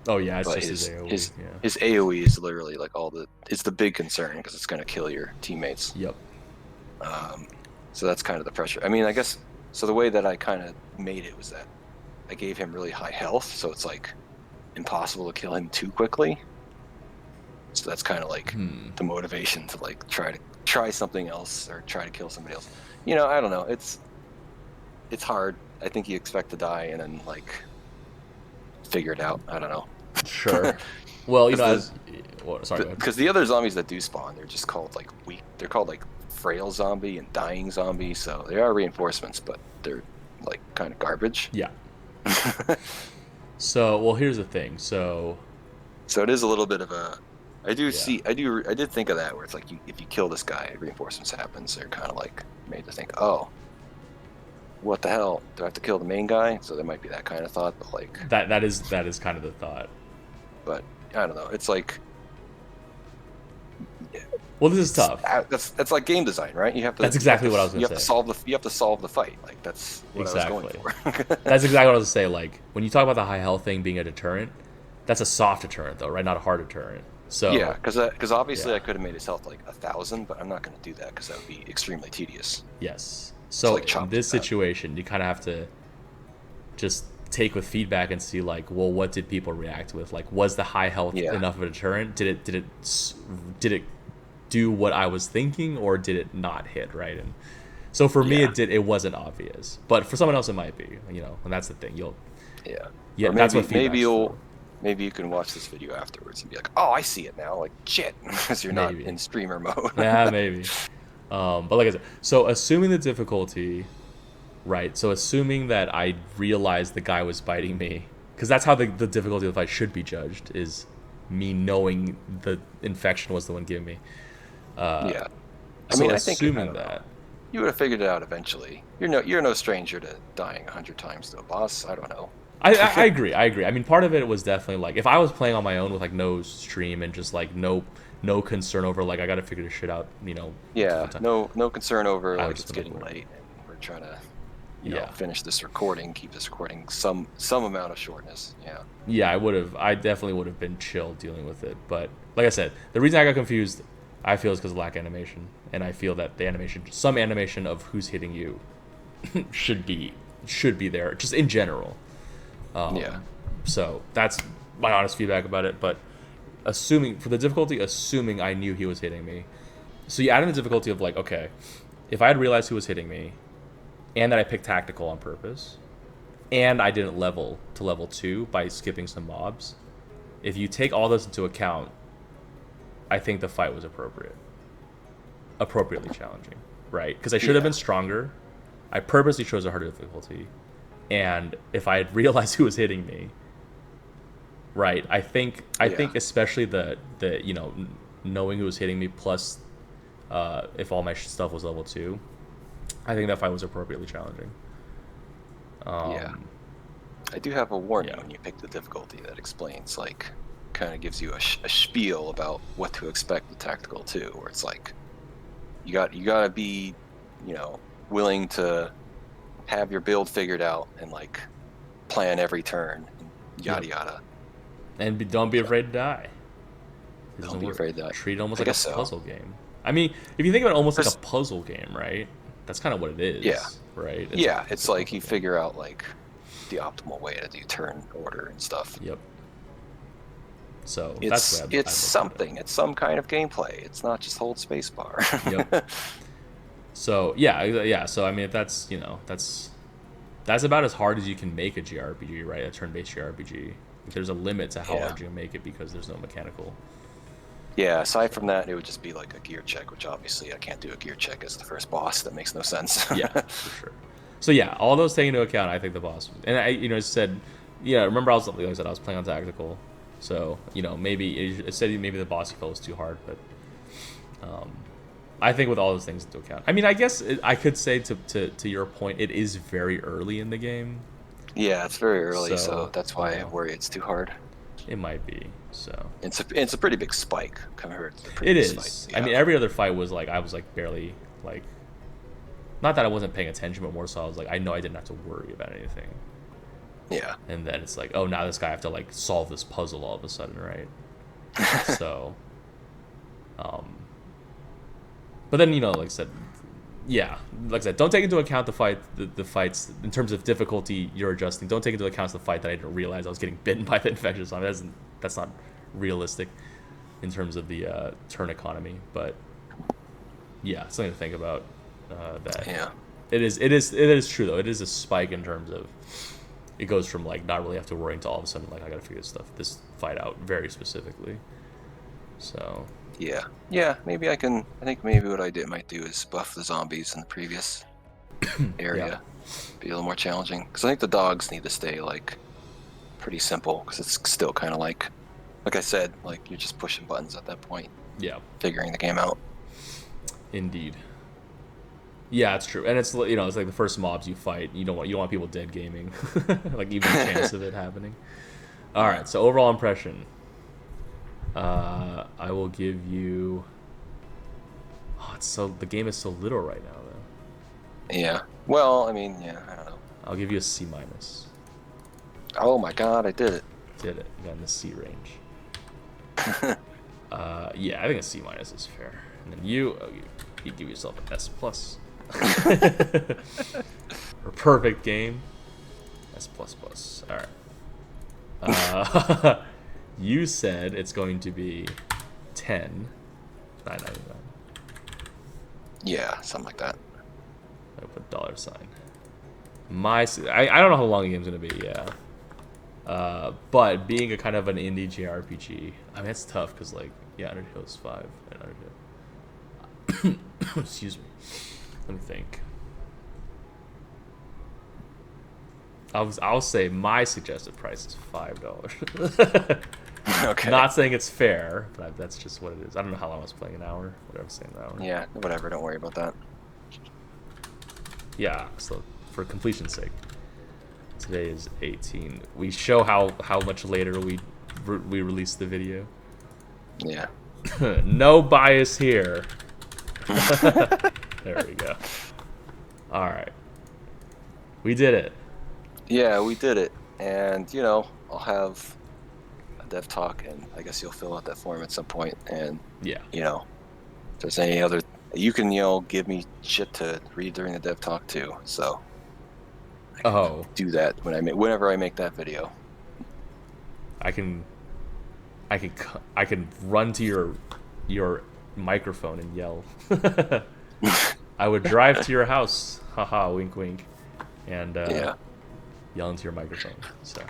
Oh yeah, it's just his AoE. His AoE is literally like it's the big concern because it's going to kill your teammates. Yep. So that's kind of the pressure. I mean, I guess, so the way that I kind of made it was that I gave him really high health, so it's like impossible to kill him too quickly. So that's kind of like the motivation to like try something else or try to kill somebody else. I don't know. It's hard. I think you expect to die and then like figure it out. I don't know. Sure. Well, sorry. Because the other zombies that do spawn, they're just called like weak. They're called like frail zombie and dying zombie, so they are reinforcements, but they're like kind of garbage. Yeah. So, here's the thing. So it is a little bit of a... I did think of that, where it's like, if you kill this guy, reinforcements happens. They're kind of like made to think, oh, what the hell? Do I have to kill the main guy? So there might be that kind of thought, but like... That is kind of the thought. But, I don't know. It's like... Well, this is tough. That's like game design, right? That's exactly what I was going to say. You have to solve the fight. Like, that's what I was going for. That's exactly what I was going to say. Like, when you talk about the high health thing being a deterrent, that's a soft deterrent, though, right? Not a hard deterrent. So yeah, because obviously I could have made his health like 1,000, but I'm not going to do that because that would be extremely tedious. Yes. So like in this situation, you kind of have to just take with feedback and see like, well, what did people react with? Like, was the high health enough of a deterrent? Did it do what I was thinking, or did it not hit right? And so for me, it wasn't obvious, but for someone else it might be. And that's the thing. Or that's what maybe you can watch this video afterwards and be like, oh, I see it now. Like, shit, because you're not in streamer mode. Yeah, maybe. But like I said, so assuming the difficulty, right? So assuming that I realized the guy was biting me, because that's how the difficulty of the fight should be judged, is me knowing the infection was the one giving me. I think assuming that you would have figured it out eventually. You're no stranger to dying 100 times to a boss. I don't know. I agree. I mean, part of it was definitely like, if I was playing on my own with like no stream and just like no no concern over like I got to figure this shit out. Yeah, no concern over I like was it's gonna getting work. late and we're trying to, Yeah. finish this recording, keep this recording some amount of shortness. Yeah. Yeah, I definitely would have been chill dealing with it. But like I said, the reason I got confused, I feel, is because of lack of animation, and I feel that some animation of who's hitting you, should be there, just in general. Yeah. So that's my honest feedback about it. But for the difficulty, assuming I knew he was hitting me, so you add in the difficulty of like, okay, if I had realized who was hitting me, and that I picked tactical on purpose, and I didn't level to level 2 by skipping some mobs. If you take all this into account, I think the fight was appropriately challenging, right? Because I should have been stronger. I purposely chose a harder difficulty, and if I had realized who was hitting me, right? I think especially the knowing who was hitting me plus if all my stuff was level 2, I think that fight was appropriately challenging. Yeah. I do have a warning when you pick the difficulty that explains, like, kind of gives you a spiel about what to expect with tactical too, where it's like, you gotta be, willing to have your build figured out and like plan every turn, and yada yada. And don't be afraid to die. Don't be afraid to die. Treat it almost like a puzzle game. I mean, if you think of it almost like a puzzle game, right? That's kind of what it is. Yeah. Right? It's like you figure out like the optimal way to do turn order and stuff. Yep. So it's something. It's some kind of gameplay. It's not just hold spacebar. Yep. So yeah. So I mean, if that's that's about as hard as you can make a JRPG, right? A turn-based JRPG. There's a limit to how hard you can make it because there's no mechanical. Yeah, aside from that, it would just be like a gear check, which obviously I can't do a gear check as the first boss. That makes no sense. Yeah, for sure. So yeah, all those taken into account, I think the boss, and I said, remember I was playing on tactical, so maybe it said maybe the boss you felt was too hard, but I think with all those things into account, I mean, I guess I could say to your point, it is very early in the game. Yeah, it's very early, so that's why I worry it's too hard. It might be. So it's a pretty big spike compared to the it previous is. fight. Yeah. I mean, every other fight was like I was like barely like, not that I wasn't paying attention, but more so I was like I know I didn't have to worry about anything. Yeah. And then it's like, oh, now this guy I have to like solve this puzzle all of a sudden, right? So, but then like I said, don't take into account the fights in terms of difficulty you're adjusting. Don't take into account the fight that I didn't realize I was getting bitten by the infectious zombie. That's not realistic in terms of the turn economy. But yeah, something to think about. That it is true though. It is a spike in terms of it goes from like not really have to worry to all of a sudden like I gotta figure this fight out very specifically. So. Yeah, maybe I think maybe what I might do is buff the zombies in the previous area. Be a little more challenging. Because I think the dogs need to stay, like, pretty simple. Because it's still kind of like I said, like, you're just pushing buttons at that point. Yeah. Figuring the game out. Indeed. Yeah, it's true. And it's, it's like the first mobs you fight. You don't want people dead gaming. Like, even a chance of it happening. All right, so overall impression. I will give you. The game is so little right now, though. Yeah. Well, I mean, yeah, I don't know. I'll give you a C-. Oh my God, I did it. Did it? You got in the C range. Yeah, I think a C- is fair. And then you give yourself an S+. For perfect game. S++. All right. You said it's going to be 10. $9.99. Yeah, something like that. I put $. I don't know how long the game's gonna be. Yeah. But being a kind of an indie JRPG, I mean it's tough because like Undertale is 5 and Undertale. Excuse me. Let me think. I'll say my suggested price is $5. Okay. Not saying it's fair, but that's just what it is. I don't know how long I was playing, an hour, whatever, saying an hour. Yeah, whatever. Don't worry about that. Yeah, so for completion's sake, today is 18. We show how much later we released the video. Yeah. No bias here. There we go. All right. We did it. Yeah, we did it. And, you know, I'll have a dev talk, and I guess you'll fill out that form at some point. And, Yeah. you know, if there's any other, you can, you know, give me shit to read during the dev talk too. So I can do that whenever I make that video. I can run to your microphone and yell. I would drive to your house, haha, wink, wink, and yell into your microphone. So,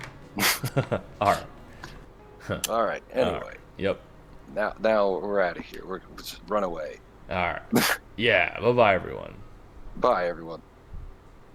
all right. All right. Anyway. Yep. Now we're out of here. We're just run away. All right. Yeah. Bye, everyone. Bye, everyone.